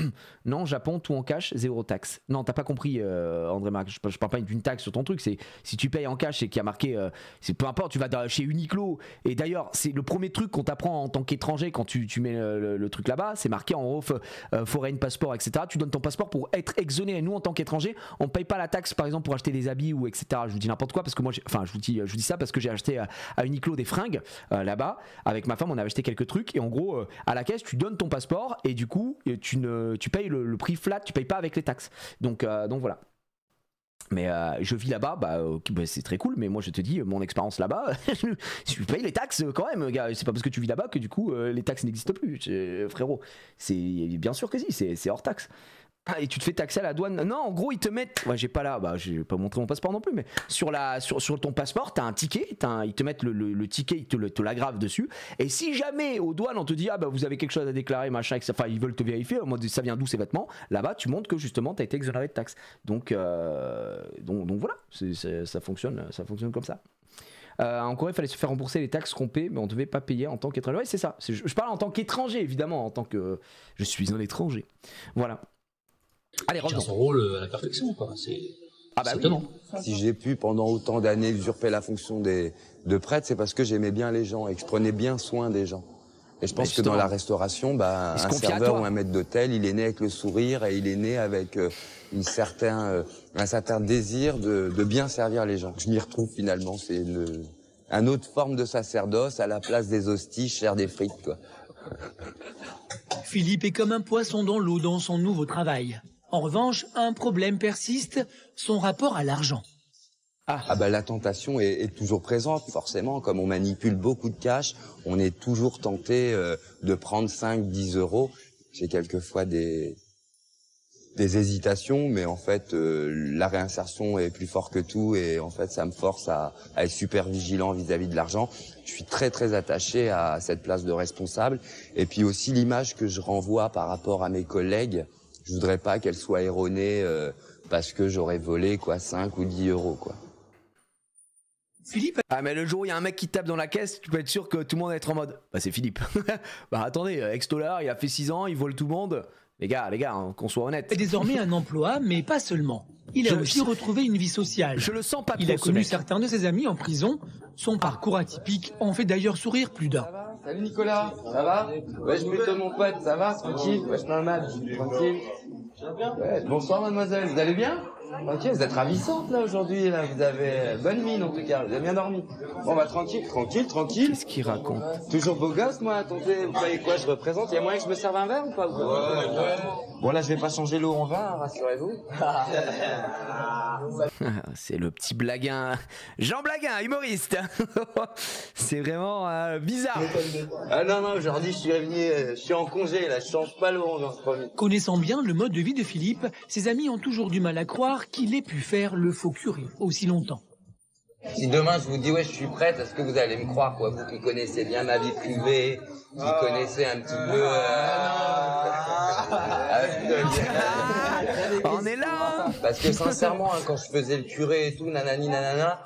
Non, Japon, tout en cash, 0 taxe. Non, t'as pas compris André Marc, je parle pas d'une taxe sur ton truc, c'est si tu payes en cash et qu'il y a marqué, c'est peu importe, tu vas chez Uniqlo, et d'ailleurs c'est le premier truc qu'on t'apprend en tant qu'étranger quand tu mets le truc là-bas, c'est marqué en haut foreign passport, etc. Tu donnes ton passeport pour être exonéré. Nous en tant qu'étranger, on paye pas la taxe par exemple pour acheter des habits ou etc. Je vous dis n'importe quoi parce que moi, je vous dis ça parce que j'ai acheté à Uniqlo des fringues là-bas, avec ma femme on a acheté quelques trucs et en gros à la caisse tu donnes ton passeport et du coup tu payes le prix flat, tu payes pas avec les taxes. Donc voilà. Mais je vis là-bas, c'est très cool, mais moi je te dis, mon expérience là-bas, je paye les taxes quand même, gars. C'est pas parce que tu vis là-bas que du coup les taxes n'existent plus, frérot. C'est bien sûr que si, c'est hors taxe. Et tu te fais taxer à la douane. Non, en gros, ils te mettent. Ouais, j'ai pas là. Je vais pas montrer mon passeport non plus, mais sur ton passeport, t'as un ticket. Ils te mettent le ticket, ils te l'aggravent dessus. Et si jamais aux douanes on te dit vous avez quelque chose à déclarer, machin, enfin ils veulent te vérifier. Moi, ça vient d'où ces vêtements? Là-bas, tu montres que justement t'as été exonéré de taxes. Donc voilà, ça fonctionne comme ça. En Corée, il fallait se faire rembourser les taxes qu'on paie, mais on devait pas payer en tant qu'étranger. Ouais, c'est ça. Je parle en tant qu'étranger, évidemment, en tant que je suis un étranger. Voilà. Allez, il tient son rôle à la perfection, quoi. C'est étonnant. Si j'ai pu pendant autant d'années usurper la fonction de prêtre, c'est parce que j'aimais bien les gens et que je prenais bien soin des gens. Et je pense que dans la restauration, un serveur ou un maître d'hôtel, il est né avec le sourire et il est né avec un certain désir de bien servir les gens. Je m'y retrouve finalement, c'est une autre forme de sacerdoce à la place des hosties, chair des frites, quoi. Philippe est comme un poisson dans l'eau dans son nouveau travail. En revanche, un problème persiste, son rapport à l'argent. La tentation est toujours présente, forcément. Comme on manipule beaucoup de cash, on est toujours tenté de prendre 5, 10 euros. J'ai quelquefois des hésitations, mais en fait, la réinsertion est plus fort que tout et en fait, ça me force à être super vigilant vis-à-vis de l'argent. Je suis très, très attaché à cette place de responsable. Et puis aussi l'image que je renvoie par rapport à mes collègues. Je voudrais pas qu'elle soit erronée parce que j'aurais volé 5 ou 10 euros, quoi. Philippe. Ah mais le jour où il y a un mec qui tape dans la caisse, tu peux être sûr que tout le monde va être en mode bah c'est Philippe. Bah attendez, ex-dollar, il a fait 6 ans, il vole tout le monde. Les gars, hein, qu'on soit honnête. Il a désormais un emploi, mais pas seulement. Il a aussi retrouvé une vie sociale. Je le sens pas trop. Il a connu certains de ses amis en prison. Son parcours atypique en fait d'ailleurs sourire plus d'un. Salut Nicolas, ça va? Ouais, je plutôt mon pote, ça va? Tranquille? Ouais, je parle mal, tranquille. Ouais, bonsoir mademoiselle, vous allez bien? Ok, vous êtes ravissante là aujourd'hui, là. Vous avez bonne mine en tout cas, vous avez bien dormi. Bon bah tranquille. Qu'est-ce qu'il raconte? Toujours beau gosse moi, attendez, vous voyez quoi je représente? Il y a moyen que je me serve un verre ou pas? Ouais. Bon là je vais pas changer l'eau en vin, rassurez-vous. C'est le petit Blaguin, Jean Blaguin, humoriste. C'est vraiment bizarre. Ah non, aujourd'hui je suis en congé là, je change pas l'eau en vin, promis. Connaissant bien le mode de vie de Philippe, ses amis ont toujours du mal à croire qu'il ait pu faire le faux curé aussi longtemps. Si demain je vous dis ouais je suis prête, est-ce que vous allez me croire quoi? Vous qui connaissez bien ma vie privée, qui connaissez un petit peu... On est là. Parce que sincèrement, hein, quand je faisais le curé et tout, nanani nanana...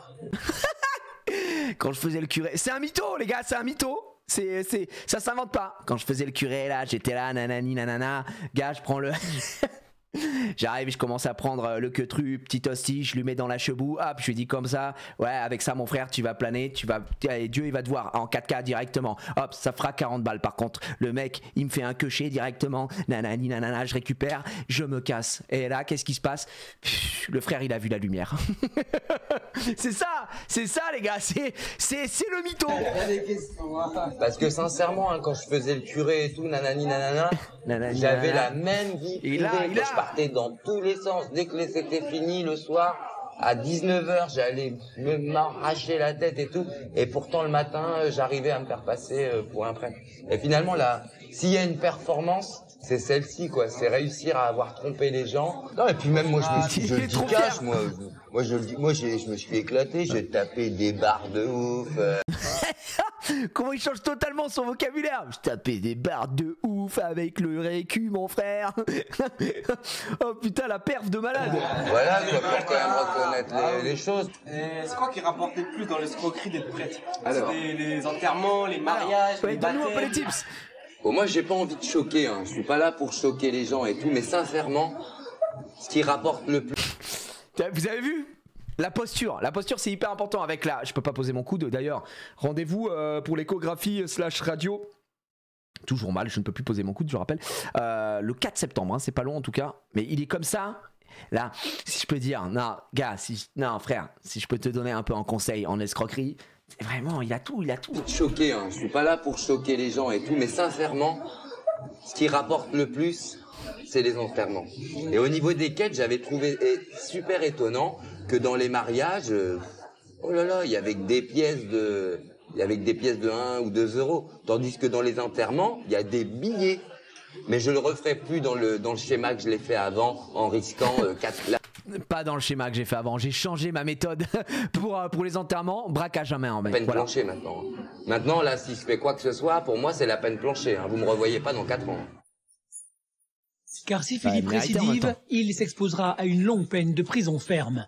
Quand je faisais le curé... C'est un mytho les gars, c'est un mytho. Ça s'invente pas. Quand je faisais le curé là, j'étais là, nanani nanana, gars je prends le... J'arrive, je commence à prendre le queutru, petit hostie, je lui mets dans la chebou, hop, je lui dis comme ça, ouais, avec ça mon frère, tu vas planer, et Dieu il va te voir en 4K directement, hop, ça fera 40 balles par contre. Le mec, il me fait un queuché directement, nanani nanana, je récupère, je me casse. Et là, qu'est-ce qui se passe? Le frère, il a vu la lumière. C'est ça les gars, c'est le mytho. Parce que sincèrement, hein, quand je faisais le curé et tout, nanani nanana, j'avais la même vie privée, je partais dans tous les sens. Dès que c'était fini le soir, à 19h, j'allais m'arracher la tête et tout. Et pourtant, le matin, j'arrivais à me faire passer pour un prêtre. Et finalement, là, s'il y a une performance, c'est celle-ci, quoi. C'est réussir à avoir trompé les gens. Non, et puis même moi, je le dis cash, moi, je me suis éclaté, j'ai tapé des barres de ouf. Comment il change totalement son vocabulaire? Je tapais des barres de ouf avec le récu, mon frère. Oh putain, la perf de malade. Voilà, quoi, pour quand même reconnaître les choses. C'est quoi qui rapporte le plus dans l'escroquerie d'être prêtre? C'est les enterrements, les mariages, les baptêmes. Donne-nous un peu les tips. Bon, moi, j'ai pas envie de choquer, hein. Je suis pas là pour choquer les gens et tout, mais sincèrement, ce qui rapporte le plus... Vous avez vu? La posture c'est hyper important avec la... Je peux pas poser mon coude d'ailleurs. Rendez-vous pour l'échographie / radio. Toujours mal, je ne peux plus poser mon coude, je rappelle. Le 4 septembre, hein, c'est pas long en tout cas. Mais il est comme ça. Là, si je peux dire, non, gars, non, frère, si je peux te donner un peu un conseil en escroquerie, c'est vraiment, il a tout. Choquer, hein. Je suis pas là pour choquer les gens et tout, mais sincèrement, ce qui rapporte le plus, c'est les enterrements. Et au niveau des quêtes, j'avais trouvé super étonnant que dans les mariages, oh là là, il y avait que des pièces de 1 ou 2 euros. Tandis que dans les enterrements, il y a des billets. Mais je le referai plus dans le schéma que je l'ai fait avant, en risquant 4 places. Pas dans le schéma que j'ai fait avant. J'ai changé ma méthode pour les enterrements. Braquage à main. Peine planchée maintenant. Maintenant, là, si je fais quoi que ce soit, pour moi, c'est la peine planchée. Hein. Vous me revoyez pas dans 4 ans. Car si Philippe récidive, il s'exposera à une longue peine de prison ferme.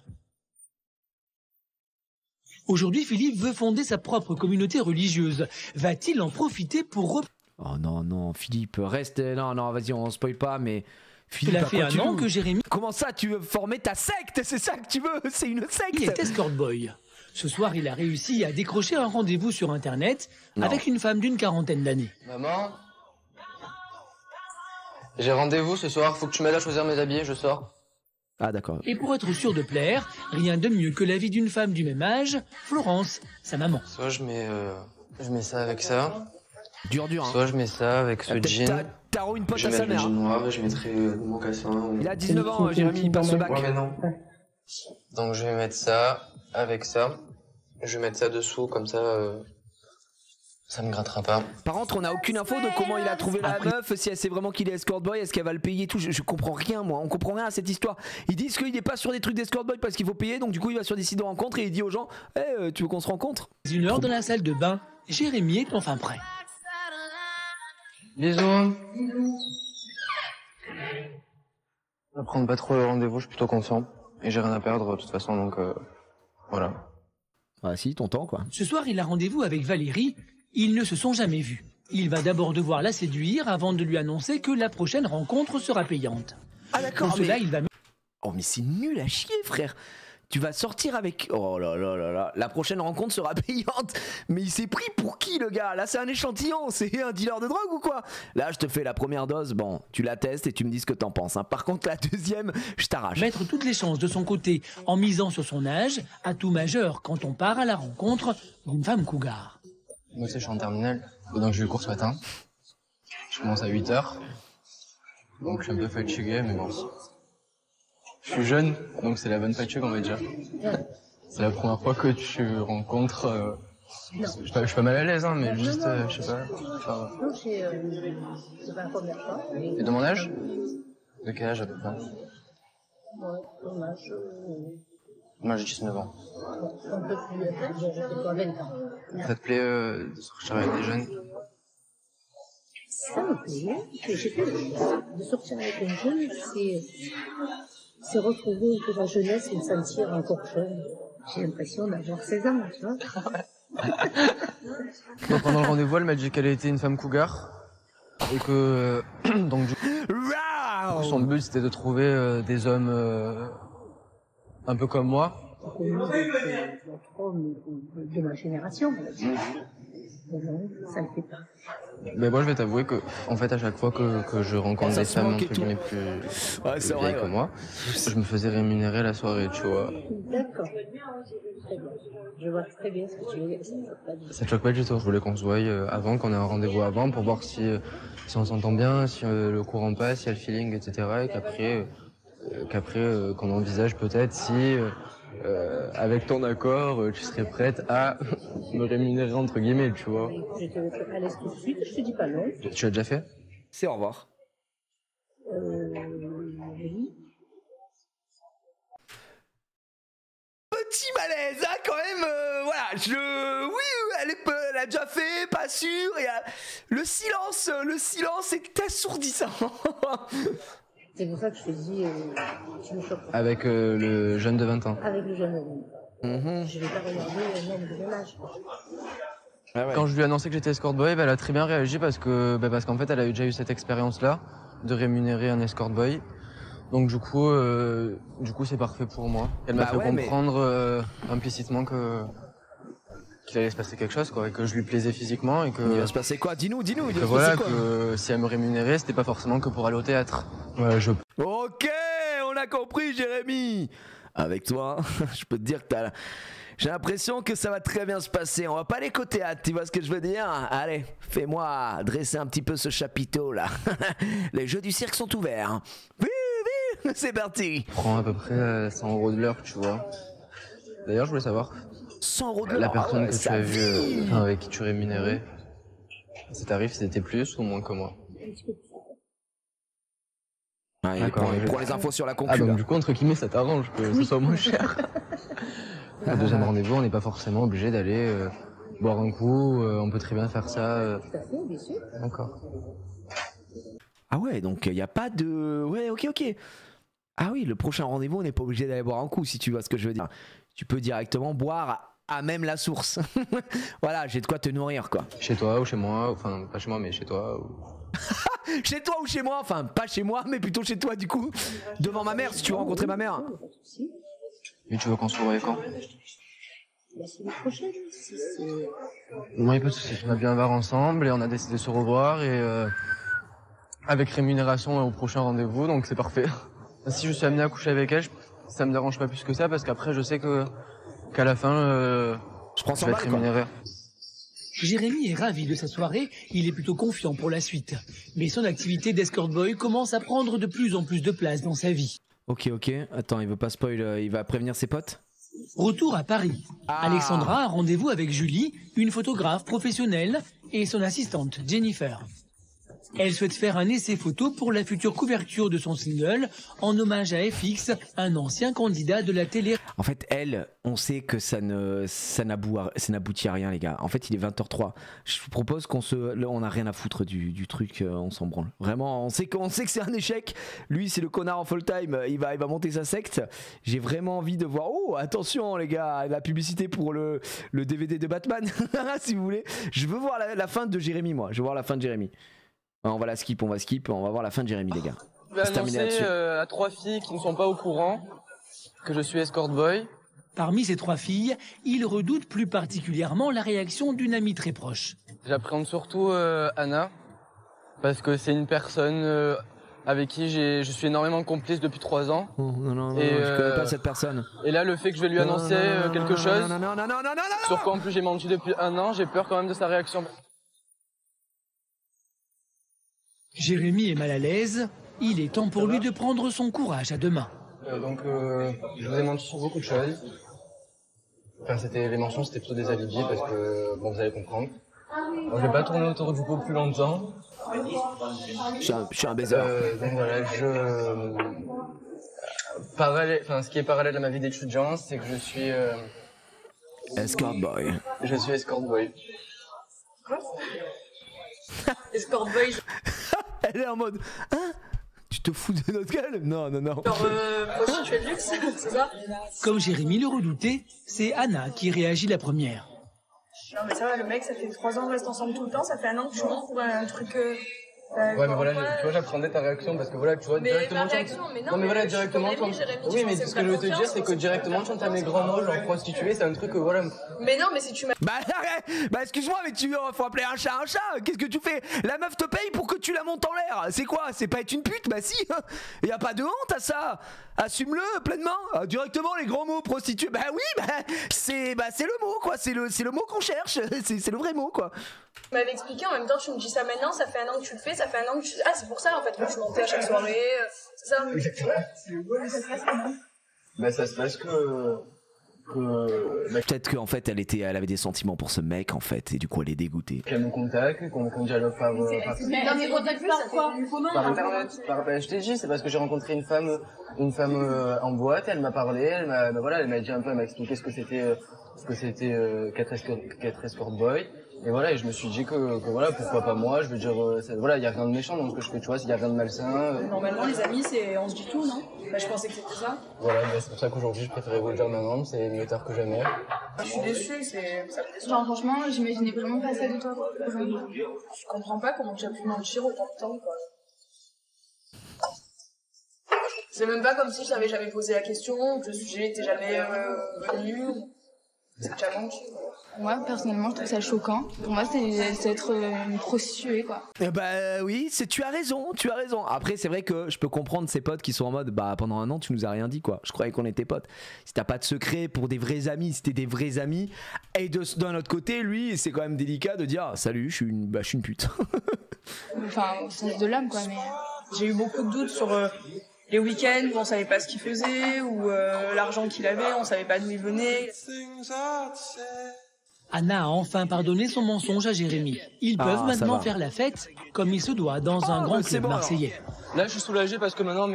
Aujourd'hui, Philippe veut fonder sa propre communauté religieuse. Va-t-il en profiter pour... Oh non, Philippe, reste... Non, vas-y, on spoil pas, mais... Philippe, cela fait un an que Jérémy... Comment ça, tu veux former ta secte? C'est ça que tu veux? C'est une secte? Il est escort boy. Ce soir, il a réussi à décrocher un rendez-vous sur Internet avec une femme d'une 40aine d'années. Maman, j'ai rendez-vous ce soir, faut que tu m'aides à choisir mes habits, je sors. Ah d'accord. Et pour être sûr de plaire, rien de mieux que l'avis d'une femme du même âge, Florence, sa maman. Soit je mets ça avec ça. Dur, hein. Soit je mets ça avec ce jean. T'as une pote à sa mère. Je mets le jean noir, je mettrai le mocassin. Il a 19 ans, Jérémy, il passe le bac. Ouais, mais non. Donc je vais mettre ça avec ça. Je vais mettre ça dessous, comme ça... ça me grattera pas. Par contre, on n'a aucune info de comment il a trouvé la meuf, si elle sait vraiment qu'il est escort boy, est-ce qu'elle va le payer et tout. Je comprends rien, moi. On comprend rien à cette histoire. Ils disent qu'il n'est pas sur des trucs d'escort boy parce qu'il faut payer, donc du coup, il va sur des sites de rencontres et il dit aux gens tu veux qu'on se rencontre? Une heure dans la salle de bain, Jérémy est enfin prêt. Bisous. Je vais prendre pas trop le rendez-vous, je suis plutôt confiant. Et j'ai rien à perdre de toute façon, donc voilà. Ah si, ton temps quoi. Ce soir, il a rendez-vous avec Valérie. Ils ne se sont jamais vus. Il va d'abord devoir la séduire avant de lui annoncer que la prochaine rencontre sera payante. Ah d'accord, Pour cela, il va... Oh mais c'est nul à chier frère. Tu vas sortir avec... Oh là là là là. La prochaine rencontre sera payante. Mais il s'est pris pour qui le gars? Là c'est un échantillon. C'est un dealer de drogue ou quoi? Là je te fais la première dose. Bon, tu la testes et tu me dis ce que t'en penses. Hein. Par contre la deuxième, je t'arrache. Mettre toutes les chances de son côté en misant sur son âge, atout majeur quand on part à la rencontre d'une femme cougar. Moi tu sais, je suis en terminale. Donc j'ai eu cours ce matin. Je commence à 8h. Donc je suis un peu fatigué, mais bon. Je suis jeune, donc c'est la bonne fatigue on va dire. C'est la première fois que tu rencontres... Je suis pas mal à l'aise, hein, mais juste, je sais pas. Enfin... Non, c'est pas la première fois. Et de mon âge? De quel âge à peu près? Ouais, ton âge... Moi j'ai 19 ans. Un peu plus j'ai quoi, 20 ans. Ça te plaît de sortir avec des jeunes? Ça me plaît, j'ai fait de sortir avec un jeune, c'est retrouver un peu la jeunesse et me sentir encore jeune. J'ai l'impression d'avoir 16 ans, tu vois. Donc, pendant le rendez-vous, elle m'a dit qu'elle était une femme cougar. Et que, donc, du coup, son but c'était de trouver des hommes un peu comme moi. De ma génération, on va dire. Ça me fait pas. Mais moi je vais t'avouer que en fait à chaque fois que je rencontre des femmes entre guillemets plus vieilles que moi, je me faisais rémunérer la soirée, tu vois. D'accord. Je vois très bien ce que tu veux dire. Ça te choque pas du tout. Je voulais qu'on se voie avant, qu'on ait un rendez-vous avant pour voir si on s'entend bien, si le courant passe, s'il y a le feeling, etc. Et qu'après qu'on envisage peut-être si avec ton accord, tu serais prête à me rémunérer entre guillemets, tu vois. Je te mettrai à l'aise tout de suite, je te dis pas non. Tu l'as déjà fait? C'est au revoir. Oui. Petit malaise, hein, quand même. Voilà, oui, elle a déjà fait, pas sûr. Et le silence est assourdissant. C'est pour ça que je te dis, tu me choques pas. Avec le jeune de 20 ans. Avec le jeune de 20 ans. Je vais pas regarder même de mon âge. Ah ouais. Quand je lui ai annoncé que j'étais escort boy, elle a très bien réagi parce qu'en fait elle a déjà eu cette expérience-là de rémunérer un escort boy. Donc du coup c'est parfait pour moi. Elle m'a fait comprendre implicitement qu'il allait se passer quelque chose, quoi, et que je lui plaisais physiquement et que. Il va se passer quoi? Dis-nous. Que voilà, que si elle me rémunérait, c'était pas forcément que pour aller au théâtre. Ouais, Ok, on a compris, Jérémy. Avec toi, je peux te dire que j'ai l'impression que ça va très bien se passer. On va pas aller qu'au théâtre, tu vois ce que je veux dire? Allez, fais-moi dresser un petit peu ce chapiteau là. Les jeux du cirque sont ouverts. Oui, c'est parti. Je prends à peu près 100 € de l'heure, tu vois. D'ailleurs, je voulais savoir. 100 € de l'heure. La personne que tu as vue, avec qui tu rémunérais, ses tarifs, c'était plus ou moins que moi? Ah, d'accord. Il prend les infos sur la concu. Ah, donc du coup, entre guillemets, ça t'arrange que ce soit moins cher. Au deuxième rendez-vous, on n'est pas forcément obligé d'aller boire un coup. On peut très bien faire ça. Tout à fait, bien sûr. D'accord. Ah ouais, donc il n'y a pas de... Ouais, ok. Ah oui, le prochain rendez-vous, on n'est pas obligé d'aller boire un coup, si tu vois ce que je veux dire. Tu peux directement boire à même la source. Voilà, j'ai de quoi te nourrir, quoi. Chez toi ou chez moi, enfin, pas chez moi, mais chez toi ou... Chez toi ou chez moi? Enfin, pas chez moi, mais plutôt chez toi, du coup. Devant ma mère, si tu veux rencontrer ma mère. Mais tu veux qu'on se revoie quand? La semaine prochaine, si c'est... Non, il n'y a pas de souci. On a bien voir ensemble et on a décidé de se revoir et avec rémunération au prochain rendez-vous, donc c'est parfait. Si je suis amené à coucher avec elle, ça me dérange pas plus que ça parce qu'après je sais qu'à la fin, je vais être rémunéré. Jérémy est ravi de sa soirée, il est plutôt confiant pour la suite. Mais son activité d'escort boy commence à prendre de plus en plus de place dans sa vie. Ok. Attends, il veut pas spoil, il va prévenir ses potes? Retour à Paris. Alexandra a rendez-vous avec Julie, une photographe professionnelle, et son assistante Jennifer. Elle souhaite faire un essai photo pour la future couverture de son single, en hommage à FX, un ancien candidat de la télé. En fait, elle, on sait que ça n'aboutit à rien, les gars. En fait, il est 20h03. Je vous propose on n'a rien à foutre du truc, on s'en branle. Vraiment, on sait que c'est un échec. Lui, c'est le connard en full time. Il va monter sa secte. J'ai vraiment envie de voir. Oh, attention, les gars, la publicité pour le DVD de Batman, si vous voulez. Je veux voir la fin de Jérémy, moi. Je veux voir la fin de Jérémy. On va skip, on va voir la fin de Jérémy, les gars. Je vais annoncer à 3 filles qui ne sont pas au courant que je suis escort boy. Parmi ces 3 filles, il redoute plus particulièrement la réaction d'une amie très proche. J'appréhende surtout Anna, parce que c'est une personne avec qui je suis énormément complice depuis 3 ans. Oh, non, je connais pas cette personne. Et là, le fait que je vais lui annoncer quelque chose, sur quoi en plus j'ai menti depuis 1 an, j'ai peur quand même de sa réaction. Jérémy est mal à l'aise, il est temps pour lui de prendre son courage à deux mains. Je vous ai menti sur beaucoup de choses. Enfin, les mensonges, c'était plutôt des alibis parce que, bon, vous allez comprendre. Je vais pas tourner autour du pot plus longtemps. Je suis un baiser. Donc voilà, ce qui est parallèle à ma vie d'étudiant, c'est que je suis... escort boy. Je suis escort boy. Escort boy. Elle est en mode, hein? Tu te fous de notre gueule? Non. Genre, prostituée de luxe, c'est ça? Comme Jérémy le redoutait, c'est Anna qui réagit la première. Non mais ça va, le mec, ça fait 3 ans qu'on reste ensemble tout le temps, ça fait 1 an que tu montes pour un truc... ouais, mais voilà, tu vois, j'attendais ta réaction parce que voilà, tu vois, mais directement. Ma réaction, mais non, mais voilà, directement. Oui, mais ce que je veux te dire, c'est que directement, tu entends mes grands mots, genre prostituée, c'est un truc que voilà. Mais non, mais si tu m'as. Bah excuse-moi, mais faut appeler un chat un chat. Qu'est-ce que tu fais? La meuf te paye pour que tu la montes en l'air. C'est quoi? C'est pas être une pute? Bah si. Y a pas de honte à ça. Assume-le pleinement. Directement les grands mots, prostituée. Bah oui, c'est le mot quoi. C'est le mot qu'on cherche. C'est le vrai mot quoi. Tu m'avais expliqué, en même temps tu me dis ça maintenant, ça fait 1 an que tu le fais, ça fait 1 an que tu... Ah c'est pour ça en fait que tu montais à chaque soirée, c'est ça? Bah ça se passe que... Peut-être qu'en fait elle avait des sentiments pour ce mec en fait et du coup elle est dégoûtée. Qu'elle me contacte, qu'on dialogue par... Non mais contacte par quoi? Par internet, je t'ai dit, c'est parce que j'ai rencontré une femme en boîte, elle m'a parlé, elle m'a dit un peu, elle m'a expliqué ce que c'était qu'être escort boy. Et voilà, et je me suis dit que voilà, pourquoi pas moi, je veux dire, voilà, il y a rien de méchant dans ce que je fais, tu vois, il y a rien de malsain. Normalement, les amis, on se dit tout, non? Bah, je pensais que c'était ça. Voilà, bah, c'est pour ça qu'aujourd'hui, je préférais vous le dire maintenant, c'est mieux tard que jamais. Je suis déçue, ça me déçoit. Genre, franchement, j'imaginais vraiment pas ça de toi, quoi. Je comprends pas comment tu as pu mentir autant de temps, quoi. C'est même pas comme si je t'avais jamais posé la question, que le sujet était jamais venu. C'est déjà menti. Moi, personnellement, je trouve ça choquant. Pour moi, c'est être une prostituée, quoi. Bah oui, tu as raison. Après, c'est vrai que je peux comprendre ces potes qui sont en mode, bah pendant 1 an, tu nous as rien dit, quoi. Je croyais qu'on était potes. Si t'as pas de secret pour des vrais amis, si t'es des vrais amis. Et d'un autre côté, lui, c'est quand même délicat de dire, salut, je suis une pute. Enfin, au sens de l'âme, quoi, mais... J'ai eu beaucoup de doutes sur... les week-ends où on savait pas ce qu'il faisait, ou l'argent qu'il avait, on savait pas d'où il venait. Anna a enfin pardonné son mensonge à Jérémy. Ils peuvent maintenant faire la fête comme il se doit dans un grand club marseillais. Là, je suis soulagé parce que maintenant,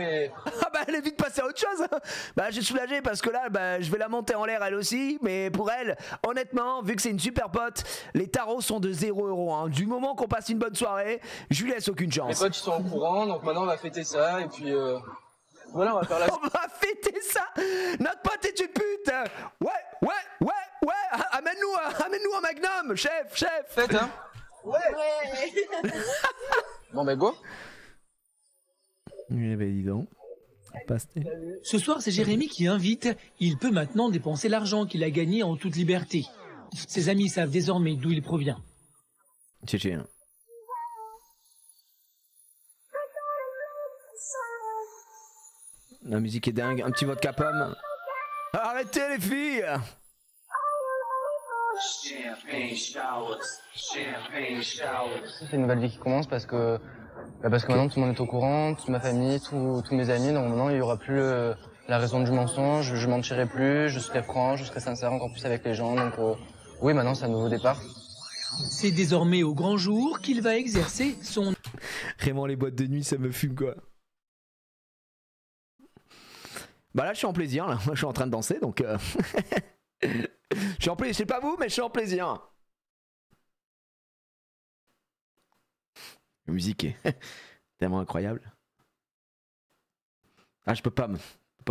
Ah bah elle est vite passée à autre chose. Bah je suis soulagé parce que là, je vais la monter en l'air elle aussi. Mais pour elle, honnêtement, vu que c'est une super pote, les tarots sont de 0 €. Hein. Du moment qu'on passe une bonne soirée, je lui laisse aucune chance. Les potes ils sont au courant, donc maintenant on va fêter ça et puis... Voilà, on va faire la... On va fêter ça. Notre pote est une pute. Ouais. Amène-nous un magnum, chef. Fête, hein? Ouais. Bon, bah, go. Eh ben, dis donc. Ce soir, c'est Jérémy qui invite. Il peut maintenant dépenser l'argent qu'il a gagné en toute liberté. Ses amis savent désormais d'où il provient. GG. La musique est dingue, un petit vodka pomme. Arrêtez les filles! C'est une nouvelle vie qui commence parce que maintenant tout le monde est au courant, toute ma famille, tous mes amis, donc maintenant il n'y aura plus la raison du mensonge, je mentirai plus, je serai franc, je serai sincère encore plus avec les gens, donc oui maintenant c'est un nouveau départ. C'est désormais au grand jour qu'il va exercer son... Vraiment les boîtes de nuit ça me fume quoi. Bah là je suis en plaisir là, moi je suis en train de danser donc je suis en plaisir, je sais pas vous mais je suis en plaisir. La musique est tellement incroyable. Ah je peux pas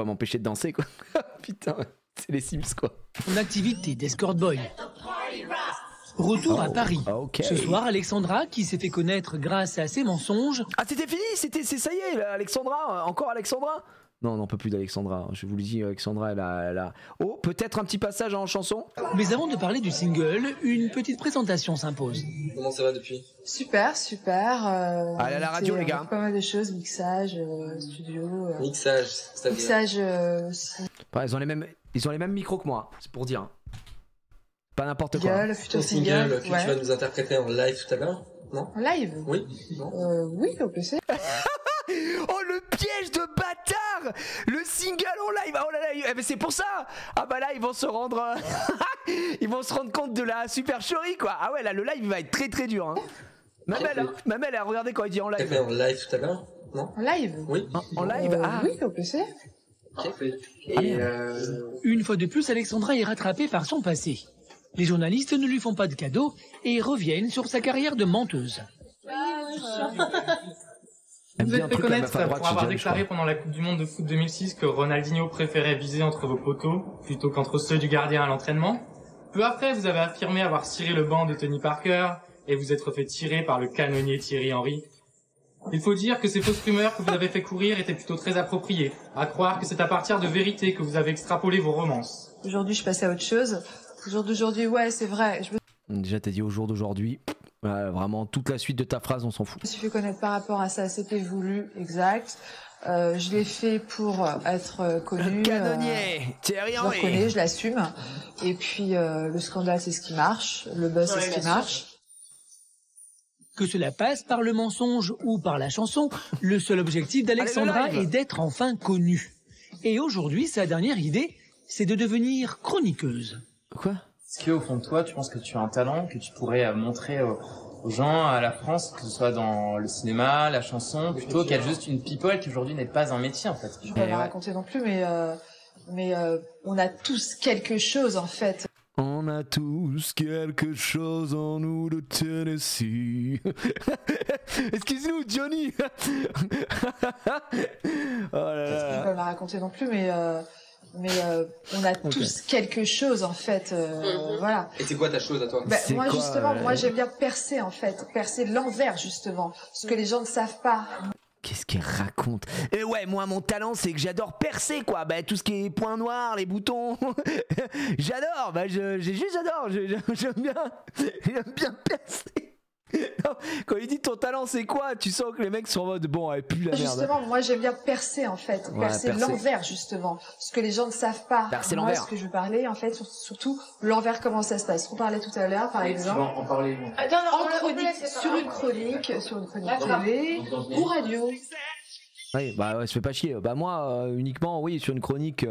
m'empêcher de danser quoi. Putain, c'est les Sims quoi. Son activité d'escort boy. Retour à Paris. Okay. Ce soir, Alexandra, qui s'est fait connaître grâce à ses mensonges. Ah c'était fini, c'est ça y est, Alexandra, encore Alexandra. Non, on n'en peut plus d'Alexandra. Je vous le dis, Alexandra, elle a... Oh, peut-être un petit passage en chanson. Mais avant de parler du single, une petite présentation s'impose. Comment ça va depuis? Super, super. Allez à la radio, les gars. Pas mal de choses, mixage, studio. Mixage, c'est-à-dire mixage. Ils ont les mêmes micros que moi, c'est pour dire. Pas n'importe quoi. Single, futur single. Que tu vas nous interpréter en live tout à l'heure, non? En live? Oui. Oui, au PC. Oh le piège de bâtard! Le single en live! Oh là là, mais c'est pour ça! Ah bah là ils vont se rendre ils vont se rendre compte de la supercherie quoi! Ah ouais là le live il va être très très dur hein. Même elle a regardé quand il dit en live. En live tout à l'heure? Non? En live? Oui. En live? Oui, au PC. Et Une fois de plus, Alexandra est rattrapée par son passé. Les journalistes ne lui font pas de cadeaux et reviennent sur sa carrière de menteuse. Vous êtes fait connaître pour avoir déclaré pendant la Coupe du Monde de foot 2006 que Ronaldinho préférait viser entre vos poteaux plutôt qu'entre ceux du gardien à l'entraînement. Peu après, vous avez affirmé avoir tiré le banc de Tony Parker et vous être fait tirer par le canonnier Thierry Henry. Il faut dire que ces fausses rumeurs que vous avez fait courir étaient plutôt très appropriées, à croire que c'est à partir de vérités que vous avez extrapolé vos romances. Aujourd'hui, je passais à autre chose. Au jour d'aujourd'hui, ouais, c'est vrai. Déjà, t'as dit au jour d'aujourd'hui. Vraiment, toute la suite de ta phrase, on s'en fout. Je me suis fait connaître par rapport à ça, c'était voulu, exact. Je l'ai fait pour être connu. Canonnier, Thierry Henry. Je le reconnais, je l'assume. Et puis, le scandale, c'est ce qui marche. Le buzz, c'est ce qui marche. Que cela passe par le mensonge ou par la chanson, le seul objectif d'Alexandra est d'être enfin connue. Et aujourd'hui, sa dernière idée, c'est de devenir chroniqueuse. Quoi? Est-ce qu'au fond de toi, tu penses que tu as un talent que tu pourrais montrer aux gens, à la France, que ce soit dans le cinéma, la chanson, plutôt qu'être juste une people qui aujourd'hui n'est pas un métier en fait? Je ne vais pas la raconter non plus, mais on a tous quelque chose en fait. On a tous quelque chose en nous de Tennessee. Excuse-nous, Johnny. Oh là là. Je ne vais pas la raconter non plus, mais on a tous quelque chose en fait, voilà. Et c'est quoi ta chose à toi? Moi justement, moi j'aime bien percer en fait, percer l'envers justement, ce que les gens ne savent pas. Qu'est-ce qu'elle raconte? Et ouais, moi mon talent c'est que j'adore percer quoi, tout ce qui est points noirs, les boutons, j'adore, j'adore, j'aime bien percer. Quand il dit ton talent c'est quoi, tu sens que les mecs sont en mode bon, elle pue la merde. Justement, moi j'aime bien percer en fait, percer l'envers justement, ce que les gens ne savent pas. Percer moi, l'envers. Ce que je veux parler en fait, surtout l'envers, comment ça se passe. On parlait tout à l'heure, par exemple. En parler. Sur une chronique télé ou radio. Oui, ouais, se fait pas chier. Moi, uniquement, oui, sur une chronique.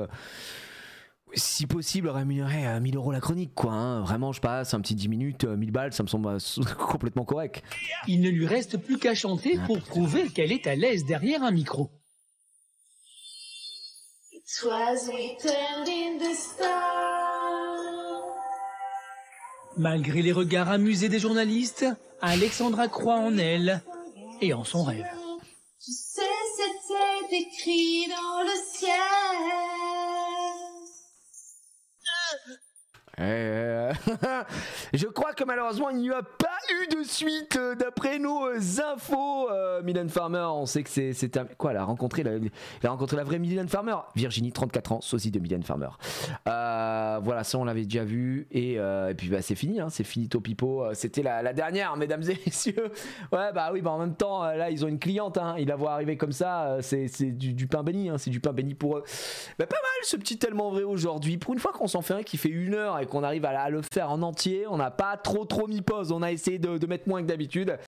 Si possible, rémunérer à 1000 € la chronique, quoi. Hein. Vraiment, je passe un petit 10 minutes, 1000 balles, ça me semble complètement correct. Il ne lui reste plus qu'à chanter pour prouver qu'elle est à l'aise derrière un micro. Malgré les regards amusés des journalistes, Alexandra croit en elle et en son rêve. Tu sais, c'était écrit dans le ciel. Je crois que malheureusement il n'y a pas eu de suite d'après nos infos. Mylène Farmer, on sait que c'est quoi, elle a rencontré la vraie Mylène Farmer, Virginie, 34 ans, sosie de Mylène Farmer. Voilà, ça on l'avait déjà vu et puis c'est fini, hein, c'est finito pipo. C'était la dernière, mesdames et messieurs. Ouais, en même temps là ils ont une cliente, hein, il la voit arriver comme ça, c'est du pain béni, hein, c'est du pain béni pour eux. Pas mal ce petit tellement vrai aujourd'hui. Pour une fois qu'on s'en fait un qui fait 1 heure et qu'on arrive à le faire en entier, on n'a pas trop mis pause, on a essayé de mettre moins que d'habitude.